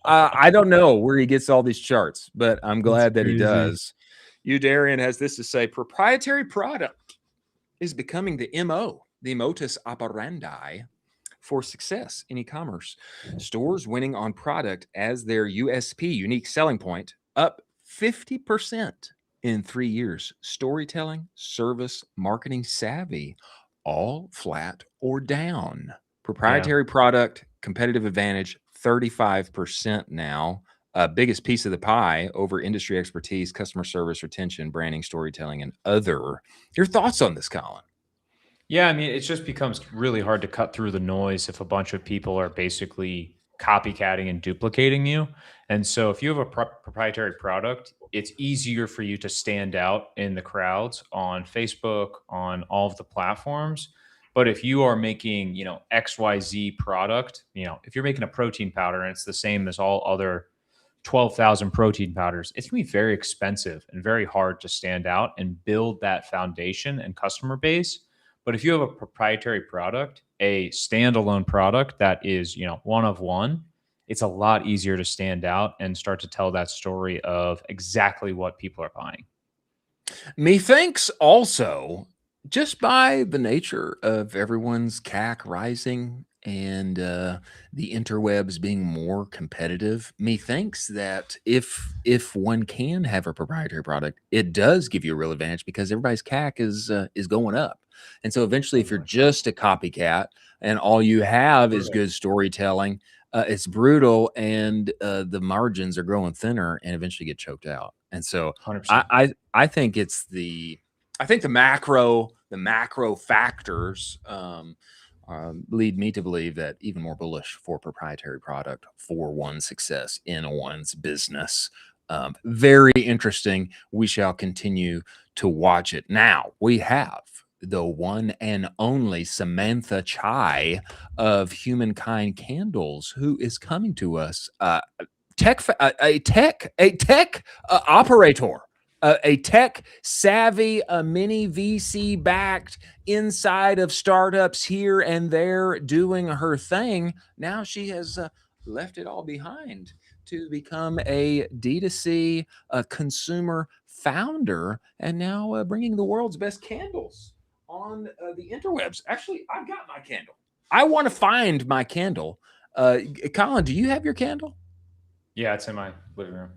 I don't know where he gets all these charts, but I'm glad that he does. Youderian has this to say: proprietary product is becoming the MO, the modus operandi for success in e-commerce. Stores winning on product as their USP, unique selling point, up 50% in 3 years. Storytelling, service, marketing savvy, all flat or down. Proprietary product, competitive advantage, 35% now. Biggest piece of the pie over industry expertise, customer service, retention, branding, storytelling, and other. Your thoughts on this, Colin? Yeah, I mean, it just becomes really hard to cut through the noise if a bunch of people are basically copycatting and duplicating you. And so if you have a proprietary product, it's easier for you to stand out in the crowds on Facebook, on all of the platforms. But if you are making, XYZ product, if you're making a protein powder and it's the same as all other 12,000 protein powders, it's going to be very expensive and very hard to stand out and build that foundation and customer base. But if you have a proprietary product, a standalone product that is, one of one, it's a lot easier to stand out and start to tell that story of exactly what people are buying. Methinks also, just by the nature of everyone's CAC rising and the interwebs being more competitive, methinks that if one can have a proprietary product, it does give you a real advantage because everybody's CAC is going up. And so eventually, if you're just a copycat and all you have is good storytelling, it's brutal, and the margins are growing thinner and eventually get choked out. And so 100%. I think it's the macro factors lead me to believe that even more bullish for proprietary product for one's success in one's business. Very interesting. We shall continue to watch it. Now we have the one and only Samantha Chai of Humankind Candles, who is coming to us. A tech operator, a tech savvy, a mini VC backed inside of startups here and there doing her thing. Now she has left it all behind to become a D2C consumer founder, and now bringing the world's best candles on the interwebs. Actually, I've got my candle. I want to find my candle. Colin, do you have your candle? Yeah, it's in my living room.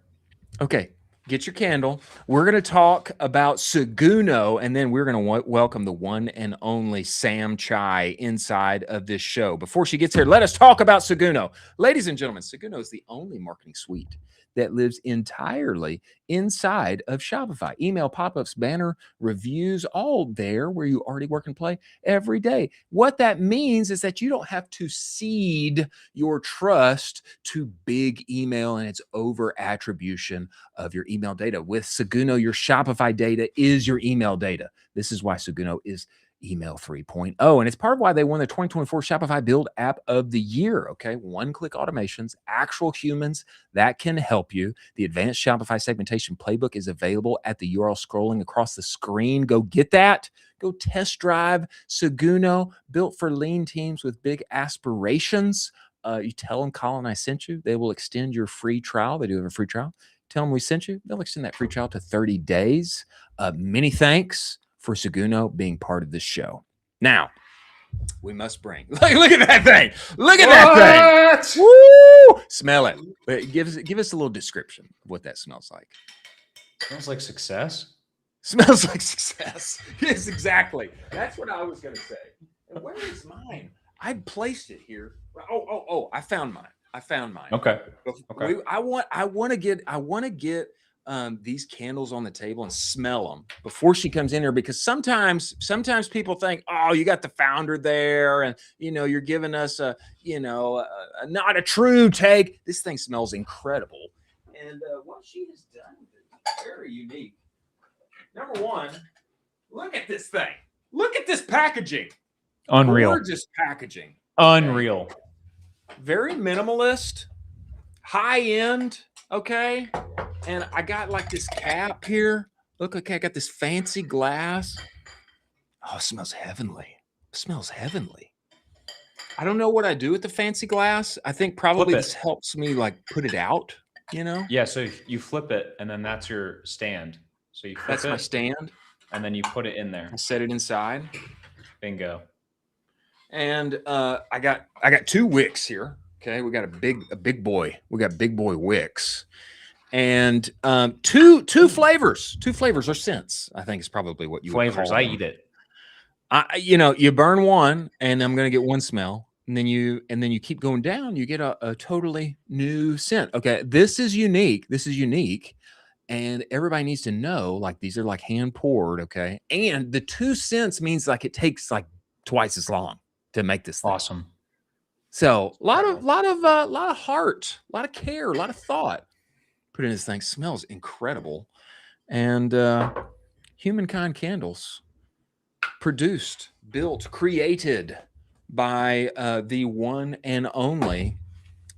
Okay, get your candle. We're going to talk about Seguno, and then we're going to welcome the one and only Sam Chai inside of this show. Before she gets here, let us talk about Seguno. Ladies and gentlemen, Seguno is the only marketing suite that lives entirely inside of Shopify. Email, pop-ups, banner, reviews, all there where you already work and play every day. What that means is that you don't have to cede your trust to big email and its over attribution of your email data. With Seguno, your Shopify data is your email data. This is why Seguno is Email 3.0. And it's part of why they won the 2024 Shopify Build App of the Year. Okay. One-click automations, actual humans that can help you. The advanced Shopify segmentation playbook is available at the URL scrolling across the screen. Go get that. Go test drive Seguno, built for lean teams with big aspirations. You tell them Colin I sent you. They will extend your free trial. They do have a free trial. Tell them we sent you. They'll extend that free trial to 30 days. Many thanks for Seguno being part of this show. Now, we must bring. Look at that thing. Look at that thing. Woo! Smell it. Wait, give us a little description of what that smells like. Smells like success. Smells like success. Yes, exactly. That's what I was going to say. And where is mine? I placed it here. Oh! I found mine. Okay. I want to get these candles on the table and smell them before she comes in here, because sometimes people think, oh, you got the founder there and you're giving us a not a true take. This thing smells incredible, and what she has done is very unique. Number one, look at this thing. Look at this packaging. Unreal. Gorgeous packaging. Unreal. Very minimalist, high end. Okay. And I got like this cap here. Look, okay, I got this fancy glass. Oh, it smells heavenly. It smells heavenly. I don't know what I do with the fancy glass. I think probably this helps me like put it out, you know? Yeah, so you flip it and then that's your stand. So you flip That's it, my stand. and then you put it in there. I set it inside. Bingo. And I got 2 wicks here. Okay, we got a big boy. We got big boy wicks. And two flavors. 2 flavors or scents, I think is probably what you flavors. Would call I them. eat it. You burn one, and I'm gonna get one smell, and then you keep going down. You get a totally new scent. Okay, this is unique. And everybody needs to know, like, these are like hand poured. Okay, and the 2 scents means like it takes like twice as long to make this thing. Awesome. So a lot of heart, a lot of care, a lot of thought put in this thing. Smells incredible. And Humankind Candles, produced, built, created by the one and only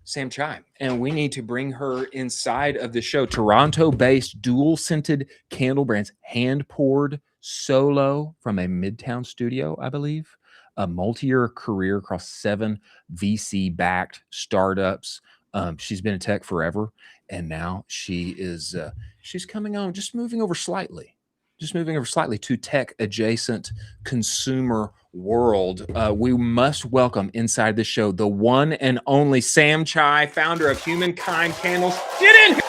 Sam Chai. And we need to bring her inside of the show. Toronto-based dual-scented candle brands, hand-poured solo from a Midtown studio, I believe. A multi-year career across 7 VC-backed startups. She's been in tech forever, and now she is she's coming on, just moving over slightly to tech adjacent consumer world. We must welcome inside the show the one and only Sam Chai, founder of Humankind Candles. Get in here.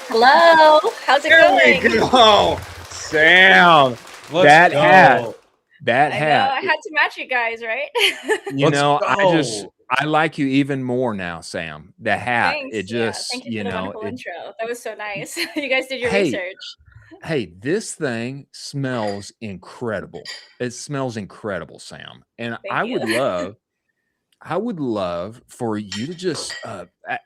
Hello, how's it going? There we go, Sam. Let's go. That hat. I had to match you guys, right? I like you even more now, Sam. The hat, Thanks. it just, thank you for the wonderful intro. That was so nice. You guys did your research. Hey, this thing smells incredible. It smells incredible, Sam. And I would love for you to just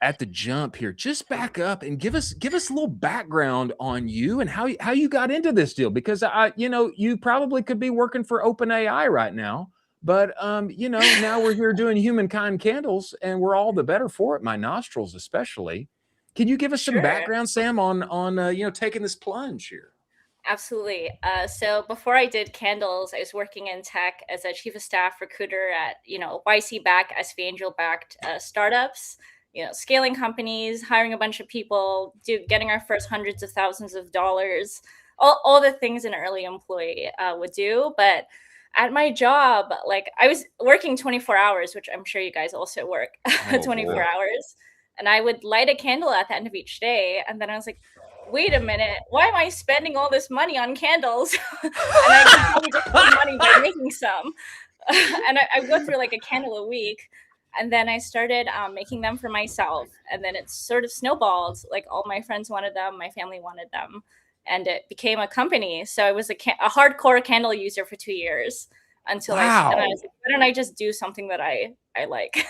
at the jump here, just back up and give us a little background on you and how you got into this deal, because you probably could be working for OpenAI right now, but now we're here doing Humankind Candles and we're all the better for it, my nostrils especially. Can you give us some background, Sam, on taking this plunge here? Absolutely. So before I did candles, I was working in tech as a chief of staff recruiter at, YC-backed, SV Angel-backed startups, scaling companies, hiring a bunch of people, getting our first hundreds of thousands of dollars, all the things an early employee would do. But at my job, like, I was working 24 hours, which I'm sure you guys also work 24 hours. And I would light a candle at the end of each day. And then I was like, wait a minute, why am I spending all this money on candles? And I could probably just make money by making some. And I go through like a candle a week. And then I started making them for myself. And then it sort of snowballed. Like, all my friends wanted them. My family wanted them. And it became a company. So I was a hardcore candle user for 2 years. Until I was like, why don't I just do something that I like?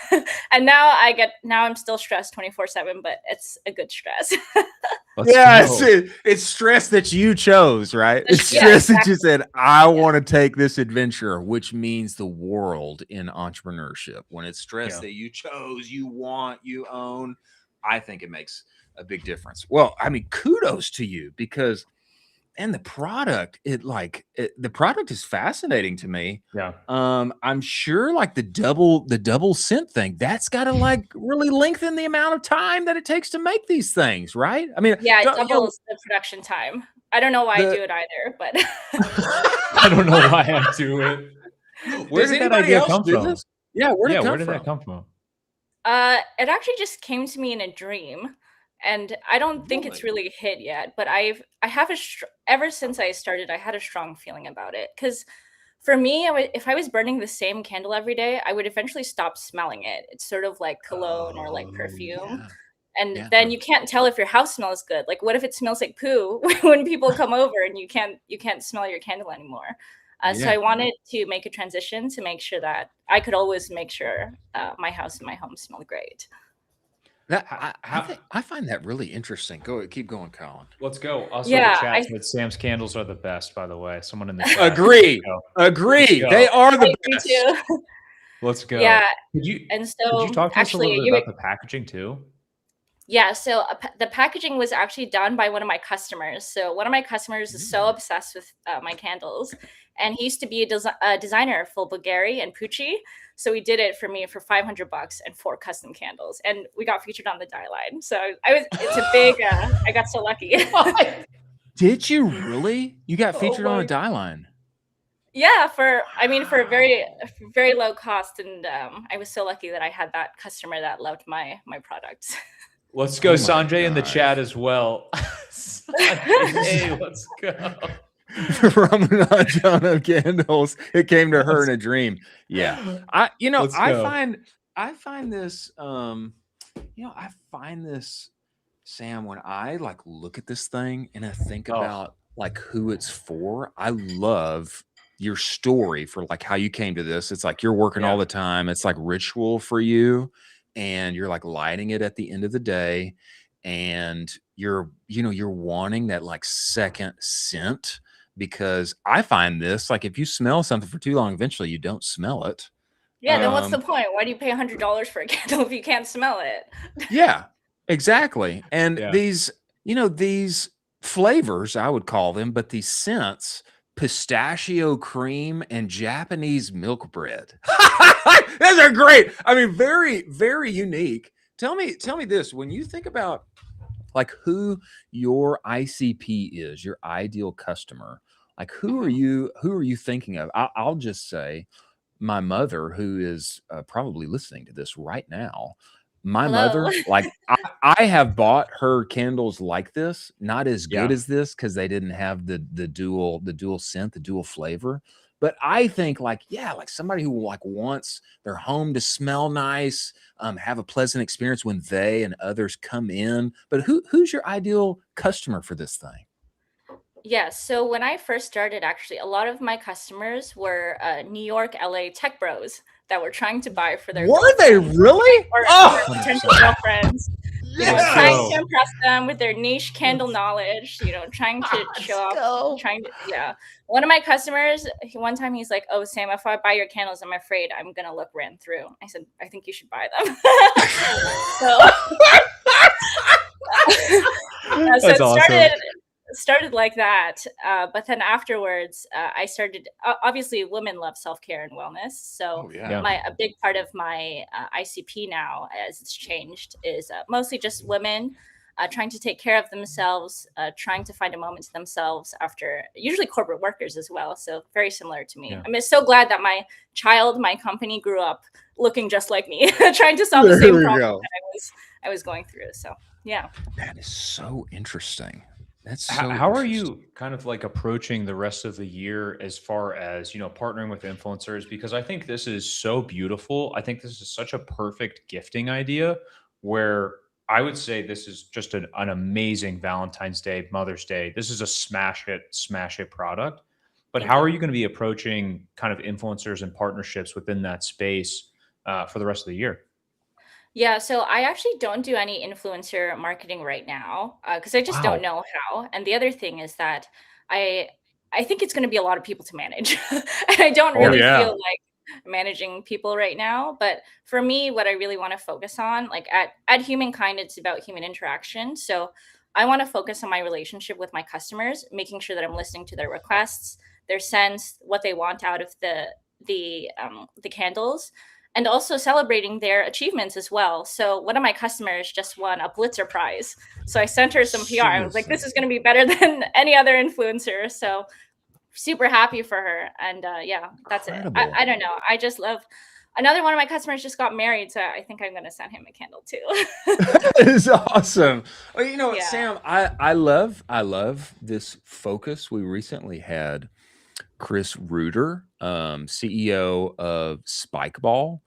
And now I'm still stressed 24/7, but it's a good stress. It's stress that you chose, right? It's stress that you said, I want to take this adventure, which means the world in entrepreneurship. When it's stress that you chose, you want, you own, I think it makes a big difference. Well, I mean, kudos to you, because and the product, the product is fascinating to me. Yeah. I'm sure like the double scent thing, that's got to like really lengthen the amount of time that it takes to make these things, right? I mean, it doubles the production time. I don't know why I do it either, but I don't know why I do it. Where did that idea come from? Yeah, where did that come from? It actually just came to me in a dream. And I don't think it's really hit yet, but I have ever since I started, I had a strong feeling about it. Because for me, if I was burning the same candle every day, I would eventually stop smelling it. It's sort of like cologne or like perfume. Yeah. And then you can't tell if your house smells good. Like, what if it smells like poo when people come over and you can't smell your candle anymore? So I wanted to make a transition to make sure that I could always make sure my house and my home smelled great. I find that really interesting. Keep going, Colin. Let's go. Also, the Yeah, chat I said Sam's candles are the best, by the way. Someone in the chat. Agree. Let's go. They are the agree best. too. Let's go. Yeah, Could you and could you so talk to us a little actually, bit about the packaging too? yeah, so the packaging was actually done by one of my customers. So one of my customers is so obsessed with my candles, and he used to be a designer for Bulgari and Pucci. So he did it for me for $500 and 4 custom candles, and we got featured on the die line. So it's a big. I got so lucky. Did you really? You got featured on a die line? Yeah, for very very low cost, and I was so lucky that I had that customer that loved my products. Let's go, Sanjay in the chat as well. Hey, let's go. Ramadan John of candles. It came to her in a dream. Yeah. I find this Sam, when I like look at this thing and I think about like who it's for, I love your story for like how you came to this. It's like you're working all the time. It's like ritual for you, and you're like lighting it at the end of the day, and you're wanting that like second scent, because I find this like if you smell something for too long, eventually you don't smell it. Yeah, then what's the point? Why do you pay $100 for a candle if you can't smell it? Yeah, exactly. And these flavors, I would call them, but these scents, pistachio cream and Japanese milk bread. Those are great. I mean, very, very unique. Tell me this, when you think about like who your ICP is, your ideal customer, like who are you thinking of? I'll just say my mother, who is probably listening to this right now. My mother, like I have bought her candles like this, not as good as this because they didn't have the dual scent, the dual flavor. But I think like somebody who like wants their home to smell nice, have a pleasant experience when they and others come in. But who's your ideal customer for this thing? Yeah, so when I first started, actually, a lot of my customers were New York, LA tech bros that were trying to buy for their Were they really? or potential girlfriends. Trying to impress them with their niche candle knowledge, trying to show off, One of my customers, one time he's like, "Oh, Sam, if I buy your candles, I'm afraid I'm going to look ran through." I said, "I think you should buy them." So it awesome. started like that, but then afterwards I started, obviously women love self-care and wellness, so a big part of my ICP now, as it's changed, is mostly just women trying to take care of themselves, trying to find a moment to themselves after, usually corporate workers as well, so very similar to me. I'm so glad that my company grew up looking just like me, trying to solve the same problem that I was going through. So yeah, that is so interesting. That's so how are you kind of like approaching the rest of the year as far as, partnering with influencers? Because I think this is so beautiful. I think this is such a perfect gifting idea, where I would say this is just an amazing Valentine's Day, Mother's Day. This is a smash it product. But how are you going to be approaching kind of influencers and partnerships within that space for the rest of the year? Yeah, so I actually don't do any influencer marketing right now because I just don't know how. And the other thing is that I think it's going to be a lot of people to manage, and I don't really feel like managing people right now. But for me, what I really want to focus on, like at Humankind, it's about human interaction. So I want to focus on my relationship with my customers, making sure that I'm listening to their requests, their sense, what they want out of the candles, and also celebrating their achievements as well. So one of my customers just won a Blitzer prize. So I sent her some PR. I was like, this is going to be better than any other influencer. So super happy for her. And that's it. I don't know. I just love, another one of my customers just got married. So I think I'm going to send him a candle too. That is awesome. Well, Sam, I love this focus. We recently had Chris Reuter, CEO of Spikeball,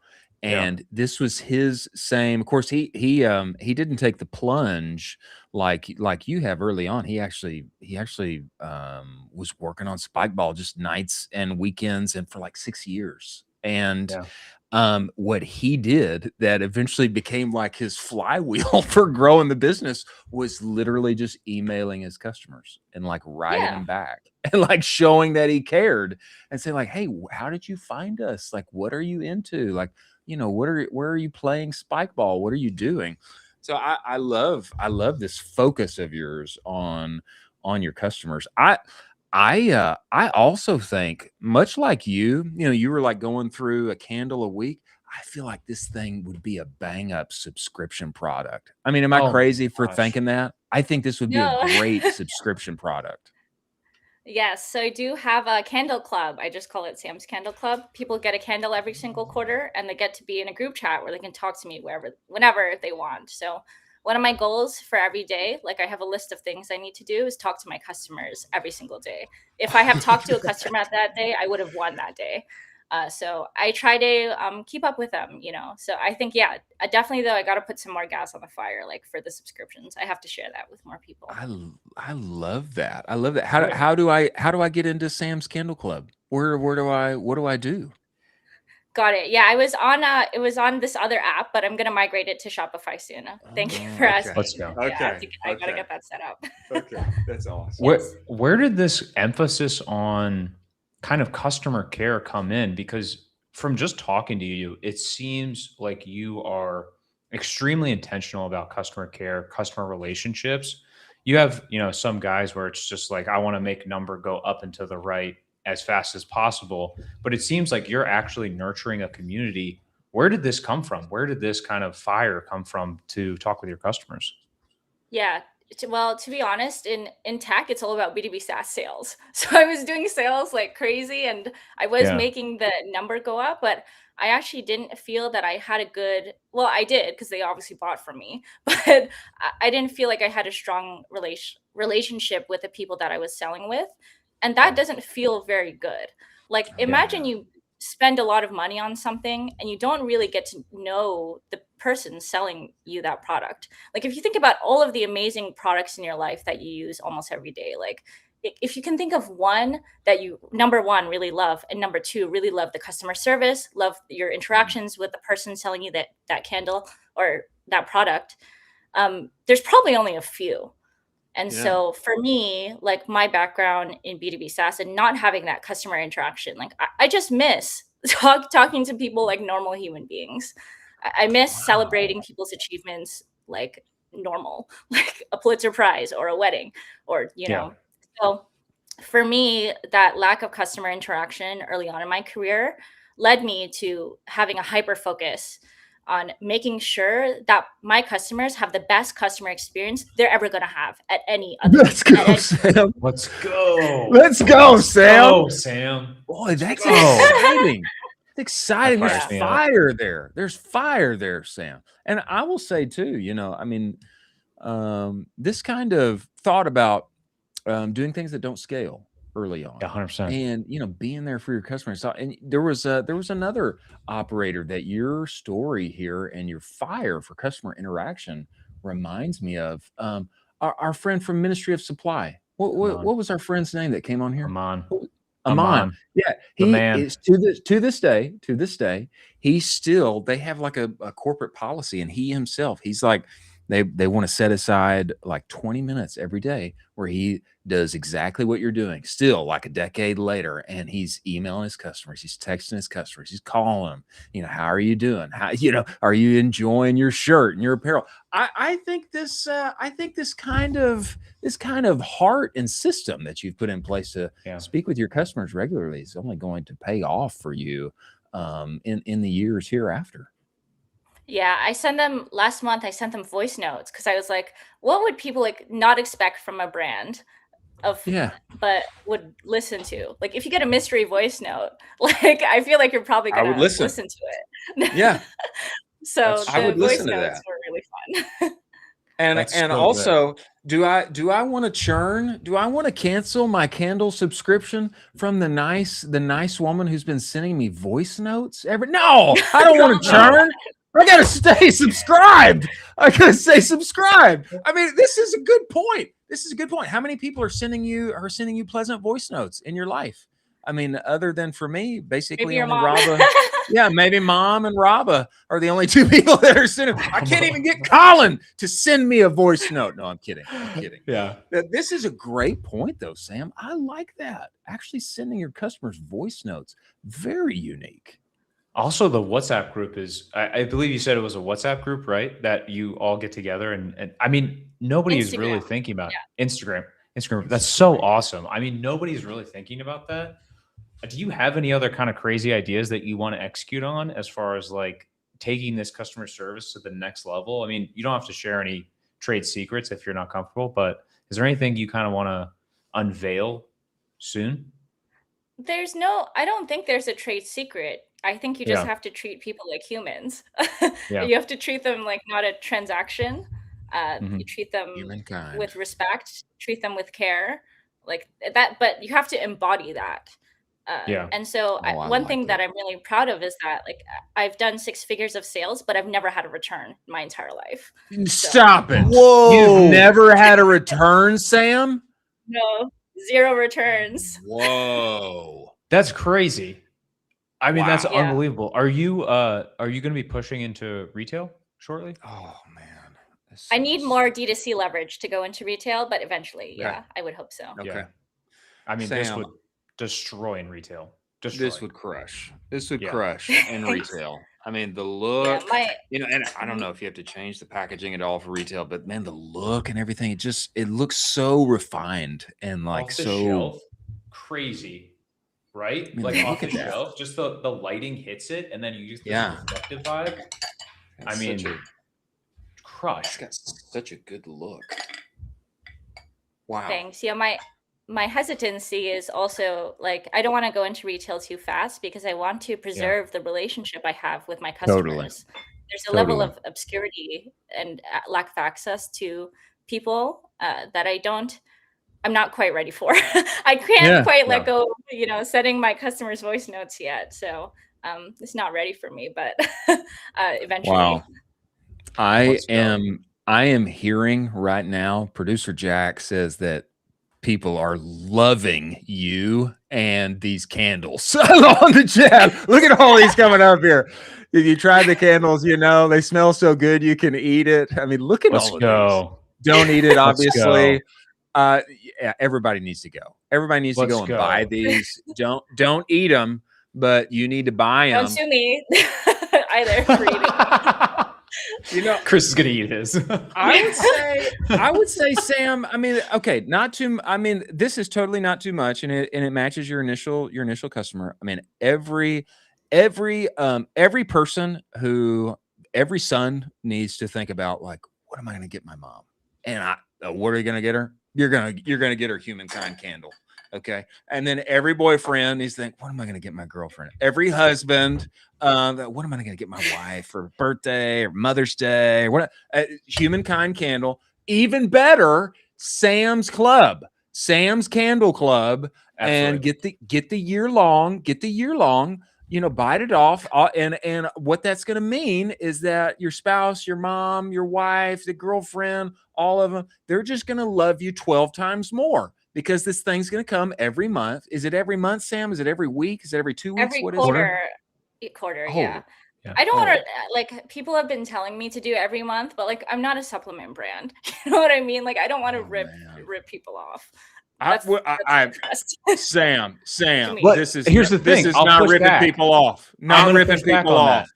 and this was his same. Of course, he didn't take the plunge like you have early on. He actually was working on Spikeball just nights and weekends, and for like 6 years. And what he did that eventually became like his flywheel for growing the business was literally just emailing his customers and like writing them back and like showing that he cared and saying like, hey, how did you find us? Like, what are you into? Like, where are you playing spike ball? What are you doing? So I love this focus of yours on your customers. I also think, much like you were like going through a candle a week. I feel like this thing would be a bang up subscription product. I mean, am I crazy for thinking that? I think this would be a great subscription product. Yes, so I do have a candle club. I just call it Sam's Candle Club. People get a candle every single quarter, and they get to be in a group chat where they can talk to me whenever they want. So one of my goals for every day, like I have a list of things I need to do, is talk to my customers every single day. If I have talked to a customer that day, I would have won that day. So I try to keep up with them, So I think, definitely though, I got to put some more gas on the fire, like for the subscriptions. I have to share that with more people. I love that. I love that. How do I get into Sam's Candle Club? What do I do? Got it. Yeah, it was on this other app, but I'm gonna migrate it to Shopify soon. Thank you for asking. Let's go. Yeah, I gotta get that set up. Okay, that's awesome. Where did this emphasis on kind of customer care come in? Because from just talking to you, it seems like you are extremely intentional about customer care, customer relationships. You have, some guys where it's just like, I want to make number go up and to the right as fast as possible. But it seems like you're actually nurturing a community. Where did this come from? Where did this kind of fire come from to talk with your customers? Yeah. Well, to be honest, in tech, it's all about B2B SaaS sales. So I was doing sales like crazy and I was making the number go up, but I actually didn't feel that I had I did because they obviously bought from me, but I didn't feel like I had a strong relationship with the people that I was selling with. And that doesn't feel very good. Like imagine you spend a lot of money on something and you don't really get to know the person selling you that product. Like if you think about all of the amazing products in your life that you use almost every day, like if you can think of one that you, number one, really love, and number two, really love the customer service, love your interactions with the person selling you that candle or that product, there's probably only a few. And so for me, like my background in B2B SaaS and not having that customer interaction, like I just miss talking to people like normal human beings. I miss celebrating people's achievements like normal, like a Pulitzer Prize or a wedding or, So for me, that lack of customer interaction early on in my career led me to having a hyper focus on making sure that my customers have the best customer experience they're ever going to have at any other. Let's go, Sam. Let's go. Let's go, Sam. Oh, Sam. Boy, that's exciting. It's exciting. There's fires me fire there. There's fire there, Sam. And I will say too, this kind of thought about doing things that don't scale early on. 100%. And being there for your customers. So, and there was another operator that your story here and your fire for customer interaction reminds me of. Our friend from Ministry of Supply. What was our friend's name that came on here? Aman. Yeah, he is to this day. He's still. They have like a corporate policy, and he himself, he's like. They want to set aside like 20 minutes every day where he does exactly what you're doing still like a decade later. And he's emailing his customers. He's texting his customers. He's calling them, how are you doing? How, are you enjoying your shirt and your apparel? I think this kind of heart and system that you've put in place to speak with your customers regularly is only going to pay off for you in the years hereafter. Yeah, last month, I sent them voice notes because I was like, what would people like not expect from a brand but would listen to? Like if you get a mystery voice note, like I feel like you're probably going to listen to it. Yeah. So I would voice listen to notes that. were really fun. And so also, do I want to churn? Do I want to cancel my candle subscription from the nice woman who's been sending me voice notes No, I don't want to churn. I gotta stay subscribed. I mean, this is a good point. How many people are sending you pleasant voice notes in your life? I mean, other than for me, basically Maybe your only mom. Raba. Yeah, maybe mom and Raba are the only two people that are sending. I can't even get Colin to send me a voice note. No, I'm kidding. I'm kidding. Yeah. This is a great point, though, Sam. I like that. Actually sending your customers voice notes. Very unique. Also, the WhatsApp group is, I believe you said it was a WhatsApp group, right? That you all get together. And I mean, nobody is really Instagram. thinking about Yeah. Instagram. That's so awesome. I mean, nobody's really thinking about that. Do you have any other kind of crazy ideas that you want to execute on as far as like taking this customer service to the next level? I mean, you don't have to share any trade secrets if you're not comfortable, but is there anything you kind of want to unveil soon? I don't think there's a trade secret. I think you just Yeah. have to treat people like humans. Yeah. You have to treat them like not a transaction. Mhm. You treat them Humankind. with respect, treat them with care, like that. But you have to embody that. Yeah. And so Oh, I one like thing that that. I'm really proud of is that like I've done 6 figures of sales, but I've never had a return my entire life. Stop it. Whoa. You've never had a return, Sam? No, 0 returns. Whoa. That's crazy. I mean, that's Wow. Yeah. unbelievable. Are you going to be pushing into retail shortly? Oh, man. This I need sounds- more D2C leverage to go into retail, but eventually, Yeah. yeah, I would hope so. Okay. Yeah. I mean, this Sam. would destroy in retail. This would crush. This would Yeah. crush in retail. I mean, the look, my- and I don't know if you have to change the packaging at all for retail, but man, the look and everything, it looks so refined and like off the so shelf, crazy, right? I mean, Like look off the at that. shelf, just the lighting hits it, and then you just get Yeah. the reflective vibe. I mean, it's crush. got such a good look. Wow. Thanks. Yeah, my hesitancy is also like I don't want to go into retail too fast because I want to preserve the relationship I have with my customers. Totally. There's a level Totally. of obscurity and lack of access to people that I'm not quite ready for. I can't quite let go, setting my customers' voice notes yet. So it's not ready for me, but eventually. Wow. I Let's go. am hearing right now, producer Jack says that people are loving you and these candles on the chat. Look at all these coming up here. If you tried the candles, they smell so good you can eat it. I mean, look at Let's all of go. these. Don't eat it, Let's obviously. Yeah, everybody needs to go. Everybody needs to Let's go and go. buy these. Don't eat them, but you need to buy them. Don't sue me either for eating. Chris is gonna eat his. I would say, Sam. I mean, okay, not too. I mean, this is totally not too much, and it matches your initial customer. I mean, every person every son needs to think about like, what am I going to get my mom? And what are you going to get her? You're gonna get her Humankind candle. Okay. And then every boyfriend needs to think, what am I going to get my girlfriend? Every husband, what am I going to get my wife for birthday or Mother's Day? Or what? Humankind candle. Even better, Sam's Candle Club, and get the year long. Bite it off. And what that's going to mean is that your spouse, your mom, your wife, the girlfriend, all of them, they're just going to love you 12 times more. Because this thing's going to come every month. Is it every month, Sam? Is it every week? Is it every 2 weeks? Every What quarter. is it? Quarter, Oh, yeah. yeah. I don't want to like people have been telling me to do every month, but like I'm not a supplement brand. You know what I mean? Like I don't want to rip people off. Sam, Well, this is here's the thing. This is I'll not push ripping back. people off. Not ripping people off.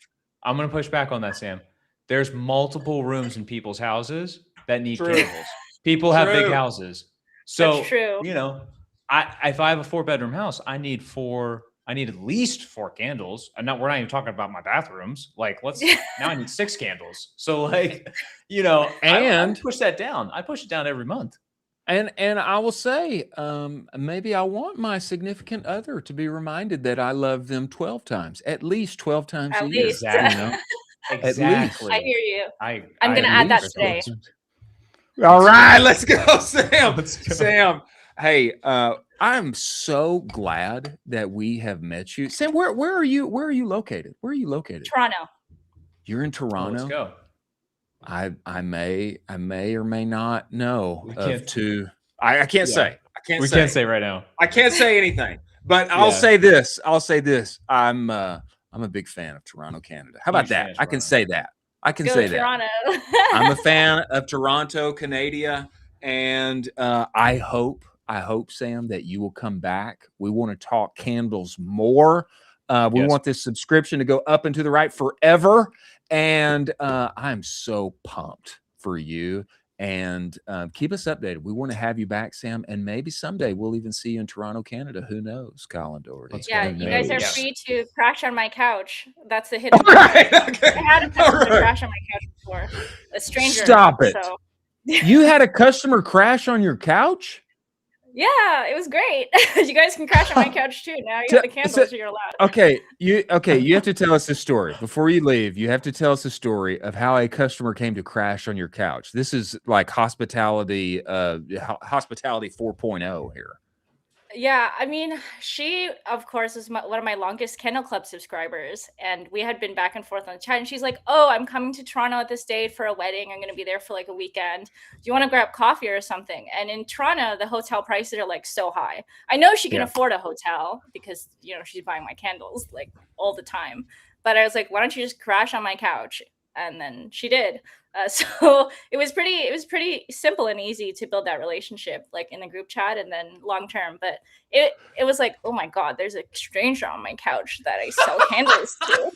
I'm going to push back on that, Sam. There's multiple rooms in people's houses that need True. candles. People have big True. houses. So, That's true. If I have a 4-bedroom house, I need at least 4 candles. And we're not even talking about my bathrooms. Like, now I need 6 candles. So I push that down. I push it down every month. And I will say, maybe I want my significant other to be reminded that I love them 12 times, at least 12 times At a year. least. Exactly. I hear you. I'm gonna add that today. All right, let's go, Sam. Let's go. Sam, hey, I'm so glad that we have met you. Sam, where are you? Where are you located? Toronto. You're in Let's Toronto. go. I may or may not know We of can't- two. I can't say. We can't say right now. I can't say anything. But I'll say this. I'm a big fan of Toronto, Canada. How about that? I can say that. Go Toronto. I'm a fan of Toronto, Canada, and I hope, Sam, that you will come back. We want to talk candles more. We want this subscription to go up and to the right forever. And I'm so pumped for you. And keep us updated. We want to have you back, Sam. And maybe someday we'll even see you in Toronto, Canada. Who knows, Colin Doherty? Yeah, you guys are free to crash on my couch. That's the hidden. Right, okay. I had a customer crash on my couch before. A stranger. Stop it. So. You had a customer crash on your couch? Yeah, it was great. You guys can crash on my couch too. Now you got the candles, so you're allowed. Okay, you have to tell us the story. Before you leave, you have to tell us the story of how a customer came to crash on your couch. This is like hospitality 4.0 here. Yeah, I mean, she, of course, is one of my longest Candle Club subscribers. And we had been back and forth on the chat. And she's like, oh, I'm coming to Toronto at this date for a wedding. I'm going to be there for like a weekend. Do you want to grab coffee or something? And in Toronto, the hotel prices are like so high. I know she can afford a hotel because, you know, she's buying my candles like all the time. But I was like, why don't you just crash on my couch? And then she did. So it was pretty simple and easy to build that relationship, like in the group chat and then long term. But it was like, oh my God, there's a stranger on my couch that I sell candles to.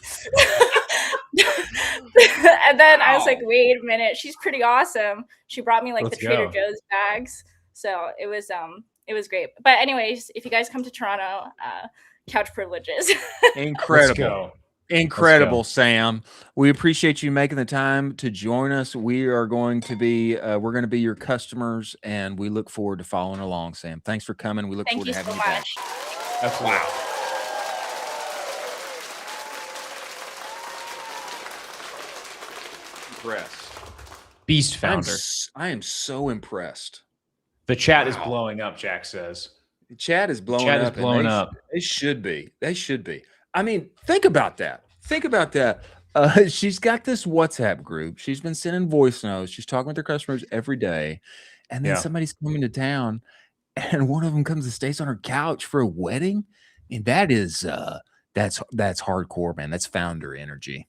And then I was like, wait a minute, she's pretty awesome. She brought me like the Trader Joe's bags. So it was great. But anyways, if you guys come to Toronto, couch privileges. Incredible. Incredible, Sam. We appreciate you making the time to join us. We are going to be we're going to be your customers, and we look forward to following along, Sam. Thanks for coming. We look forward to having you back. Absolutely. Wow. Impressed. Beast founder. I am so impressed. The chat is blowing up, Jack says. The chat is blowing up. They should be. They should be. I mean, think about that. She's got this WhatsApp group. She's been sending voice notes. She's talking with her customers every day. And then somebody's coming to town and one of them comes and stays on her couch for a wedding. And that is, that's hardcore, man. That's founder energy.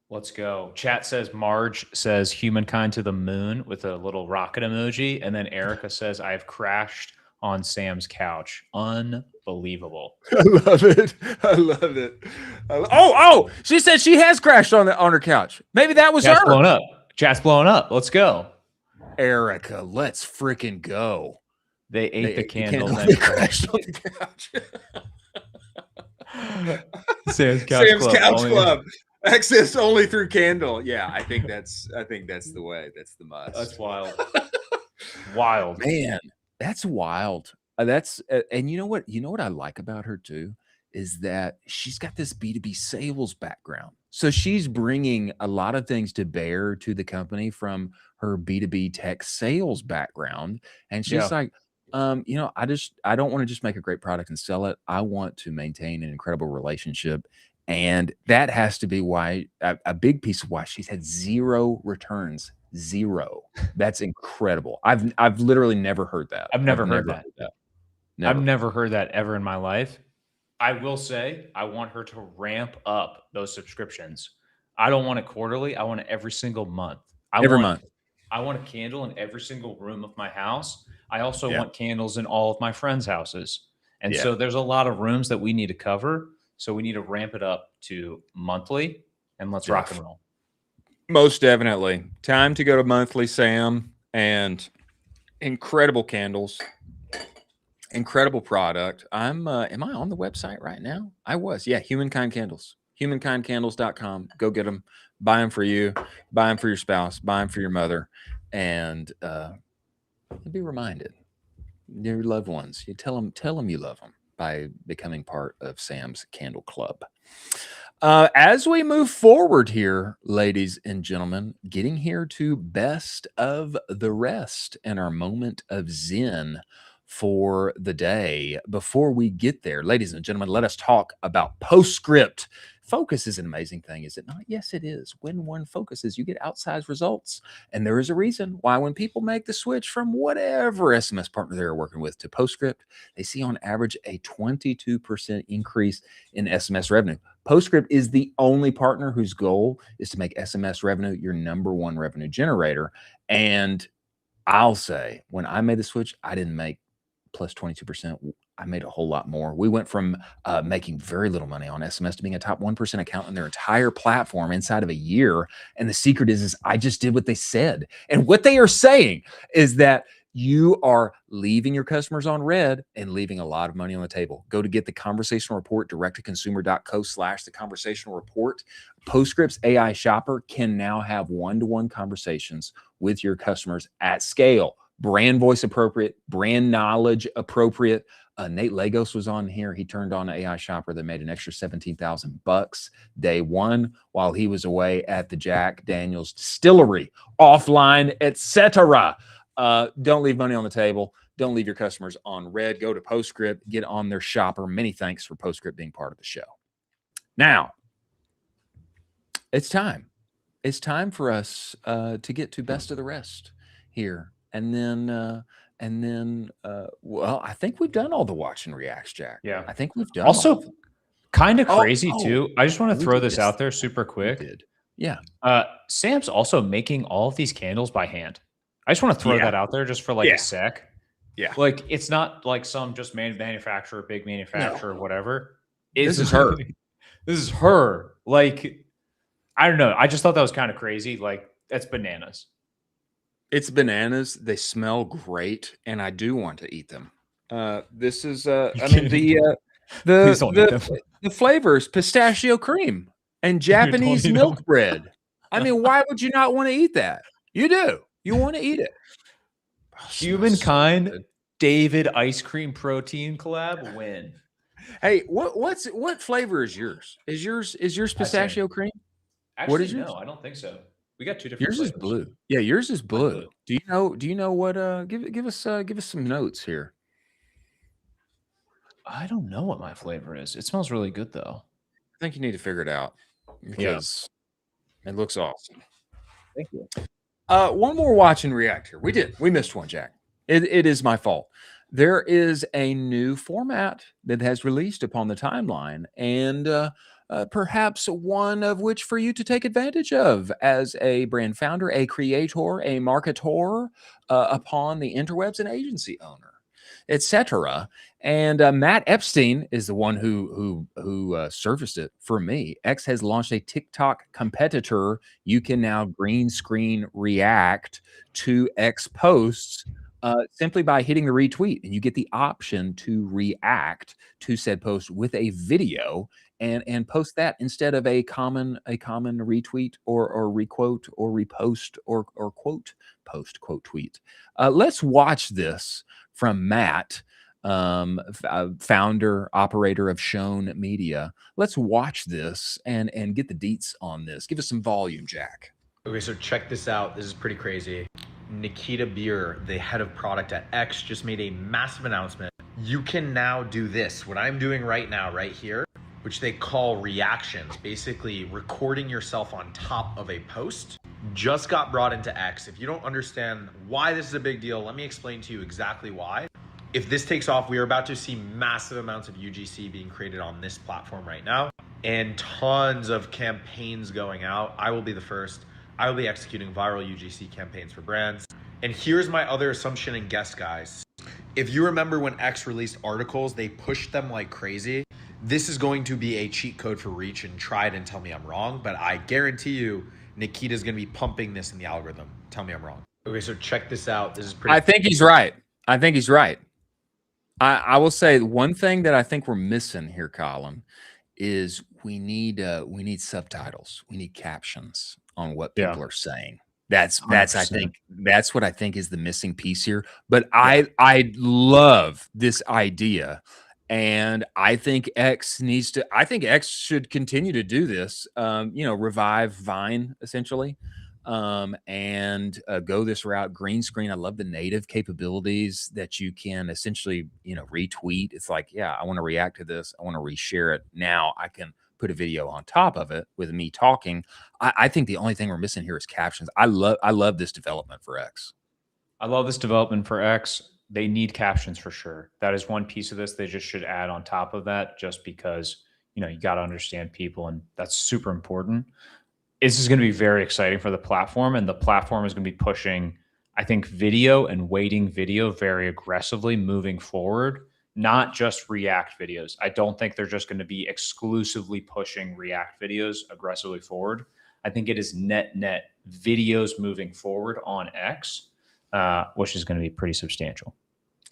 Let's go. Chat says Marge says humankind to the moon with a little rocket emoji. And then Erica says, I've crashed on Sam's couch. Unbelievable. I love it. Oh, she said she has crashed on her couch. Maybe that was her. Blowing up. Chat's blowing up. Let's go. Erica, let's freaking go. They ate the candle. They crashed on the couch. Sam's Couch Club. Access only through candle. Yeah, I think that's the way. That's the must. That's wild. Wild. Man. That's wild. And you know what I like about her too is that she's got this B2B sales background. So she's bringing a lot of things to bear to the company from her B2B tech sales background. And she's like, I don't want to just make a great product and sell it. I want to maintain an incredible relationship. And that has to be why a big piece of why she's had 0 returns. 0. That's incredible. I've literally never heard that. I've never heard that. I've never heard that ever in my life. I will say I want her to ramp up those subscriptions. I don't want it quarterly. I want it every single month. Every month. I want a candle in every single room of my house. I also want candles in all of my friends' houses. And so there's a lot of rooms that we need to cover. So we need to ramp it up to monthly, and let's rock and roll. Most definitely. Time to go to monthly, Sam, and incredible candles, incredible product. Am I on the website right now? I was. Yeah, Humankind Candles. Humankindcandles.com. Go get them. Buy them for you. Buy them for your spouse. Buy them for your mother. And be reminded, your loved ones, you tell them you love them by becoming part of Sam's Candle Club. As we move forward here, ladies and gentlemen, getting here to best of the rest and our moment of zen for the day. Before we get there, ladies and gentlemen, let us talk about Postscript. Focus is an amazing thing, is it not? Yes, it is. When one focuses, you get outsized results. And there is a reason why when people make the switch from whatever SMS partner they're working with to Postscript, they see on average a 22% increase in SMS revenue. Postscript is the only partner whose goal is to make SMS revenue your #1 revenue generator. And I'll say, when I made the switch, I didn't make plus 22%. I made a whole lot more. We went from making very little money on SMS to being a top 1% account on their entire platform inside of a year. And the secret is I just did what they said. And what they are saying is that you are leaving your customers on red and leaving a lot of money on the table. Go to get the conversational report, direct-to-consumer.co/the conversational report. Postscript's AI shopper can now have one-to-one conversations with your customers at scale. Brand voice appropriate, brand knowledge appropriate. Nate Lagos was on here. He turned on an AI shopper that made an extra $17,000 day one while he was away at the Jack Daniel's distillery, offline, etc. Don't leave money on the table. Don't leave your customers on red. Go to Postscript, get on their shopper. Many thanks for Postscript being part of the show. Now, it's time. It's time for us to get to best of the rest here. And then, well, I think we've done all the watch and reacts, Jack. Yeah. I think we've done also kind of crazy oh, too. I just want to we throw did this this. out there super quick. Yeah. Sam's also making all of these candles by hand. I just want to throw that out there just for like a sec. Yeah. Like it's not like some just manufacturer, big manufacturer, whatever. This is her. This is her. Like, I don't know. I just thought that was kind of crazy. Like, that's bananas. It's bananas. They smell great, and I do want to eat them. This is the flavors: pistachio cream and Japanese milk bread. I mean, why would you not want to eat that? You do. You want to eat it. Humankind, David ice cream protein collab win. Hey, what flavor is yours? Is yours pistachio cream? Actually, what is yours? No, I don't think so. We got two different. Yours flavors. Is blue. Yeah, yours is blue. Do you know what? Give us some notes here. I don't know what my flavor is. It smells really good though. I think you need to figure it out because it looks awesome. Thank you. One more watch and react here. We missed one, Jack. It is my fault. There is a new format that has released upon the timeline, and perhaps one of which for you to take advantage of as a brand founder, a creator, a marketer upon the interwebs, an agency owner, etc. And Matt Epstein is the one who surfaced it for me. X has launched a TikTok competitor. You can now green screen react to X posts simply by hitting the retweet, and you get the option to react to said post with a video and post that instead of a common retweet or requote or repost or quote post quote tweet. Let's watch this from Matt, founder operator of Shown Media. Let's watch this and get the deets on this. Give us some volume, Jack. Okay, so check this out. This is pretty crazy. Nikita Beer, the head of product at X, just made a massive announcement. You can now do this, what I'm doing right now, right here, which they call reactions, basically recording yourself on top of a post. Just got brought into X. If you don't understand why this is a big deal, let me explain to you exactly why. If this takes off, we are about to see massive amounts of UGC being created on this platform right now and tons of campaigns going out. I will be the first. I will be executing viral UGC campaigns for brands. And here's my other assumption and guess, guys. If you remember when X released articles, they pushed them like crazy. This is going to be a cheat code for reach, and try it and tell me I'm wrong, but I guarantee you Nikita's gonna be pumping this in the algorithm. Tell me I'm wrong. Okay, so check this out. This is pretty. I think he's right. I will say one thing that I think we're missing here, Colin, is we need subtitles. We need captions on what people are saying. That's 100%. I think that's what I think is the missing piece here. But I love this idea, and I think X should continue to do this. Revive Vine essentially, and go this route. Green screen. I love the native capabilities that you can essentially retweet. It's like, I want to react to this. I want to reshare it. Now I can put a video on top of it with me talking. I think the only thing we're missing here is captions. I love this development for X. I love this development for X. They need captions for sure. That is one piece of this. They just should add on top of that, just because, you know, you got to understand people, and that's super important. This is going to be very exciting for the platform, and the platform is going to be pushing, I think, video and weighting video very aggressively moving forward, not just React videos. I don't think they're just going to be exclusively pushing React videos aggressively forward. I think it is net videos moving forward on X, which is going to be pretty substantial.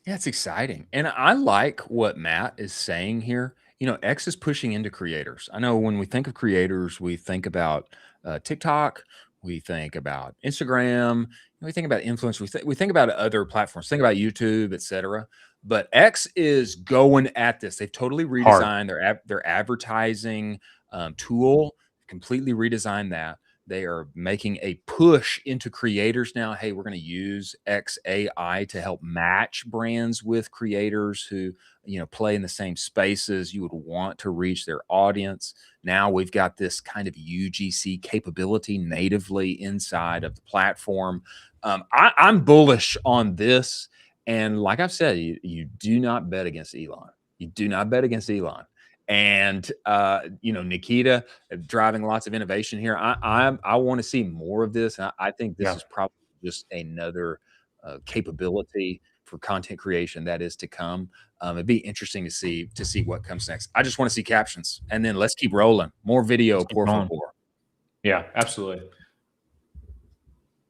Yeah, it's exciting. And I like what Matt is saying here. You know, X is pushing into creators. I know when we think of creators, we think about TikTok, we think about Instagram, we think about influence, we think about other platforms, think about YouTube, etc. But X is going at this. They've totally redesigned their advertising tool, completely redesigned that. They are making a push into creators now. Hey, we're going to use X AI to help match brands with creators who, you know, play in the same spaces you would want to reach their audience. Now we've got this kind of UGC capability natively inside of the platform. I'm bullish on this. And like I've said, you do not bet against Elon. You do not bet against Elon. And you know, Nikita driving lots of innovation here. I want to see more of this. And I think this is probably just another capability for content creation that is to come. It'd be interesting to see what comes next. I just want to see captions, and then let's keep rolling. More video, por favor. Yeah, absolutely.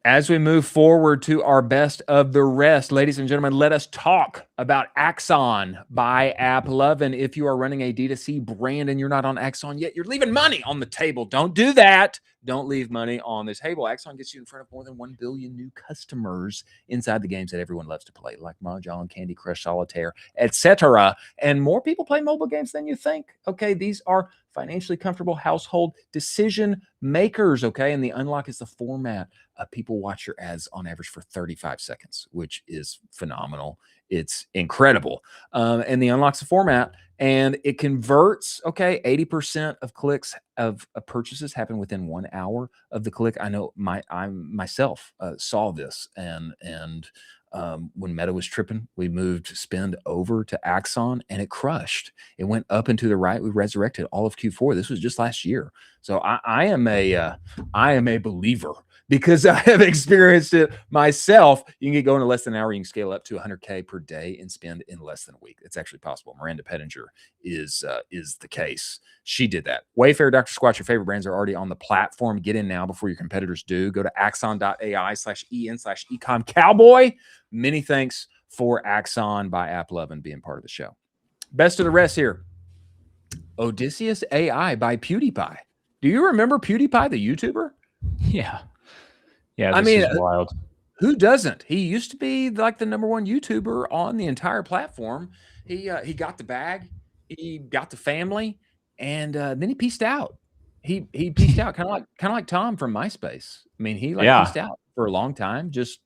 As we move forward to our best of the rest, ladies and gentlemen, let us talk about Axon by AppLovin. If you are running a D2C brand and you're not on Axon yet, you're leaving money on the table. Don't do that. Don't leave money on the table. Axon gets you in front of more than 1 billion new customers inside the games that everyone loves to play, like Mahjong, Candy Crush, Solitaire, etc. And more people play mobile games than you think. Okay, these are financially comfortable household decision makers. Okay, and the unlock is the format. People watch your ads on average for 35 seconds, which is phenomenal. It's incredible. And the unlock's a format, and it converts. Okay, 80% of clicks of purchases happen within 1 hour of the click. I know I myself saw this, and when Meta was tripping, we moved spend over to Axon, and it crushed. It went up and to the right. We resurrected all of Q4. This was just last year. So I am a believer, because I have experienced it myself. You can get going in less than an hour. You can scale up to 100K per day and spend in less than a week. It's actually possible. Miranda Pettinger is the case. She did that. Wayfair, Dr. Squatch, your favorite brands are already on the platform. Get in now before your competitors do. Go to axon.ai/en/ecom. Cowboy, many thanks for Axon by AppLovin being part of the show. Best of the rest here. Odysseus AI by PewDiePie. Do you remember PewDiePie, the YouTuber? Yeah. Yeah, this is wild. Who doesn't? He used to be like the #1 YouTuber on the entire platform. He got the bag, he got the family, and then he peaced out. He peaced out, kind of like Tom from MySpace. I mean, he peaced out for a long time, just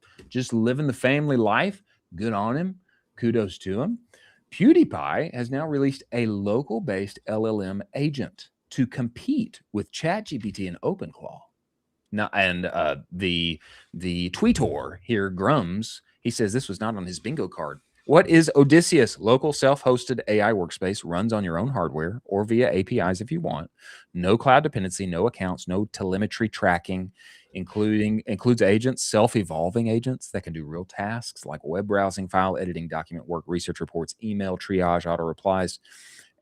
living the family life. Good on him. Kudos to him. PewDiePie has now released a local-based LLM agent to compete with ChatGPT and OpenClaw. Now, and the tweetor here, Grums, he says this was not on his bingo card. What is Odysseus? Local self-hosted AI workspace, runs on your own hardware or via APIs if you want. No cloud dependency, no accounts, no telemetry tracking, includes agents, self-evolving agents that can do real tasks like web browsing, file editing, document work, research reports, email triage, auto replies.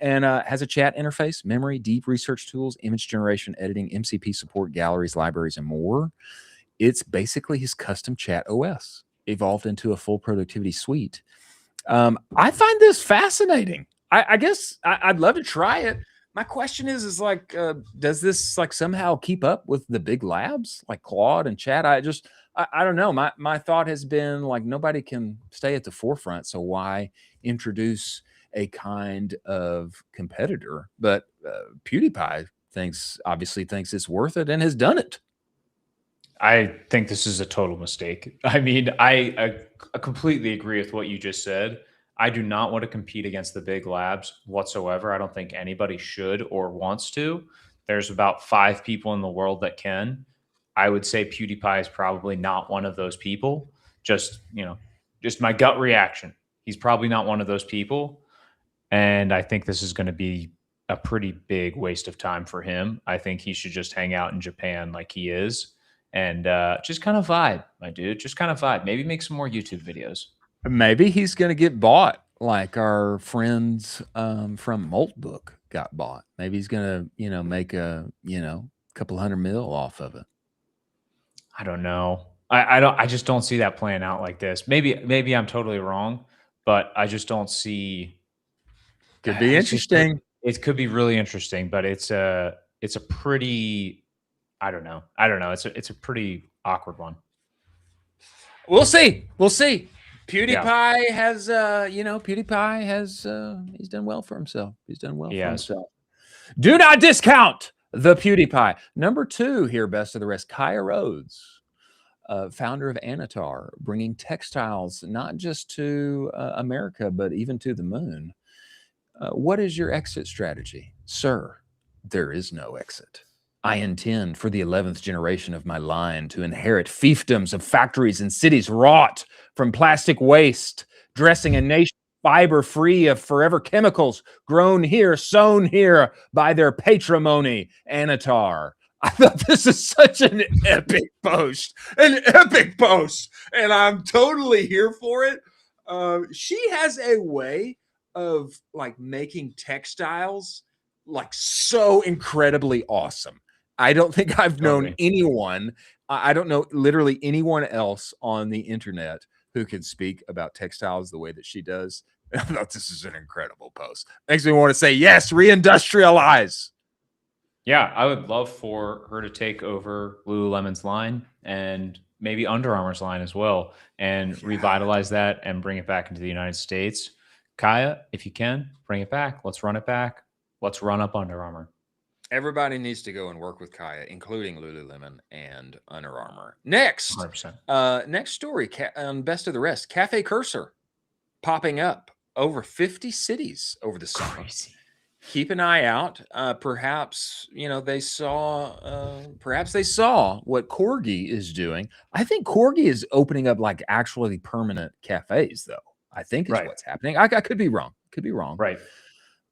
And has a chat interface, memory, deep research tools, image generation, editing, MCP support, galleries, libraries, and more. It's basically his custom chat OS evolved into a full productivity suite. I find this fascinating. I guess I'd love to try it. My question is like, does this like somehow keep up with the big labs like Claude and Chat? I don't know. My thought has been like, nobody can stay at the forefront, so why introduce a kind of competitor? But PewDiePie obviously thinks it's worth it and has done it. I think this is a total mistake. I mean, I completely agree with what you just said. I do not want to compete against the big labs whatsoever. I don't think anybody should or wants to. There's about 5 people in the world that can. I would say PewDiePie is probably not one of those people. Just my gut reaction. He's probably not one of those people. And I think this is going to be a pretty big waste of time for him. I think he should just hang out in Japan like he is and just kind of vibe, my dude. Just kind of vibe. Maybe make some more YouTube videos. Maybe he's going to get bought like our friends from Moltbook got bought. Maybe he's going to, make a, couple $100 million off of it. I don't know. I just don't see that playing out like this. Maybe I'm totally wrong, but I just don't see. Could be interesting. It could be really interesting, but it's a pretty, I don't know. It's a pretty awkward one. We'll see. PewDiePie has, PewDiePie has, he's done well for himself. He's done well for himself. Do not discount the PewDiePie. Number 2 here, best of the rest, Kaya Rhodes, founder of Anatar, bringing textiles not just to America, but even to the moon. What is your exit strategy? Sir, there is no exit. I intend for the 11th generation of my line to inherit fiefdoms of factories and cities wrought from plastic waste, dressing a nation fiber free of forever chemicals grown here, sown here by their patrimony, Anatar. I thought this is such an epic post, and I'm totally here for it. She has a way of like making textiles like so incredibly awesome. I don't think I've known anyone. I don't know literally anyone else on the internet who can speak about textiles the way that she does. I thought this is an incredible post. Makes me want to say, yes, reindustrialize. Yeah, I would love for her to take over Lululemon's line and maybe Under Armour's line as well and revitalize that and bring it back into the United States. Kaya, if you can, bring it back. Let's run it back. Let's run up Under Armour. Everybody needs to go and work with Kaya, including Lululemon and Under Armour. Next, 100%. Next story on Best of the Rest. Cafe Cursor popping up over 50 cities over the summer. Crazy. Keep an eye out. Perhaps they saw what Corgi is doing. I think Corgi is opening up like actually permanent cafes, though. I think is what's happening. I could be wrong. Right.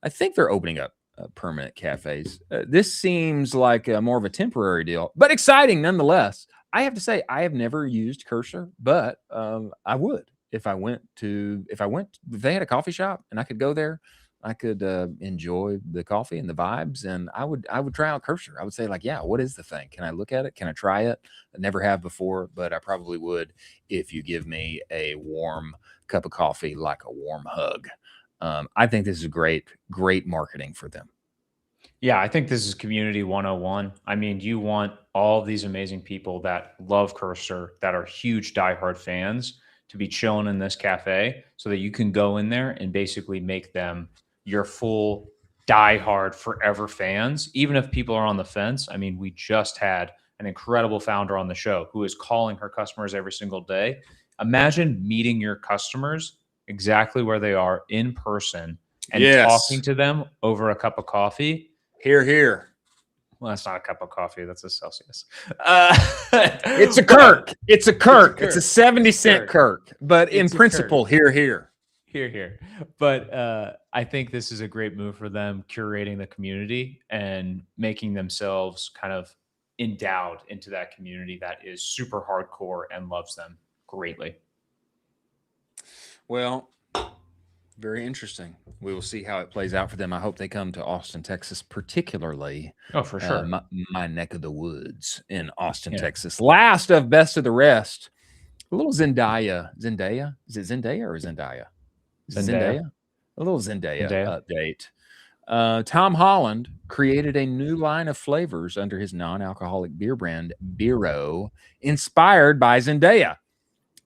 I think they're opening up permanent cafes. This seems like more of a temporary deal, but exciting nonetheless. I have to say, I have never used Cursor, but I would if they had a coffee shop and I could go there. I could enjoy the coffee and the vibes, and I would try out Cursor. I would say like, yeah, what is the thing? Can I look at it? Can I try it? I never have before, but I probably would if you give me a warm cup of coffee, like a warm hug. I think this is great marketing for them. Yeah, I think this is community 101. I mean, you want all these amazing people that love Cursor, that are huge diehard fans, to be chilling in this cafe so that you can go in there and basically make them your full diehard forever fans. Even if people are on the fence. I mean, we just had an incredible founder on the show who is calling her customers every single day. Imagine meeting your customers exactly where they are in person and talking to them over a cup of coffee. Here. Well, that's not a cup of coffee. That's a Celsius. It's a Kirk. It's a 70-cent Kirk. But in principle, here. But I think this is a great move for them, curating the community and making themselves kind of endowed into that community that is super hardcore and loves them greatly. Well, very interesting. We will see how it plays out for them. I hope they come to Austin, Texas, particularly. Oh, for sure. My neck of the woods in Austin, Texas. Last of Best of the Rest, a little Zendaya. Zendaya? Is it Zendaya or Zendaya? Zendaya? A little Zendaya update. Tom Holland created a new line of flavors under his non-alcoholic beer brand, Bero, inspired by Zendaya.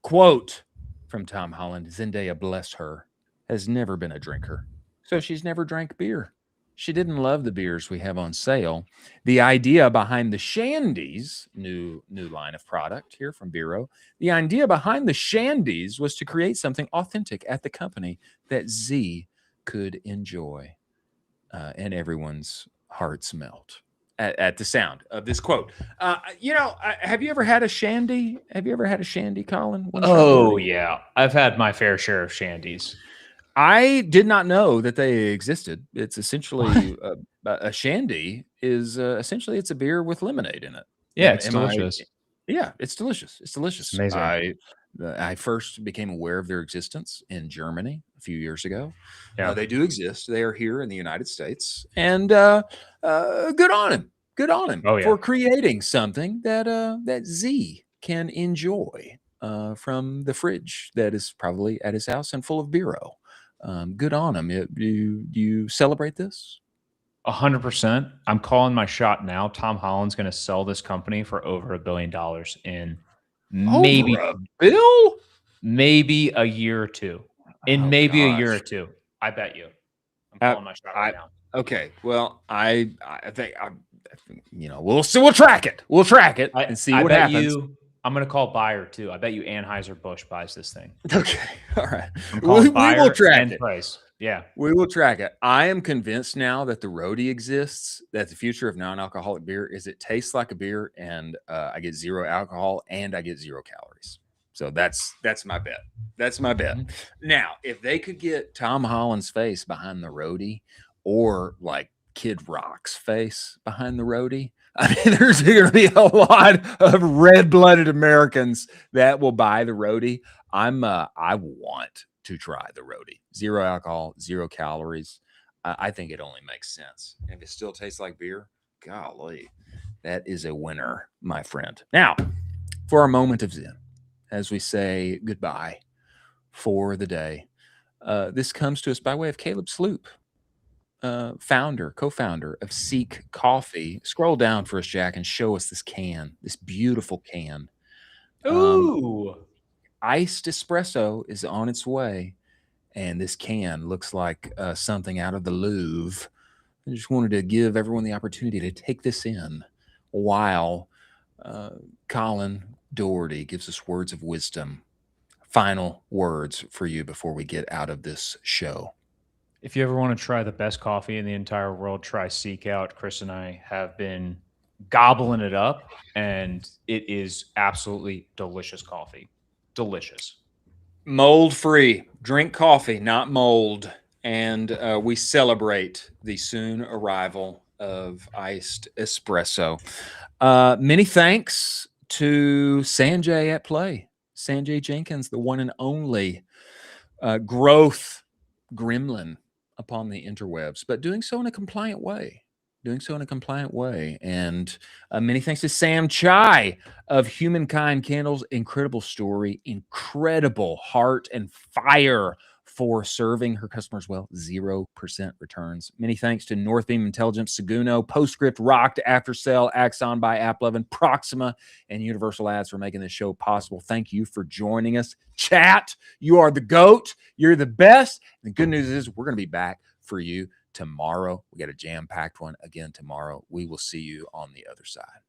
Quote from Tom Holland, Zendaya, bless her, has never been a drinker, so she's never drank beer. She didn't love the beers we have on sale. The idea behind the Shandies, new line of product here from Bero, the idea behind the Shandies was to create something authentic at the company that Z could enjoy. And everyone's hearts melt at the sound of this quote. Have you ever had a Shandy? Have you ever had a Shandy, Colin? Oh, yeah. I've had my fair share of Shandies. I did not know that they existed. It's essentially a Shandy is essentially it's a beer with lemonade in it. Yeah, it's delicious. Yeah, it's delicious. It's delicious. It's amazing. I first became aware of their existence in Germany a few years ago. Yeah. They do exist. They are here in the United States, and good on him. Good on him for creating something that Z can enjoy from the fridge that is probably at his house and full of Bero. Good on him. You celebrate this? 100%. I'm calling my shot now. Tom Holland's going to sell this company for over $1 billion in maybe maybe a year or two. A year or two. I bet you. I'm calling my shot right now. Okay. Well, I think we'll track it. We'll track it and see what happens. I'm going to call buyer too. I bet you Anheuser-Busch buys this thing. Okay. All right. We will track it. Price. Yeah. We will track it. I am convinced now that the roadie exists, that the future of non-alcoholic beer is it tastes like a beer and I get 0 alcohol and I get 0 calories. So that's my bet. That's my bet. Now, if they could get Tom Holland's face behind the roadie or like Kid Rock's face behind the roadie, I mean, there's going to be a lot of red-blooded Americans that will buy the roadie. I want to try the roadie. 0 alcohol, 0 calories. I think it only makes sense. And if it still tastes like beer, golly, that is a winner, my friend. Now, for our moment of zen, as we say goodbye for the day, this comes to us by way of Caleb Sloop. Co-founder of Seek Coffee. Scroll down for us, Jack, and show us this can, this beautiful can. Ooh. Iced espresso is on its way, and this can looks like something out of the Louvre. I just wanted to give everyone the opportunity to take this in while Colin Doherty gives us words of wisdom. Final words for you before we get out of this show. If you ever want to try the best coffee in the entire world, try Seek out. Chris and I have been gobbling it up, and it is absolutely delicious coffee. Delicious. Mold-free. Drink coffee, not mold. And we celebrate the soon arrival of iced espresso. Many thanks to Sanjay at Play. Sanjay Jenkins, the one and only growth gremlin upon the interwebs, but doing so in a compliant way. And many thanks to Sam Chai of Humankind Candles. Incredible story, incredible heart and fire for serving her customers well. 0% returns. Many thanks to Northbeam Intelligence, Seguno, Postscript, Rocked, Aftersell, Axon by AppLovin, Proxima, and Universal Ads for making this show possible. Thank you for joining us. Chat, you are the GOAT. You're the best. The good news is we're going to be back for you tomorrow. We got a jam-packed one again tomorrow. We will see you on the other side.